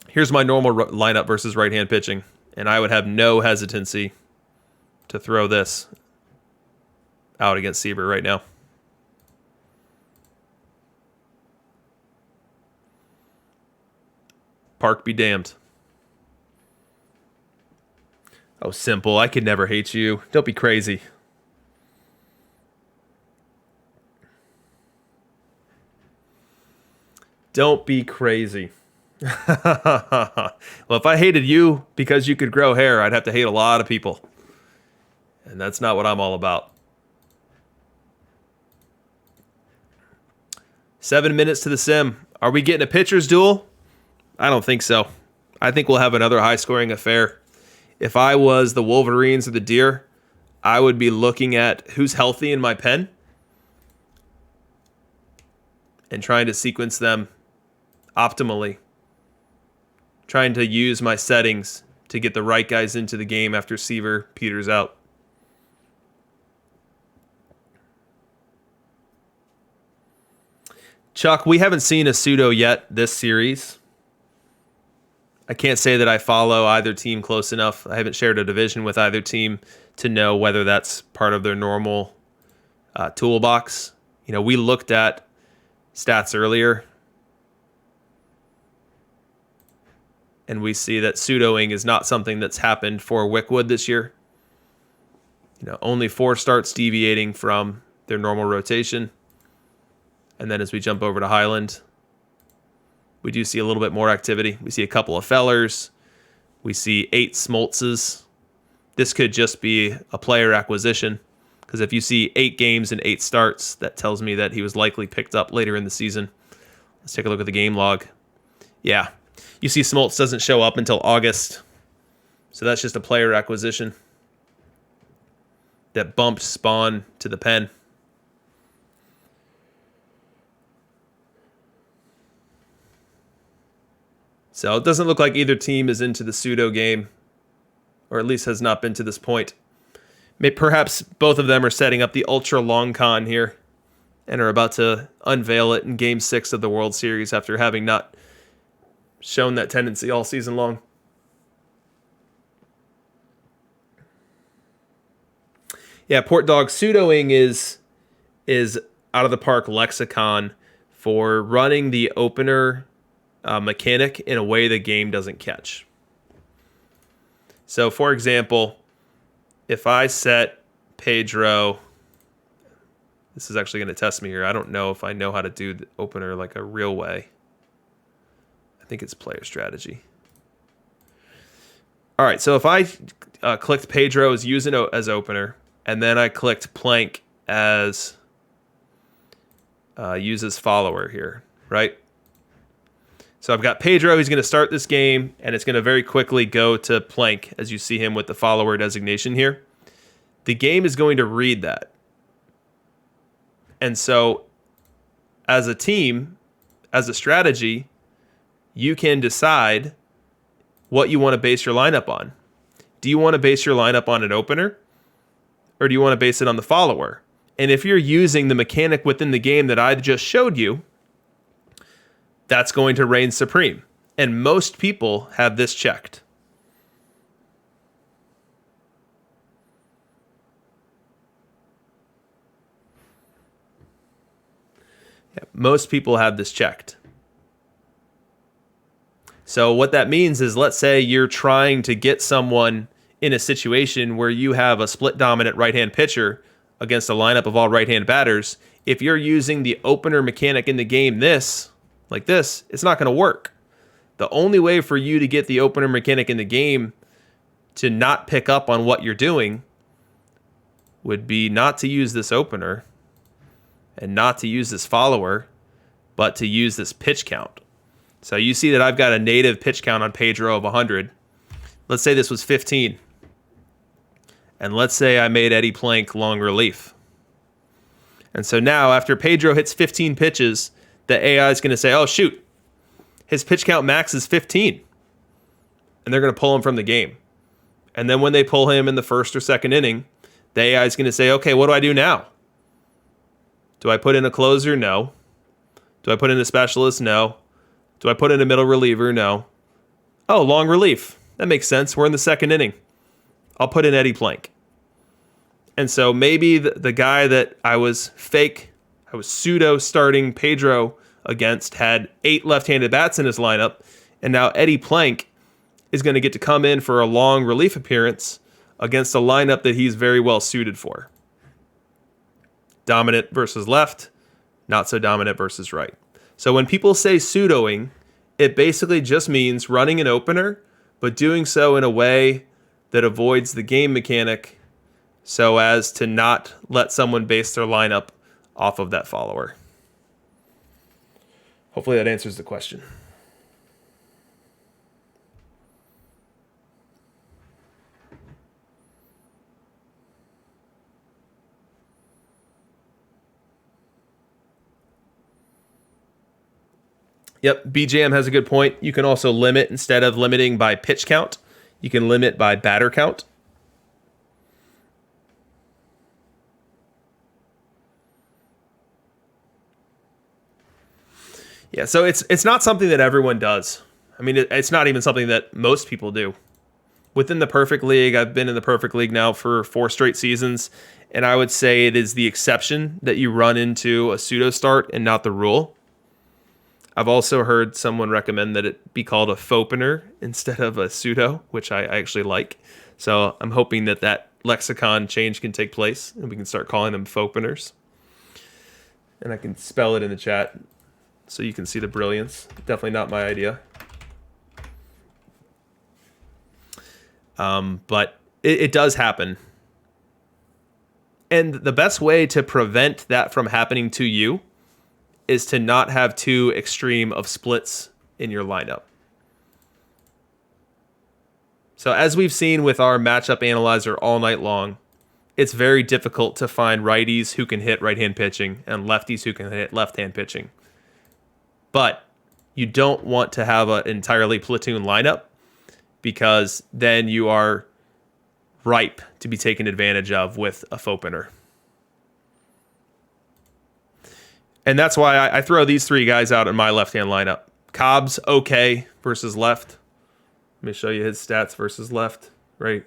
Here's my normal lineup versus right-hand pitching, and I would have no hesitancy to throw this out against Seaver right now. Park be damned. Oh, simple. I could never hate you. Don't be crazy. Don't be crazy. Well, if I hated you because you could grow hair, I'd have to hate a lot of people. And that's not what I'm all about. 7 minutes to the sim. Are we getting a pitcher's duel? I don't think so. I think we'll have another high-scoring affair. If I was the Wolverines or the Deer, I would be looking at who's healthy in my pen and trying to sequence them optimally. Trying to use my settings to get the right guys into the game after Seaver peters out. Chuck, we haven't seen a pseudo yet this series. I can't say that I follow either team close enough. I haven't shared a division with either team to know whether that's part of their normal toolbox. You know, we looked at stats earlier, and we see that pseudoing is not something that's happened for Wickwood this year. You know, only 4 starts deviating from their normal rotation. And then as we jump over to Highland, we do see a little bit more activity. We see a couple of Fellers. We see 8 Smoltzes. This could just be a player acquisition, because if you see 8 games and 8 starts, that tells me that he was likely picked up later in the season. Let's take a look at the game log. Yeah, you see Smoltz doesn't show up until August, so that's just a player acquisition that bumped Spawn to the pen. So it doesn't look like either team is into the pseudo game, or at least has not been to this point. Perhaps both of them are setting up the ultra long con here and are about to unveil it in Game 6 of the World Series after having not shown that tendency all season long. Yeah, Port Dog, pseudoing is out of the park lexicon for running the opener mechanic in a way the game doesn't catch. So, for example, if I set Pedro, this is actually going to test me here. I don't know if I know how to do the opener like a real way. I think it's player strategy. All right, so if I clicked Pedro as using as opener, and then I clicked Plank as use as follower here, right? So I've got Pedro. He's going to start this game, and it's going to very quickly go to Plank as you see him with the follower designation here. The game is going to read that. And so as a team, as a strategy, you can decide what you want to base your lineup on. Do you want to base your lineup on an opener, or do you want to base it on the follower? And if you're using the mechanic within the game that I just showed you, that's going to reign supreme. And most people have this checked. Yeah, most people have this checked. So what that means is, let's say you're trying to get someone in a situation where you have a split dominant right-hand pitcher against a lineup of all right-hand batters. If you're using the opener mechanic in the game like this, it's not going to work. The only way for you to get the opener mechanic in the game to not pick up on what you're doing would be not to use this opener and not to use this follower, but to use this pitch count. So you see that I've got a native pitch count on Pedro of 100. Let's say this was 15. And let's say I made Eddie Plank long relief. And so now after Pedro hits 15 pitches, the AI is going to say, oh, shoot, his pitch count max is 15. And they're going to pull him from the game. And then when they pull him in the first or second inning, the AI is going to say, okay, what do I do now? Do I put in a closer? No. Do I put in a specialist? No. Do I put in a middle reliever? No. Oh, long relief. That makes sense. We're in the second inning. I'll put in Eddie Plank. And so maybe the guy that I was pseudo starting Pedro against had 8 left-handed bats in his lineup, and now Eddie Plank is going to get to come in for a long relief appearance against a lineup that he's very well suited for. Dominant versus left, not so dominant versus right. So when people say pseudoing, it basically just means running an opener, but doing so in a way that avoids the game mechanic so as to not let someone base their lineup off of that follower. Hopefully that answers the question. Yep, BJM has a good point. You can also limit, instead of limiting by pitch count, you can limit by batter count. Yeah, so it's not something that everyone does. I mean, it's not even something that most people do. Within the Perfect League, I've been in the Perfect League now for 4 straight seasons, and I would say it is the exception that you run into a pseudo start and not the rule. I've also heard someone recommend that it be called a fopener instead of a pseudo, which I actually like. So I'm hoping that lexicon change can take place and we can start calling them fopeners. And I can spell it in the chat so you can see the brilliance. Definitely not my idea. But it does happen. And the best way to prevent that from happening to you is to not have too extreme of splits in your lineup. So as we've seen with our matchup analyzer all night long, it's very difficult to find righties who can hit right-hand pitching and lefties who can hit left-hand pitching. But you don't want to have an entirely platoon lineup, because then you are ripe to be taken advantage of with a fopener. And that's why I throw these 3 guys out in my left-hand lineup. Cobb's okay versus left. Let me show you his stats versus left right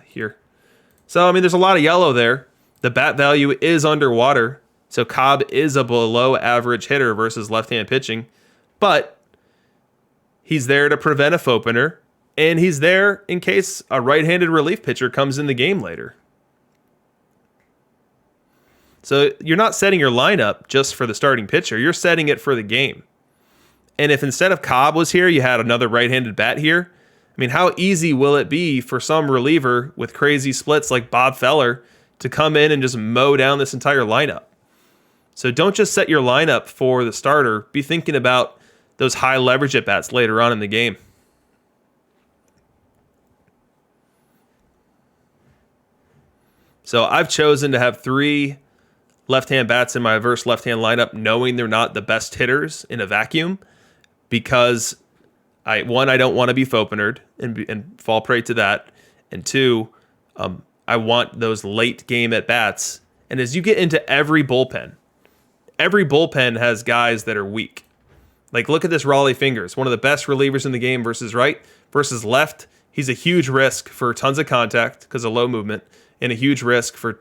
here. So, I mean, there's a lot of yellow there. The bat value is underwater. So Cobb is a below average hitter versus left-hand pitching. But he's there to prevent a fopener. And he's there in case a right-handed relief pitcher comes in the game later. So you're not setting your lineup just for the starting pitcher. You're setting it for the game. And if instead of Cobb was here, you had another right-handed bat here, I mean, how easy will it be for some reliever with crazy splits like Bob Feller to come in and just mow down this entire lineup? So don't just set your lineup for the starter. Be thinking about those high leverage at-bats later on in the game. So I've chosen to have 3 left-hand bats in my verse left-hand lineup, knowing they're not the best hitters in a vacuum, because I don't want to be Fopenered and fall prey to that, and two, I want those late game at bats. And as you get into every bullpen has guys that are weak. Like, look at this Raleigh Fingers, one of the best relievers in the game versus right, versus left. He's a huge risk for tons of contact because of low movement, and a huge risk for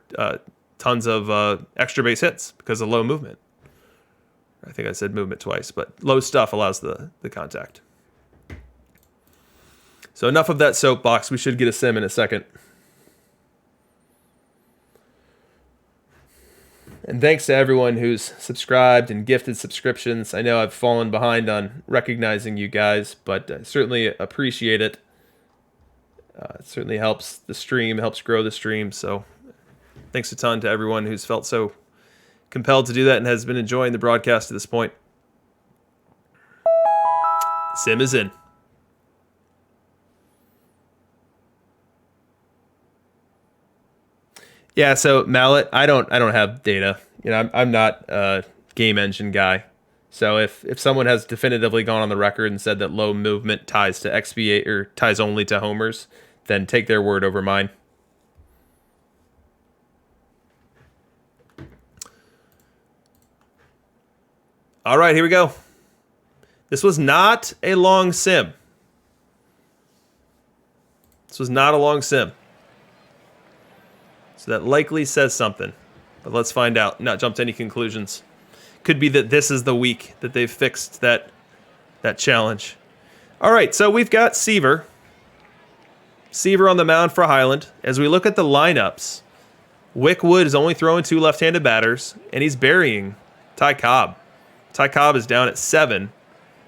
tons of extra base hits because of low movement. I think I said movement twice, but low stuff allows the contact. So enough of that soapbox. We should get a sim in a second. And thanks to everyone who's subscribed and gifted subscriptions. I know I've fallen behind on recognizing you guys, but I certainly appreciate it. It certainly helps the stream, helps grow the stream. So thanks a ton to everyone who's felt so compelled to do that and has been enjoying the broadcast to this point. Sim is in. Yeah, so Mallet, I don't have data. You know, I'm not a game engine guy. So if someone has definitively gone on the record and said that low movement ties to XP or ties only to homers, then take their word over mine. All right, here we go. This was not a long sim. This was not a long sim. So that likely says something. But let's find out. Not jump to any conclusions. Could be that this is the week that they've fixed that challenge. All right, so we've got Seaver. Seaver on the mound for Highland. As we look at the lineups, Wick Wood is only throwing 2 left-handed batters, and he's burying Ty Cobb. Ty Cobb is down at 7,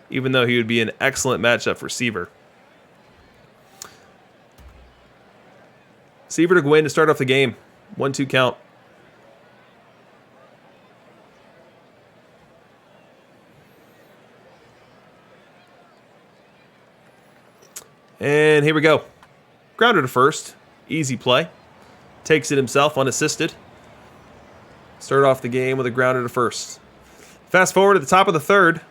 even though he would be an excellent matchup for Seaver. Seaver to Gwynn to start off the game. 1-2 count. And here we go. Grounder to first. Easy play. Takes it himself unassisted. Start off the game with a grounder to first. Fast forward at the top of the third.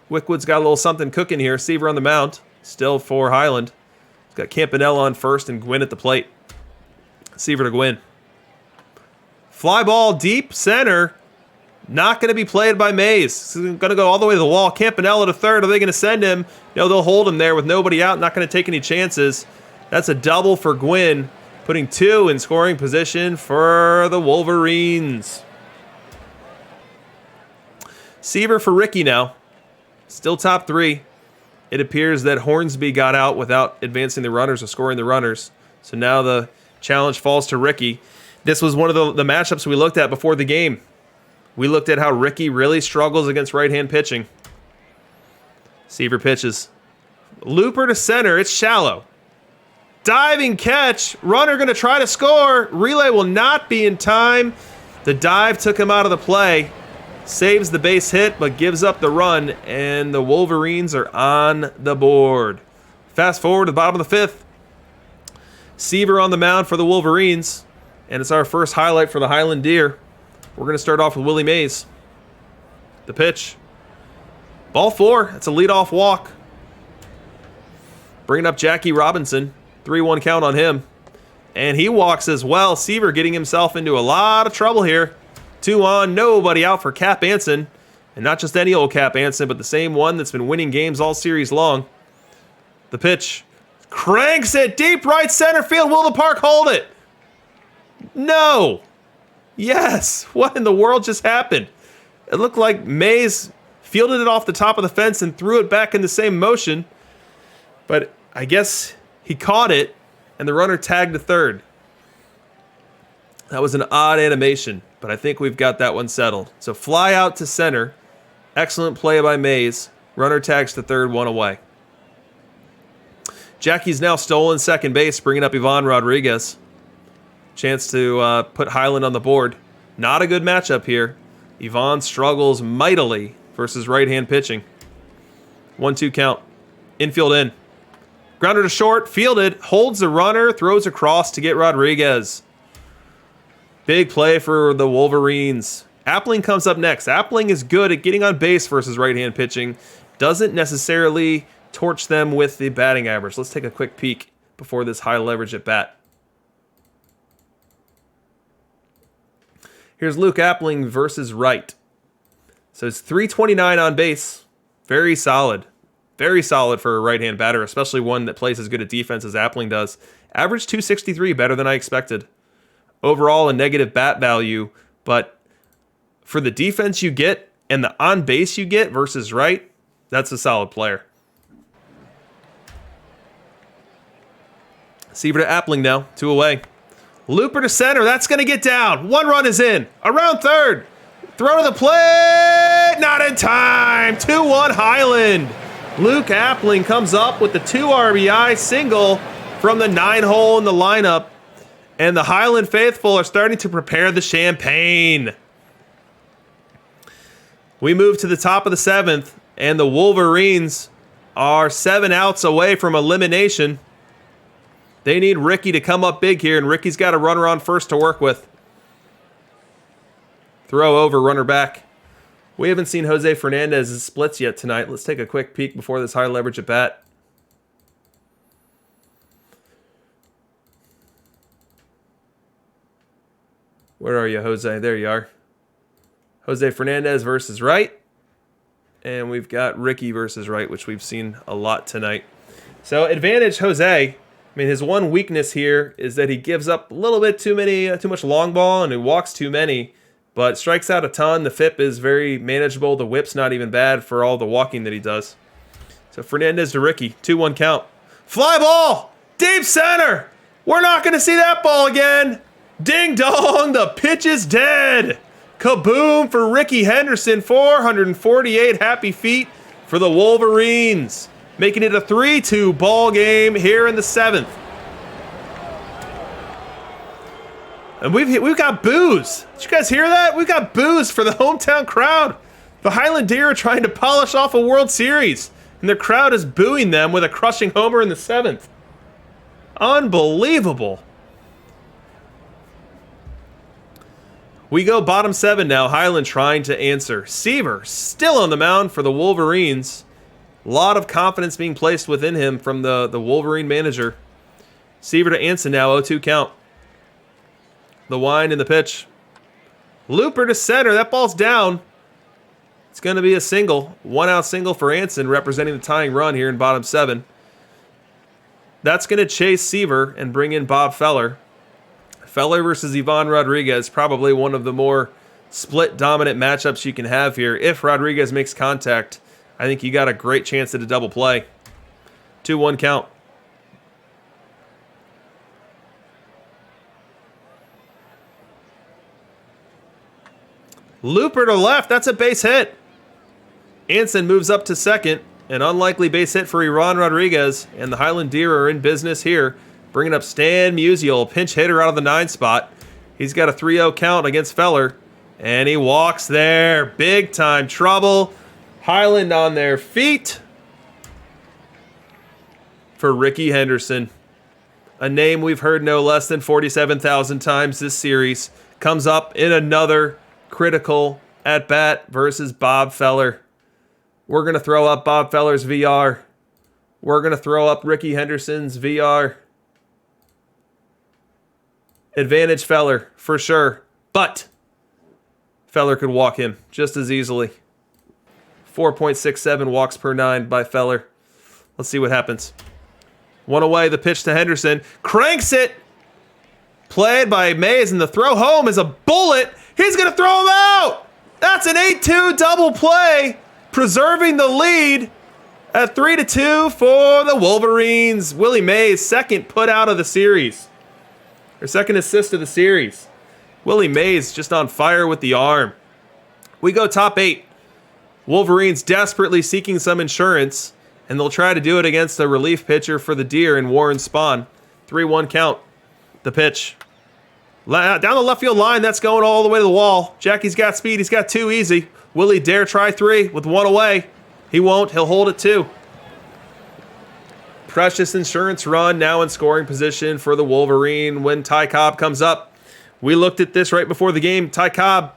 Wickwood's got a little something cooking here. Seaver on the mound. Still for Highland. He's got Campanella on first and Gwynn at the plate. Seaver to Gwynn. Fly ball deep center. Not going to be played by Mays. He's going to go all the way to the wall. Campanella to third. Are they going to send him? No, they'll hold him there with nobody out. Not going to take any chances. That's a double for Gwynn, putting 2 in scoring position for the Wolverines. Seaver for Ricky now. Still top 3. It appears that Hornsby got out without advancing the runners or scoring the runners. So now the challenge falls to Ricky. This was one of the matchups we looked at before the game. We looked at how Ricky really struggles against right-hand pitching. Seaver pitches. Looper to center. It's shallow. Diving catch. Runner going to try to score. Relay will not be in time. The dive took him out of the play. Saves the base hit, but gives up the run. And the Wolverines are on the board. Fast forward to the bottom of the 5th. Seaver on the mound for the Wolverines. And it's our first highlight for the Highland Deer. We're going to start off with Willie Mays. The pitch. Ball 4. That's a leadoff walk. Bringing up Jackie Robinson. 3-1 count on him. And he walks as well. Seaver getting himself into a lot of trouble here. 2 on, nobody out for Cap Anson. And not just any old Cap Anson, but the same one that's been winning games all series long. The pitch. Cranks it deep right center field. Will the park hold it? No. Yes. What in the world just happened? It looked like Mays fielded it off the top of the fence and threw it back in the same motion. But I guess he caught it, and the runner tagged to third. That was an odd animation, but I think we've got that one settled. So fly out to center. Excellent play by Mays. Runner tags to third, 1 away. Jackie's now stolen second base, bringing up Ivan Rodriguez. Chance to put Highland on the board. Not a good matchup here. Ivan struggles mightily versus right-hand pitching. 1-2 count. Infield in. Grounder to short, fielded, holds the runner, throws across to get Rodriguez. Big play for the Wolverines. Appling comes up next. Appling is good at getting on base versus right-hand pitching. Doesn't necessarily torch them with the batting average. Let's take a quick peek before this high leverage at bat. Here's Luke Appling versus Wright. So it's 329 on base. Very solid. Very solid for a right-hand batter, especially one that plays as good a defense as Appling does. Average 263, better than I expected. Overall, a negative bat value, but for the defense you get and the on base you get versus Wright, that's a solid player. Seaver to Appling now, 2 away. Looper to center, that's going to get down. 1 run is in. Around third. Throw to the plate, not in time. 2-1 Highland. Luke Appling comes up with the 2 RBI single from the 9-hole in the lineup. And the Highland faithful are starting to prepare the champagne. We move to the top of the 7th, and the Wolverines are 7 outs away from elimination. They need Ricky to come up big here, and Ricky's got a runner on first to work with. Throw over, runner back. We haven't seen Jose Fernandez's splits yet tonight. Let's take a quick peek before this high leverage at bat. Where are you, Jose? There you are. Jose Fernandez versus Wright. And we've got Ricky versus Wright, which we've seen a lot tonight. So advantage Jose. I mean, his one weakness here is that he gives up a little bit too much long ball, and he walks too many, but strikes out a ton. The FIP is very manageable. The whip's not even bad for all the walking that he does. So Fernandez to Ricky, 2-1 count. Fly ball, deep center. We're not going to see that ball again. Ding dong, the pitch is dead. Kaboom for Ricky Henderson, 448 happy feet for the Wolverines, making it a 3-2 ball game here in the 7th. And we've got boos. Did you guys hear that? We've got boos for the hometown crowd. The Highland Deer are trying to polish off a World Series, and the crowd is booing them with a crushing homer in the 7th. Unbelievable. We go bottom 7 now. Highland trying to answer. Seaver still on the mound for the Wolverines. A lot of confidence being placed within him from the Wolverine manager. Seaver to Anson now, 0-2 count. The wind and the pitch. Looper to center. That ball's down. It's going to be a single. 1-out single for Anson, representing the tying run here in bottom 7. That's going to chase Seaver and bring in Bob Feller. Feller versus Ivan Rodriguez, probably one of the more split dominant matchups you can have here. If Rodriguez makes contact, I think you got a great chance at a double play. 2-1 count. Looper to left, that's a base hit. Anson moves up to second. An unlikely base hit for Ivan Rodriguez, and the Highland Deer are in business here. Bringing up Stan Musial, pinch hitter out of the 9 spot. He's got a 3-0 count against Feller, and he walks there. Big time trouble. Highland on their feet for Ricky Henderson. A name we've heard no less than 47,000 times this series. Comes up in another critical at-bat versus Bob Feller. We're going to throw up Bob Feller's VR. We're going to throw up Ricky Henderson's VR. Advantage Feller, for sure. But Feller could walk him just as easily. 4.67 walks per 9 by Feller. Let's see what happens. 1 away, the pitch to Henderson. Cranks it! Played by Mays, and the throw home is a bullet. He's going to throw him out! That's an 8-2 double play, preserving the lead at 3-2 for the Wolverines. Willie Mays, second put out of the series. Or second assist of the series. Willie Mays just on fire with the arm. We go top 8. Wolverines desperately seeking some insurance, and they'll try to do it against a relief pitcher for the Deer in Warren Spahn. 3-1 count. The pitch. Down the left field line, that's going all the way to the wall. Jackie's got speed, he's got 2 easy. Willie dare try 3 with 1 away. He won't, he'll hold it 2. Precious insurance run now in scoring position for the Wolverine when Ty Cobb comes up. We looked at this right before the game. Ty Cobb,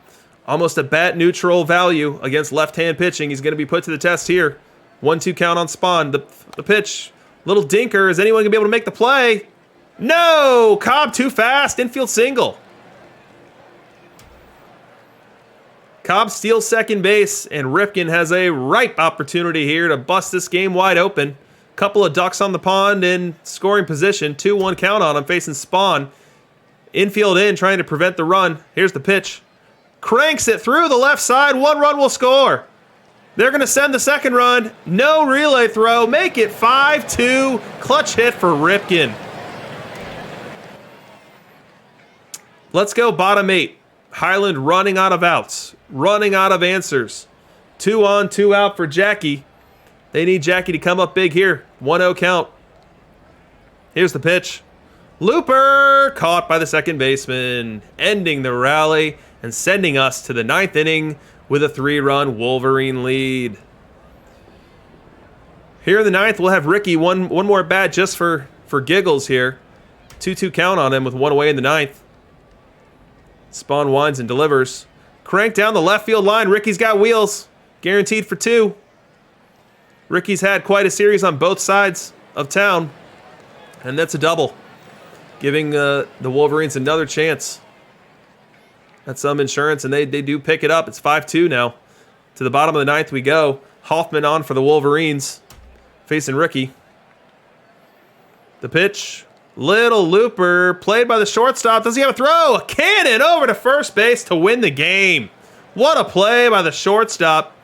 almost a bat neutral value against left-hand pitching. He's going to be put to the test here. 1-2 count on Spawn. The pitch, little dinker. Is anyone going to be able to make the play? No! Cobb too fast. Infield single. Cobb steals second base, and Ripken has a ripe opportunity here to bust this game wide open. Couple of ducks on the pond in scoring position. 2-1 count on him, facing Spawn. Infield in, trying to prevent the run. Here's the pitch. Cranks it through the left side. 1 run will score. They're going to send the second run. No relay throw. Make it 5-2. Clutch hit for Ripken. Let's go bottom 8. Highland running out of outs. Running out of answers. 2 on, 2 out for Jackie. They need Jackie to come up big here. 1-0 count. Here's the pitch. Looper caught by the second baseman, ending the rally and sending us to the 9th inning with a 3-run Wolverine lead. Here in the 9th, we'll have Ricky one more at bat just for giggles here. 2-2 count on him with 1 away in the 9th. Spawn winds and delivers. Crank down the left field line. Ricky's got wheels. Guaranteed for 2. Ricky's had quite a series on both sides of town. And that's a double. Giving the Wolverines another chance. That's some insurance, and they do pick it up. It's 5-2 now. To the bottom of the 9th we go. Hoffman on for the Wolverines. Facing Ricky. The pitch. Little looper, played by the shortstop. Does he have a throw? A cannon over to first base to win the game. What a play by the shortstop.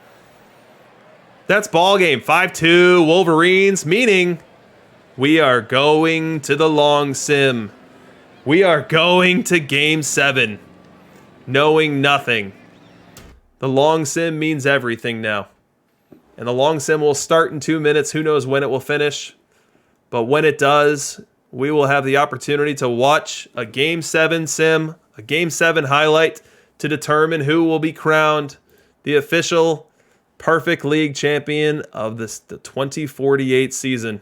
That's ball game. 5-2 Wolverines, meaning we are going to the long sim. We are going to game 7, knowing nothing. The long sim means everything now. And the long sim will start in 2 minutes. Who knows when it will finish? But when it does, we will have the opportunity to watch a Game 7 sim, a Game 7 highlight to determine who will be crowned the official Perfect League champion of the 2048 season.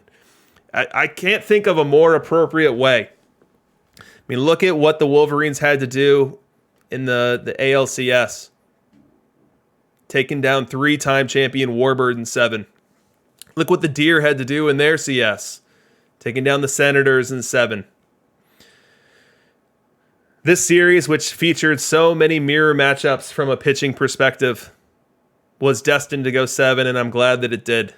I can't think of a more appropriate way. I mean, look at what the Wolverines had to do in the ALCS. Taking down 3-time champion Warbird in 7. Look what the Deer had to do in their CS. Taking down the Senators in 7. This series, which featured so many mirror matchups from a pitching perspective, was destined to go 7, and I'm glad that it did.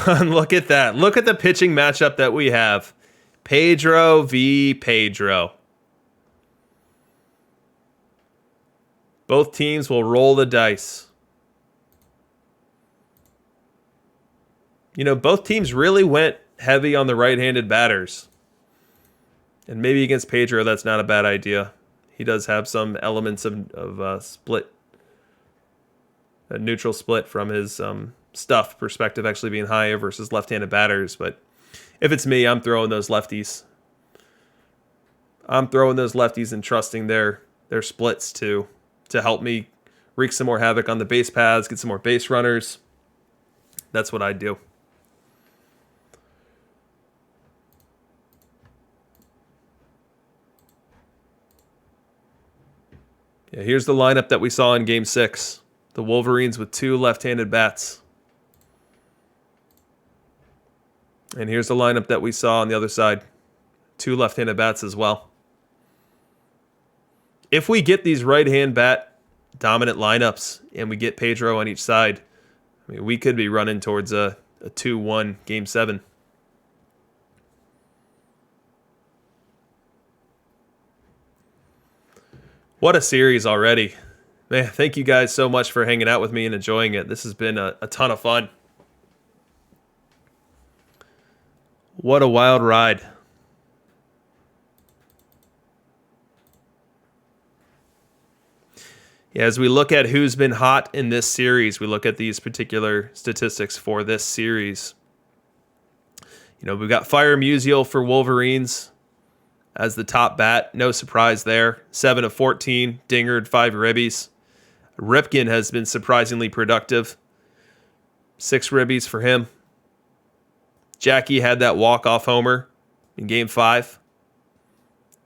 Look at that. Look at the pitching matchup that we have. Pedro v. Pedro. Both teams will roll the dice. You know, both teams really went heavy on the right-handed batters. And maybe against Pedro, that's not a bad idea. He does have some elements of split. A neutral split from his stuff perspective actually being higher versus left-handed batters. But if it's me, I'm throwing those lefties. I'm throwing those lefties and trusting their splits to help me wreak some more havoc on the base paths, get some more base runners. That's what I do. Yeah, here's the lineup that we saw in Game 6. The Wolverines with 2 left-handed bats. And here's the lineup that we saw on the other side. 2 left-handed bats as well. If we get these right-hand bat dominant lineups and we get Pedro on each side, I mean, we could be running towards a 2-1 Game 7. What a series already. Man, thank you guys so much for hanging out with me and enjoying it. This has been a ton of fun. What a wild ride. Yeah, as we look at who's been hot in this series, we look at these particular statistics for this series. You know, we've got Fire Musial for Wolverines as the top bat. No surprise there. 7 of 14, dingered 5 ribbies. Ripken has been surprisingly productive. 6 ribbies for him. Jackie had that walk-off homer in Game 5.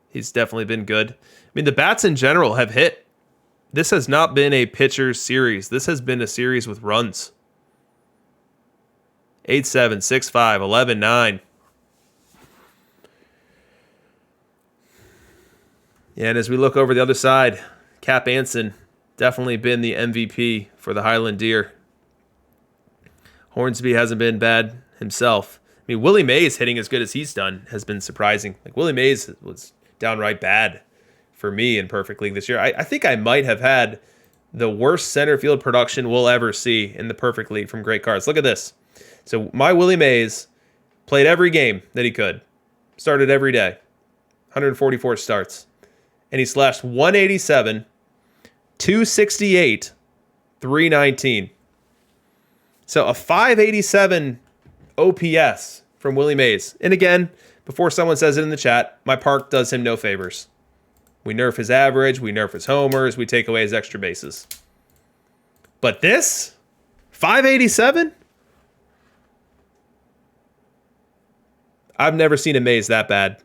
He's definitely been good. I mean, the bats in general have hit. This has not been a pitcher's series. This has been a series with runs. 8-7, 6-5, 11-9. And as we look over the other side, Cap Anson definitely been the MVP for the Highland Deer. Hornsby hasn't been bad himself. I mean, Willie Mays hitting as good as he's done has been surprising. Like, Willie Mays was downright bad for me in Perfect League this year. I think I might have had the worst center field production we'll ever see in the Perfect League from great cards. Look at this. So my Willie Mays played every game that he could. Started every day. 144 starts. And he slashed 187, 268, 319. So a 587 OPS from Willie Mays. And again, before someone says it in the chat, my park does him no favors. We nerf his average, we nerf his homers, we take away his extra bases. But this? 587? I've never seen a Mays that bad.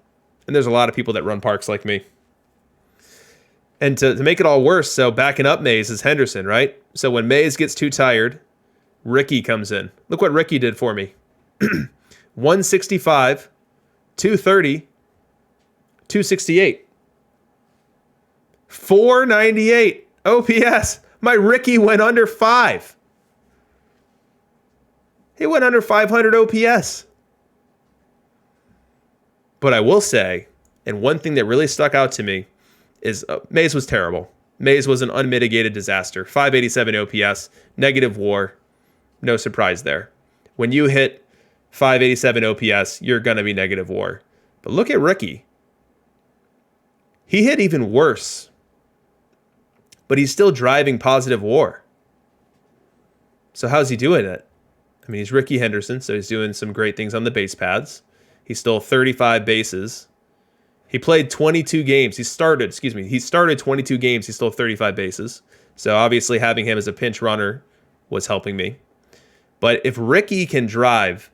And there's a lot of people that run parks like me. And to make it all worse, so backing up Mays is Henderson, right? So when Mays gets too tired, Ricky comes in. Look what Ricky did for me. 165, 230, 268. 498 OPS. My Ricky went under 5. He went under 500 OPS. But I will say, and one thing that really stuck out to me is Mays was terrible. Mays was an unmitigated disaster. 587 OPS, negative WAR. No surprise there. When you hit 587 OPS, you're going to be negative WAR. But look at Ricky. He hit even worse. But he's still driving positive WAR. So how's he doing it? I mean, he's Ricky Henderson, so he's doing some great things on the base paths. He stole 35 bases. He played 22 games. He started 22 games. He stole 35 bases. So obviously having him as a pinch runner was helping me. But if Ricky can drive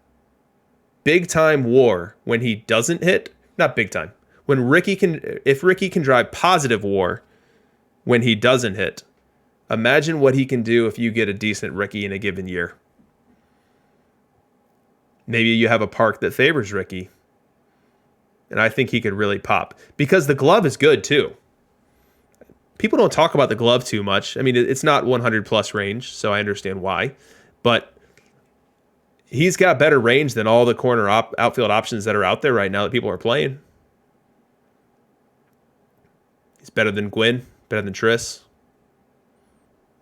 big time WAR when he doesn't hit, not big time. If Ricky can drive positive WAR when he doesn't hit, imagine what he can do if you get a decent Ricky in a given year. Maybe you have a park that favors Ricky. And I think he could really pop. Because the glove is good, too. People don't talk about the glove too much. I mean, it's not 100-plus range, so I understand why. But he's got better range than all the corner outfield options that are out there right now that people are playing. He's better than Gwynn, better than Triss,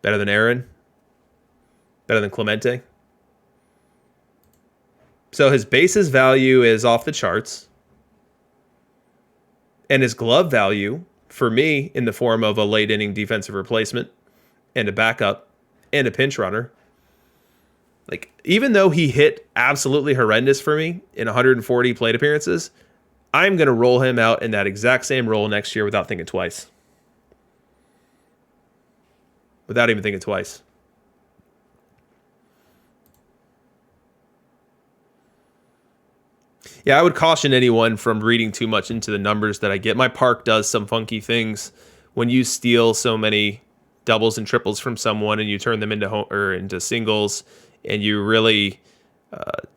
better than Aaron, better than Clemente. So his bases value is off the charts. And his glove value, for me, in the form of a late inning defensive replacement and a backup and a pinch runner, like, even though he hit absolutely horrendous for me in 140 plate appearances, I'm going to roll him out in that exact same role next year without thinking twice. Without even thinking twice. Yeah, I would caution anyone from reading too much into the numbers that I get. My park does some funky things. When you steal so many doubles and triples from someone and you turn them into singles, and you really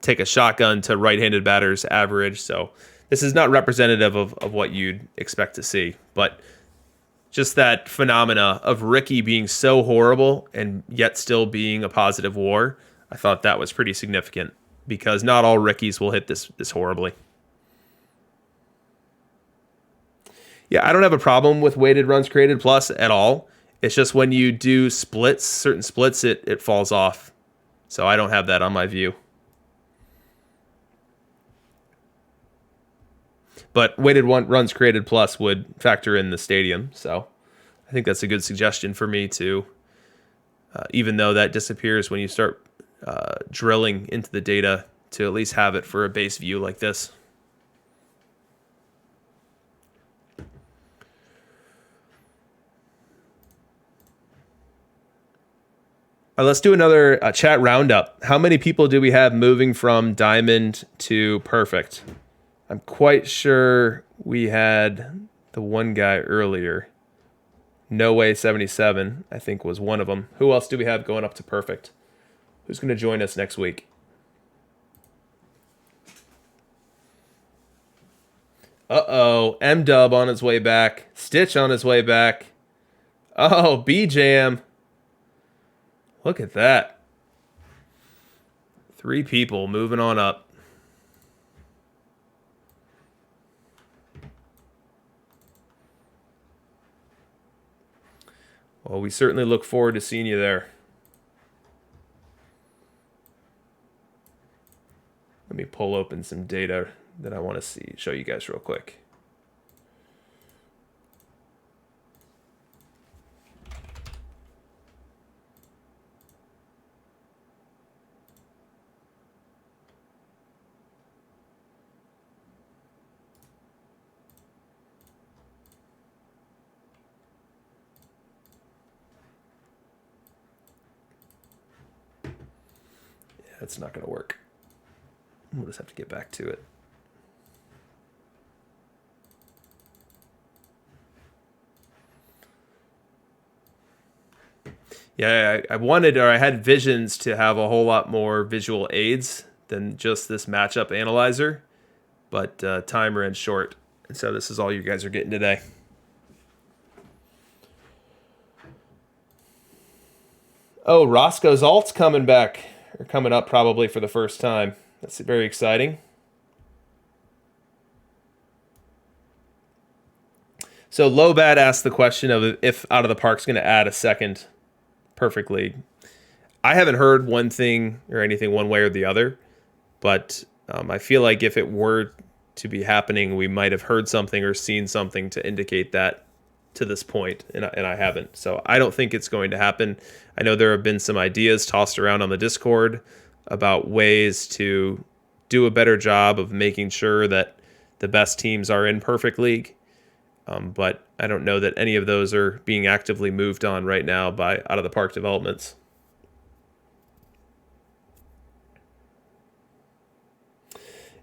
take a shotgun to right-handed batters average. So this is not representative of what you'd expect to see. But just that phenomena of Ricky being so horrible and yet still being a positive WAR, I thought that was pretty significant. Because not all Rickies will hit this horribly. Yeah, I don't have a problem with weighted runs created plus at all. It's just when you do splits, certain splits, it falls off. So I don't have that on my view. But weighted runs created plus would factor in the stadium. So I think that's a good suggestion for me too. Even though that disappears when you start drilling into the data, to at least have it for a base view like this. Let's do another chat roundup. How many people do we have moving from Diamond to Perfect? I'm quite sure we had the one guy earlier. No Way 77, I think, was one of them. Who else do we have going up to Perfect? Who's going to join us next week? Uh-oh. M-Dub on his way back. Stitch on his way back. Oh, B-Jam. Look at that. 3 people moving on up. Well, we certainly look forward to seeing you there. Let me pull open some data that I want to show you guys real quick. That's not going to work. We'll just have to get back to it. Yeah, I wanted, or I had visions to have a whole lot more visual aids than just this matchup analyzer, but time ran short, and so this is all you guys are getting today. Oh, Roscoe's Alt's coming back, or coming up probably for the first time. That's very exciting. So Lobad asked the question of if Out of the Park's going to add a second Perfect League. I haven't heard one thing or anything one way or the other, but I feel like if it were to be happening, we might have heard something or seen something to indicate that to this point, and I haven't. So I don't think it's going to happen. I know there have been some ideas tossed around on the Discord about ways to do a better job of making sure that the best teams are in Perfect League. But I don't know that any of those are being actively moved on right now by Out of the Park developments.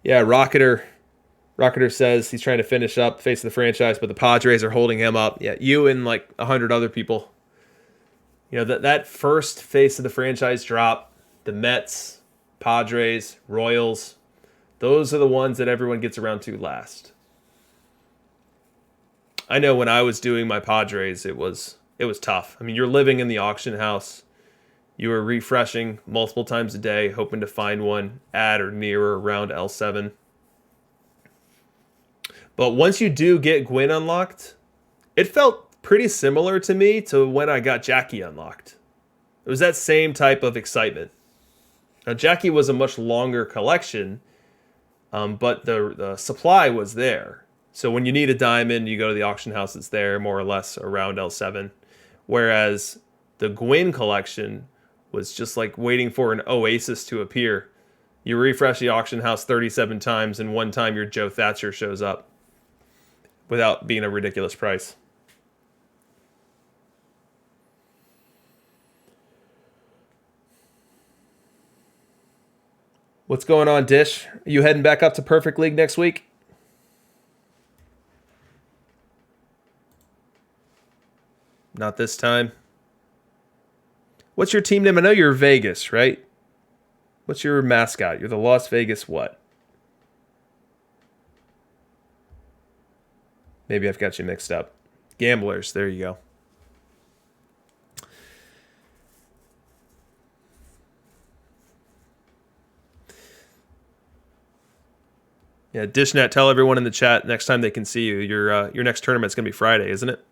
Yeah, Rocketer says he's trying to finish up face of the franchise, but the Padres are holding him up. Yeah, you and like 100 other people. You know, that first face of the franchise drop, the Mets, Padres, Royals, those are the ones that everyone gets around to last. I know when I was doing my Padres, it was tough. I mean, you're living in the auction house. You were refreshing multiple times a day, hoping to find one at or near or around L7. But once you do get Gwyn unlocked, it felt pretty similar to me to when I got Jackie unlocked. It was that same type of excitement. Now, Jackie was a much longer collection, but the supply was there. So when you need a diamond, you go to the auction house, it's there more or less around L7. Whereas the Gwyn collection was just like waiting for an oasis to appear. You refresh the auction house 37 times, and one time your Joe Thatcher shows up without being a ridiculous price. What's going on, Dish? Are you heading back up to Perfect League next week? Not this time. What's your team name? I know you're Vegas, right? What's your mascot? You're the Las Vegas what? Maybe I've got you mixed up. Gamblers, there you go. Yeah, Dishnet, tell everyone in the chat next time they can see you. Your next tournament's going to be Friday, isn't it?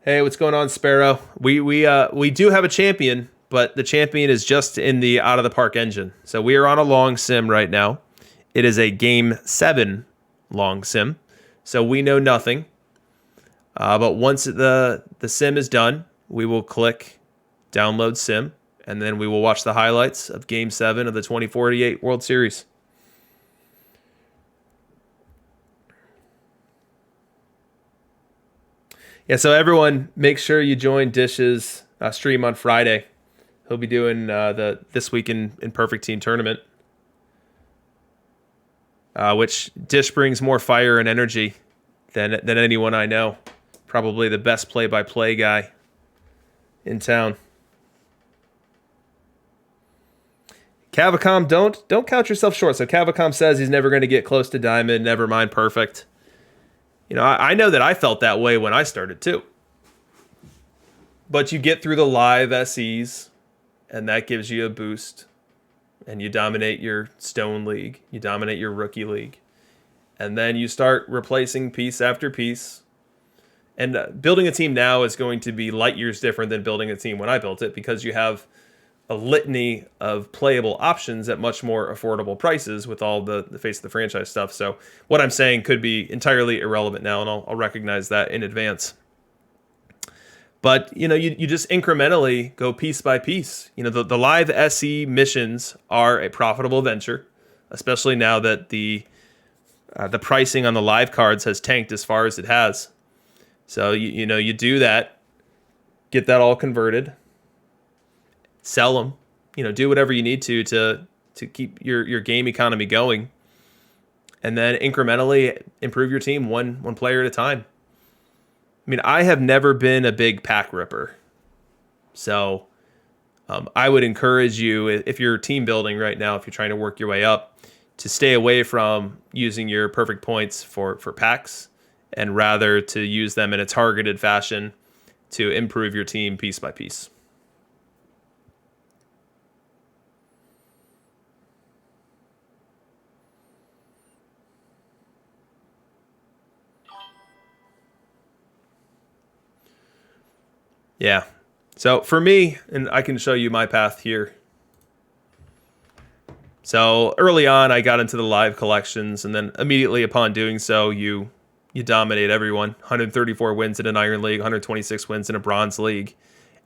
Hey, what's going on, Sparrow? We do have a champion, but the champion is just in the Out of the Park engine. So we are on a long sim right now. It is a Game 7 long sim, so we know nothing. But once the sim is done, we will click Download Sim, and then we will watch the highlights of Game 7 of the 2048 World Series. Yeah, so everyone, make sure you join Dish's stream on Friday. He'll be doing the This Week in Perfect Team tournament, which Dish brings more fire and energy than anyone I know. Probably the best play-by-play guy in town. Cavicom, don't count yourself short. So Cavicom says he's never going to get close to Diamond. Never mind Perfect. I know that I felt that way when I started too. But you get through the live SEs, and that gives you a boost. And you dominate your Stone League. You dominate your Rookie League. And then you start replacing piece after piece. And building a team now is going to be light years different than building a team when I built it, because you have a litany of playable options at much more affordable prices with all the face of the franchise stuff. So what I'm saying could be entirely irrelevant now, and I'll recognize that in advance. But you just incrementally go piece by piece. The live SE missions are a profitable venture, especially now that the pricing on the live cards has tanked as far as it has. So you do that, get that all converted, sell them, do whatever you need to keep your game economy going, and then incrementally improve your team one player at a time. I mean, I have never been a big pack ripper, so I would encourage you, if you're team building right now, if you're trying to work your way up, to stay away from using your perfect points for packs, and rather to use them in a targeted fashion to improve your team piece by piece. Yeah. So for me, and I can show you my path here. So early on, I got into the live collections, and then immediately upon doing so, you dominate everyone. 134 wins in an Iron League, 126 wins in a Bronze League.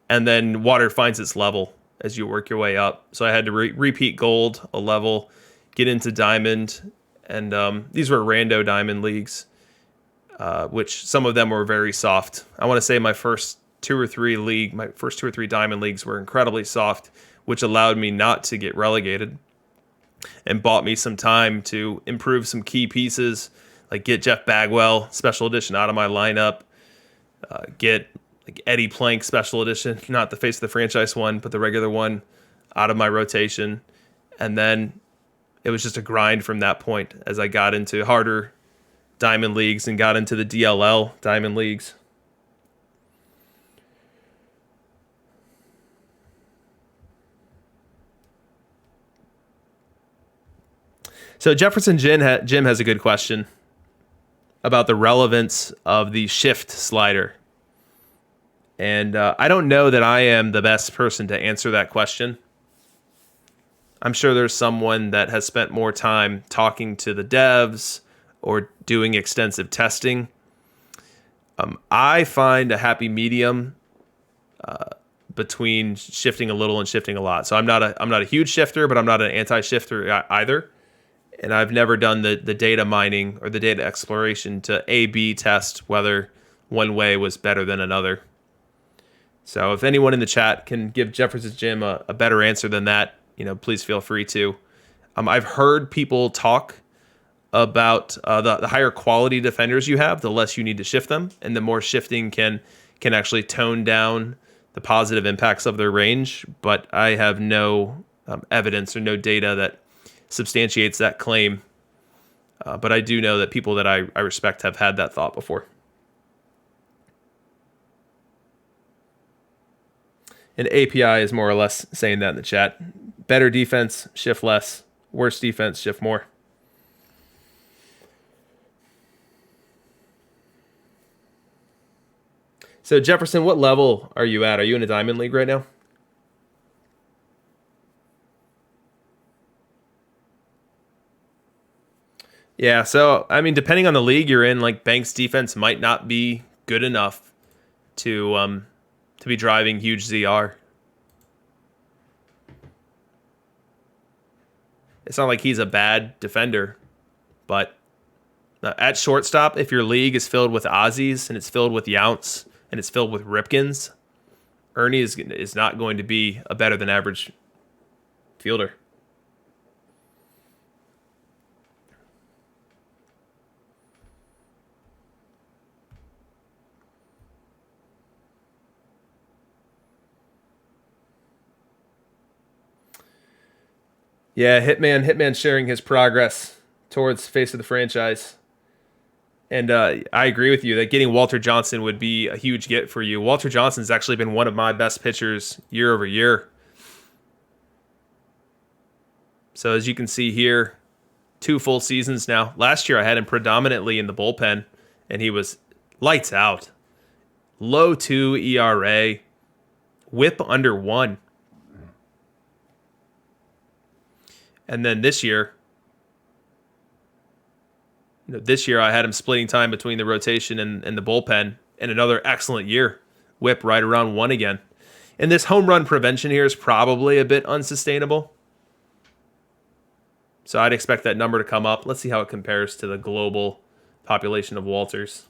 And then water finds its level as you work your way up. So I had to repeat Gold a level, get into Diamond, and these were rando Diamond Leagues, which some of them were very soft. I want to say my first two or three Diamond Leagues were incredibly soft, which allowed me not to get relegated and bought me some time to improve some key pieces, like get Jeff Bagwell Special Edition out of my lineup, get like Eddie Plank Special Edition, not the face of the franchise one, but the regular one, out of my rotation. And then it was just a grind from that point as I got into harder Diamond Leagues and got into the DLL Diamond Leagues. So Jefferson Jim has a good question about the relevance of the shift slider. And I don't know that I am the best person to answer that question. I'm sure there's someone that has spent more time talking to the devs or doing extensive testing. I find a happy medium between shifting a little and shifting a lot. So I'm not a huge shifter, but I'm not an anti-shifter either. And I've never done the data mining or the data exploration to A/B test whether one way was better than another. So if anyone in the chat can give Jefferson's Gym a better answer than that, please feel free to. I've heard people talk about the higher quality defenders you have, the less you need to shift them, and the more shifting can actually tone down the positive impacts of their range. But I have no evidence or no data that substantiates that claim. But I do know that people that I respect have had that thought before. And API is more or less saying that in the chat. Better defense, shift less. Worse defense, shift more. So Jefferson, what level are you at? Are you in a Diamond League right now? Yeah, so I mean, depending on the league you're in, like Banks' defense might not be good enough to be driving huge ZR. It's not like he's a bad defender, but at shortstop, if your league is filled with Aussies and it's filled with Younts and it's filled with Ripkins, Ernie is not going to be a better than average fielder. Yeah, Hitman sharing his progress towards face of the franchise. And I agree with you that getting Walter Johnson would be a huge get for you. Walter Johnson's actually been one of my best pitchers year over year. So as you can see here, 2 full seasons now. Last year I had him predominantly in the bullpen, and he was lights out. Low 2 ERA, whip under 1. And then this year I had him splitting time between the rotation and the bullpen, and another excellent year. Whip right around 1 again. And this home run prevention here is probably a bit unsustainable. So I'd expect that number to come up. Let's see how it compares to the global population of Walters.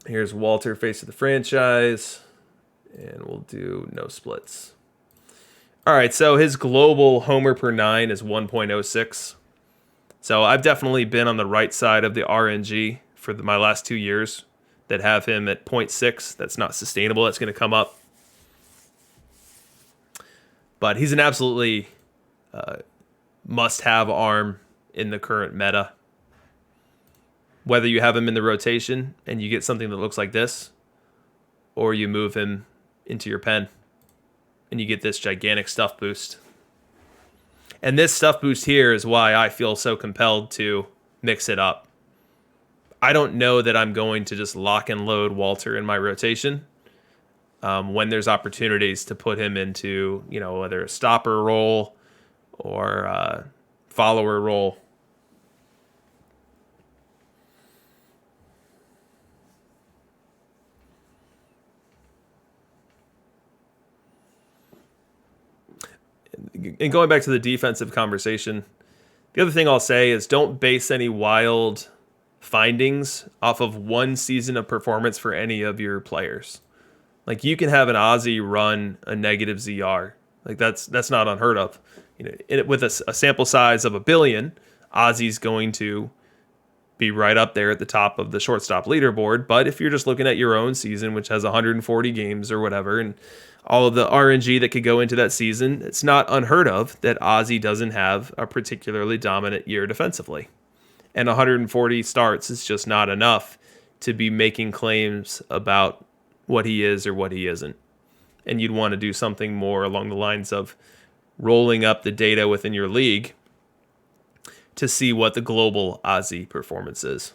Here's Walter, face of the franchise. And we'll do no splits. All right, so his global homer per 9 is 1.06. So I've definitely been on the right side of the RNG for my last 2 years that have him at 0.6. That's not sustainable. That's going to come up. But he's an absolutely must-have arm in the current meta. Whether you have him in the rotation and you get something that looks like this, or you move him into your pen and you get this gigantic stuff boost. And this stuff boost here is why I feel so compelled to mix it up. I don't know that I'm going to just lock and load Walter in my rotation when there's opportunities to put him into, whether a stopper role or a follower role. And going back to the defensive conversation, the other thing I'll say is don't base any wild findings off of one season of performance for any of your players. Like, you can have an Ozzy run a negative ZR. Like, that's not unheard of. With a sample size of 1 billion, Ozzy's going to be right up there at the top of the shortstop leaderboard. But if you're just looking at your own season, which has 140 games or whatever, and all of the RNG that could go into that season, it's not unheard of that Ozzy doesn't have a particularly dominant year defensively. And 140 starts is just not enough to be making claims about what he is or what he isn't. And you'd want to do something more along the lines of rolling up the data within your league to see what the global Ozzy performance is.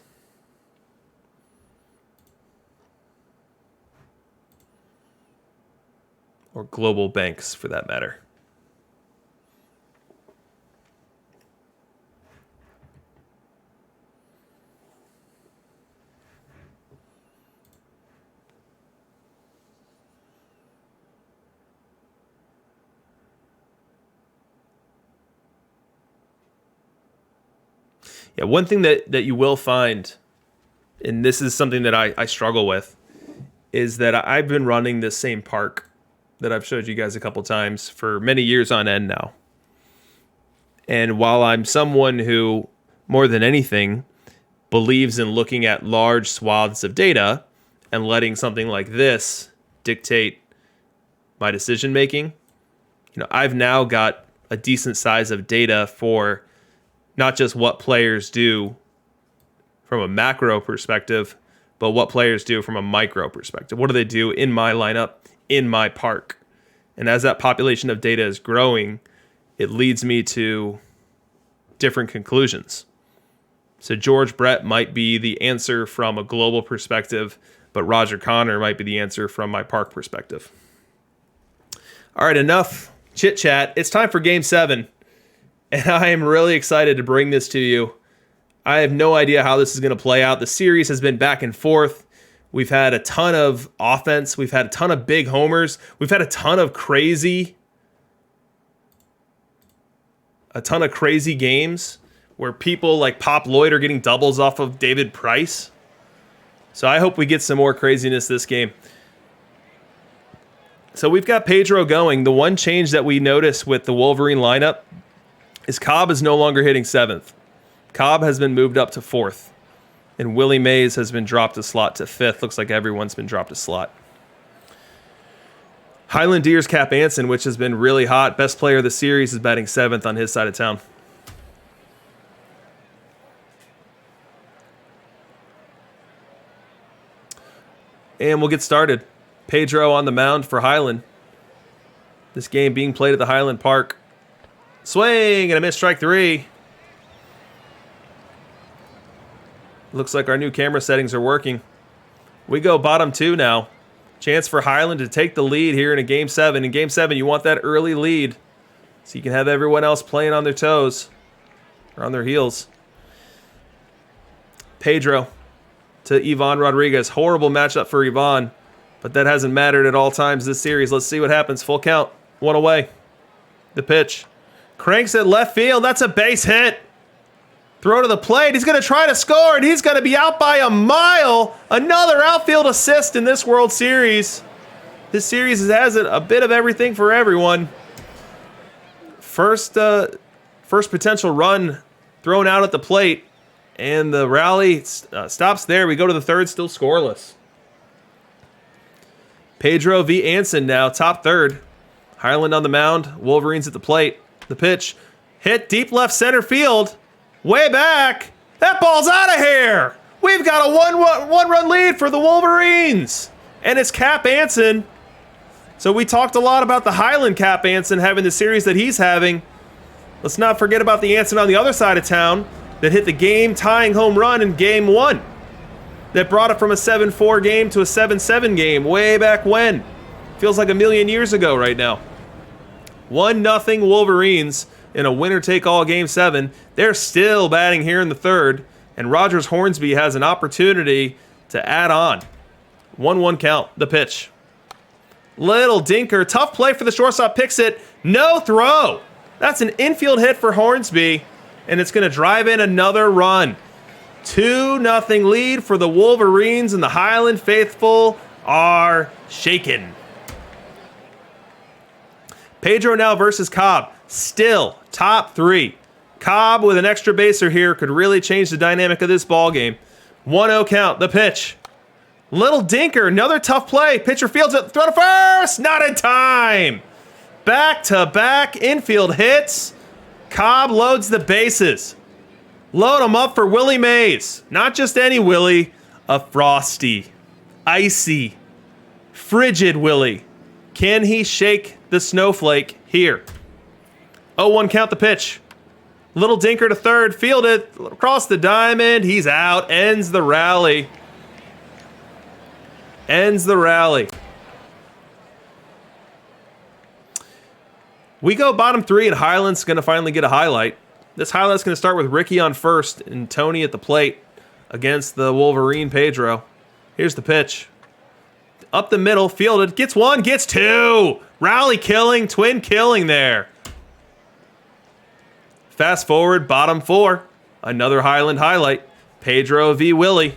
Or global banks, for that matter. Yeah, one thing that you will find, and this is something that I struggle with, is that I've been running this same park that I've showed you guys a couple times for many years on end now. And while I'm someone who, more than anything, believes in looking at large swaths of data and letting something like this dictate my decision making, I've now got a decent size of data for not just what players do from a macro perspective, but what players do from a micro perspective. What do they do in my lineup, in my park? And as that population of data is growing, it leads me to different conclusions. So George Brett might be the answer from a global perspective, but Roger Connor might be the answer from my park perspective. All right, enough chit chat. It's time for Game 7. And I am really excited to bring this to you. I have no idea how this is going to play out. The series has been back and forth. We've had a ton of offense. We've had a ton of big homers. We've had a ton of crazy a ton of crazy games where people like Pop Lloyd are getting doubles off of David Price. So I hope we get some more craziness this game. So we've got Pedro going. The one change that we notice with the Wolverine lineup is Cobb is no longer hitting 7th. Cobb has been moved up to 4th. And Willie Mays has been dropped a slot to 5th. Looks like everyone's been dropped a slot. Highland Deer's Cap Anson, which has been really hot. Best player of the series, is batting 7th on his side of town. And we'll get started. Pedro on the mound for Highland. This game being played at the Highland Park. Swing and a miss, strike 3. Looks like our new camera settings are working. We go bottom 2 now. Chance for Highland to take the lead here in a Game 7. In Game 7, you want that early lead so you can have everyone else playing on their toes or on their heels. Pedro to Ivan Rodriguez. Horrible matchup for Ivan, but that hasn't mattered at all times this series. Let's see what happens. Full count. 1 away. The pitch. Cranks it left field. That's a base hit. Throw to the plate. He's going to try to score, and he's going to be out by a mile. Another outfield assist in this World Series. This series has a bit of everything for everyone. First potential run thrown out at the plate, and the rally stops there. We go to the 3rd, still scoreless. Pedro v. Anson now, top 3rd. Highland on the mound. Wolverines at the plate. The pitch. Hit deep left center field. Way back. That ball's out of here. We've got a one-run lead for the Wolverines. And it's Cap Anson. So we talked a lot about the Highland Cap Anson having the series that he's having. Let's not forget about the Anson on the other side of town that hit the game-tying home run in Game 1. That brought it from a 7-4 game to a 7-7 game way back when. Feels like a million years ago right now. 1-0 Wolverines in a winner-take-all Game 7. They're still batting here in the 3rd, and Rogers Hornsby has an opportunity to add on. 1-1 count, the pitch. Little dinker, tough play for the shortstop, picks it, no throw. That's an infield hit for Hornsby, and it's going to drive in another run. 2-0 lead for the Wolverines, and the Highland faithful are shaken. Pedro now versus Cobb. Still top 3. Cobb with an extra baser here could really change the dynamic of this ball game. 1-0 count, the pitch. Little dinker, another tough play. Pitcher fields it, throw to first, not in time. Back-to-back infield hits. Cobb loads the bases. Load them up for Willie Mays. Not just any Willie, a frosty, icy, frigid Willie. Can he shake the snowflake here? 0-1 count, the pitch. Little dinker to 3rd, fielded across the diamond. He's out, ends the rally. Ends the rally. We go bottom 3, and Highland's going to finally get a highlight. This highlight's going to start with Ricky on first and Tony at the plate against the Wolverine Pedro. Here's the pitch. Up the middle, fielded, gets 1, gets 2. Rally killing, twin killing there. Fast forward, bottom 4. Another Highland highlight. Pedro v. Willie.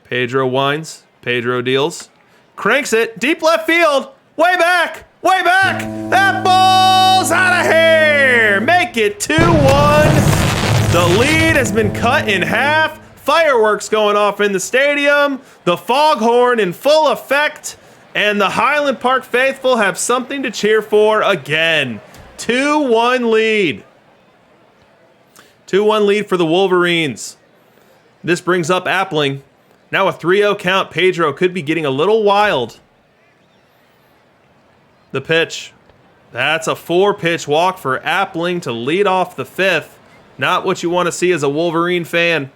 Pedro winds. Pedro deals. Cranks it. Deep left field. Way back. Way back. That ball's out of here. Make it 2-1. The lead has been cut in half. Fireworks going off in the stadium. The foghorn in full effect. And the Highland Park faithful have something to cheer for again. 2-1 lead. 2-1 lead for the Wolverines. This brings up Appling. Now a 3-0 count. Pedro could be getting a little wild. The pitch. That's a 4-pitch walk for Appling to lead off the 5th. Not what you want to see as a Wolverine fan.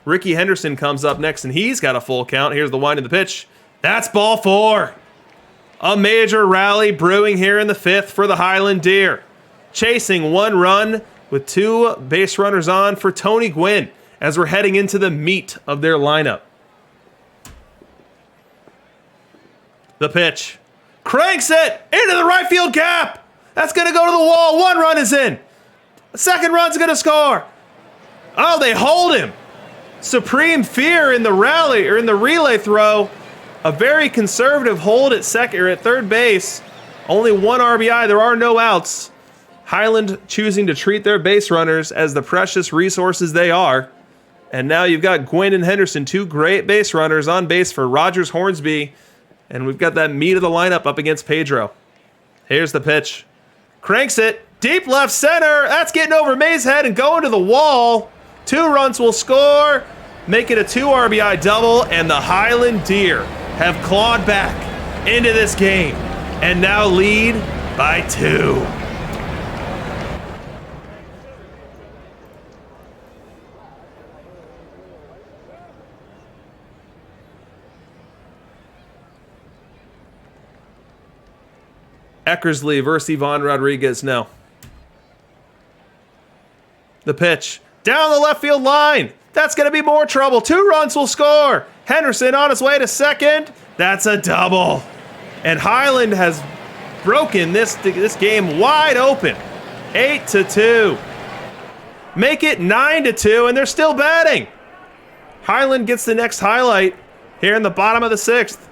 Ricky Henderson comes up next, and he's got a full count. Here's the wind of the pitch. That's ball 4. A major rally brewing here in the 5th for the Highland Deer. Chasing 1 run with 2 base runners on for Tony Gwynn as we're heading into the meat of their lineup. The pitch. Cranks it into the right field gap. That's going to go to the wall. 1 run is in. Second run's going to score. Oh, they hold him. Supreme fear in the rally or in the relay throw. A very conservative hold at second or at third base. Only one RBI. There are no outs. Highland choosing to treat their base runners as the precious resources they are. And now you've got Gwynn and Henderson, two great base runners on base for Rogers Hornsby. And we've got that meat of the lineup up against Pedro. Here's the pitch. Cranks it. Deep left center. That's getting over May's head and going to the wall. 2 runs will score. Make it a 2 RBI double. And the Highland Deer have clawed back into this game and now lead by 2. Eckersley versus Ivan Rodriguez now. The pitch. Down the left field line. That's going to be more trouble. 2 runs will score. Henderson on his way to second. That's a double. And Highland has broken this game wide open. 8-2. Make it 9-2, and they're still batting. Highland gets the next highlight here in the bottom of the 6th.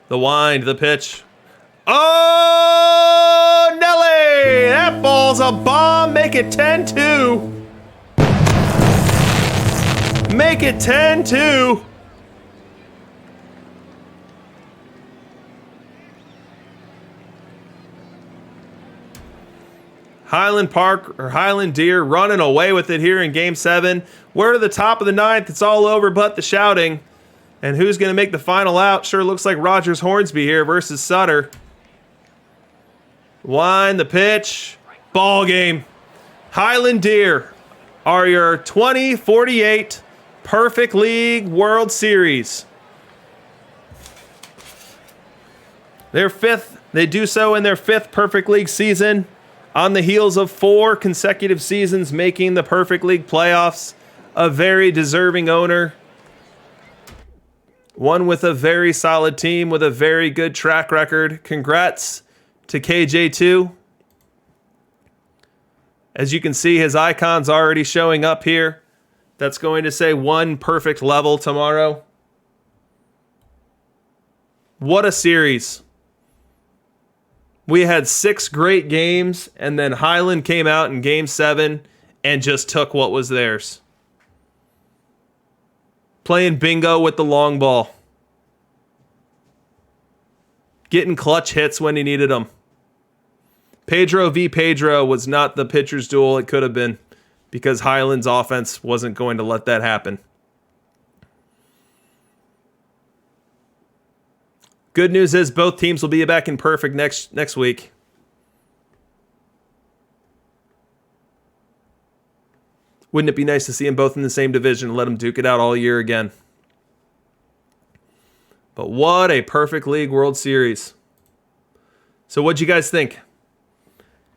The wind, the pitch. Oh, Nelly! That ball's a bomb. Make it 10-2. Make it 10-2. Highland Park or Highland Deer running away with it here in Game 7. We're to the top of the 9th. It's all over but the shouting. And who's going to make the final out? Sure looks like Rogers Hornsby here versus Sutter. Wind, the pitch. Ball game. Highland Deer are your 2048 Perfect League World Series. Their 5th. They do so in their 5th Perfect League season. On the heels of 4 consecutive seasons making the Perfect League playoffs. A very deserving owner. One with a very solid team with a very good track record. Congrats to KJ2. As you can see, his icon's already showing up here. That's going to say 1 perfect level tomorrow. What a series. We had 6 great games, and then Highland came out in Game 7 and just took what was theirs. Playing bingo with the long ball. Getting clutch hits when he needed them. Pedro v. Pedro was not the pitcher's duel it could have been because Highland's offense wasn't going to let that happen. Good news is both teams will be back in Perfect next week. Wouldn't it be nice to see them both in the same division and let them duke it out all year again? But what a Perfect League World Series. So what'd you guys think?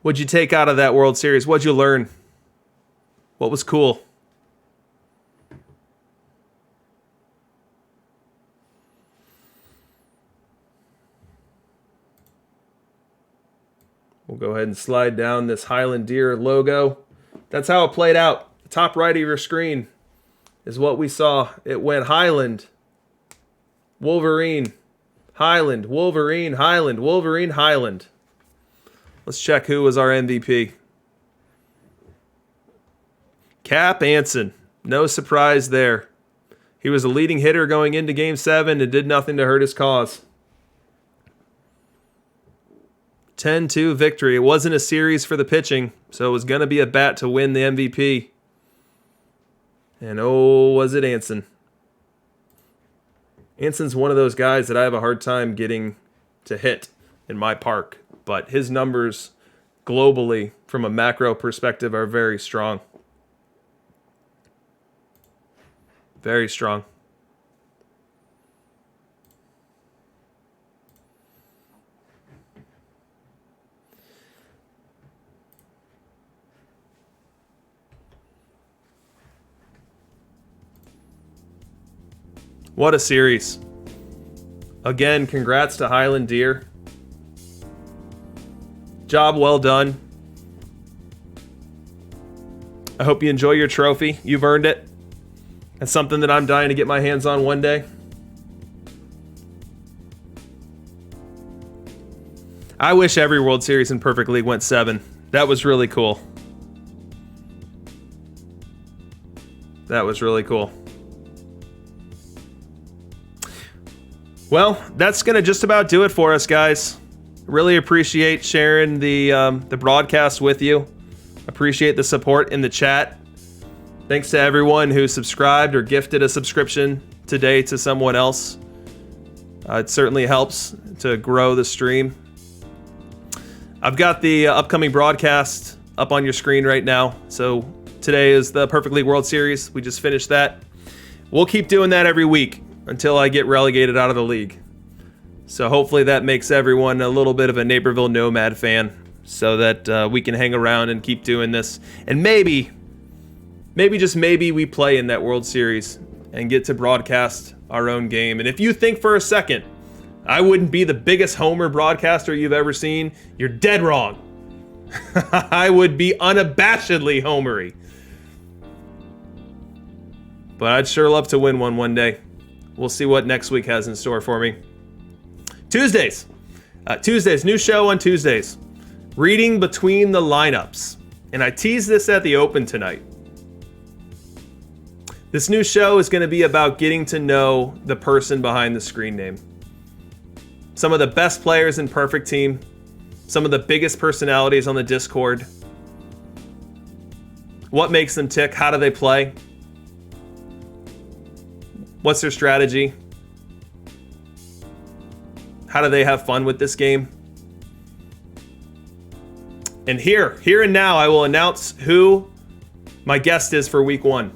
What'd you take out of that World Series? What'd you learn? What was cool? We'll go ahead and slide down this Highland Deer logo. That's how it played out. The top right of your screen is what we saw. It went Highland, Wolverine, Highland, Wolverine, Highland, Wolverine, Highland. Let's check who was our MVP. Cap Anson. No surprise there. He was a leading hitter going into Game 7 and did nothing to hurt his cause. 10-2 victory. It wasn't a series for the pitching, so it was going to be a bat to win the MVP. And oh, was it Anson. Anson's one of those guys that I have a hard time getting to hit in my park, but his numbers globally from a macro perspective are very strong. Very strong. What a series. Again, congrats to Highland Deer. Job well done. I hope you enjoy your trophy. You've earned it. It's something that I'm dying to get my hands on one day. I wish every World Series in Perfect League went 7. That was really cool. That was really cool. Well, that's going to just about do it for us, guys. Really appreciate sharing the broadcast with you. Appreciate the support in the chat. Thanks to everyone who subscribed or gifted a subscription today to someone else. It certainly helps to grow the stream. I've got the upcoming broadcast up on your screen right now. So today is the Perfect League World Series. We just finished that. We'll keep doing that every week until I get relegated out of the league. So hopefully that makes everyone a little bit of a Naperville Nomad fan so that we can hang around and keep doing this. And maybe just maybe we play in that World Series and get to broadcast our own game. And if you think for a second I wouldn't be the biggest homer broadcaster you've ever seen, you're dead wrong. I would be unabashedly homery. But I'd sure love to win one day. We'll see what next week has in store for me. Tuesdays, new show on Tuesdays. Reading between the lineups. And I teased this at the Open tonight. This new show is going to be about getting to know the person behind the screen name. Some of the best players in Perfect Team. Some of the biggest personalities on the Discord. What makes them tick? How do they play? What's their strategy? How do they have fun with this game? And here and now, I will announce who my guest is for week 1.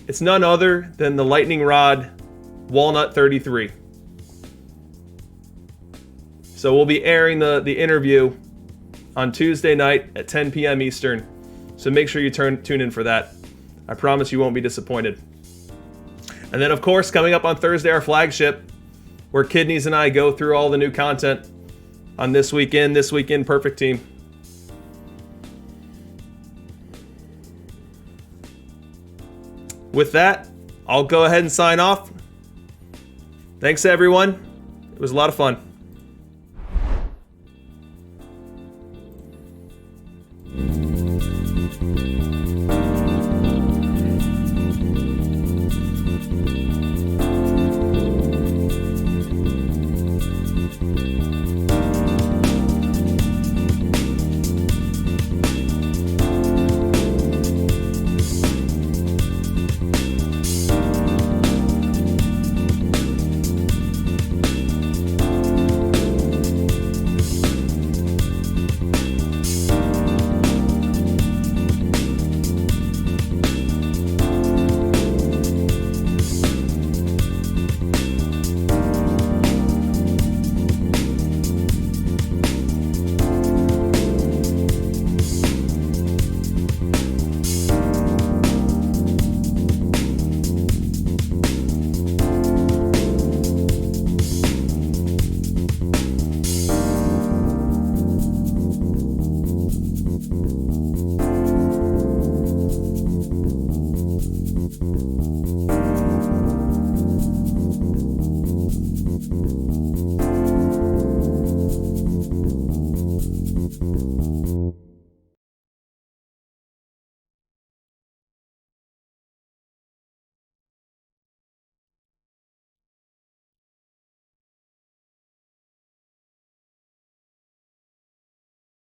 It's none other than the Lightning Rod Walnut 33. So we'll be airing the interview on Tuesday night at 10 p.m. Eastern. So make sure you tune in for that. I promise you won't be disappointed. And then, of course, coming up on Thursday, our flagship, where Kidneys and I go through all the new content on This Weekend Perfect Team. With that, I'll go ahead and sign off. Thanks, everyone. It was a lot of fun.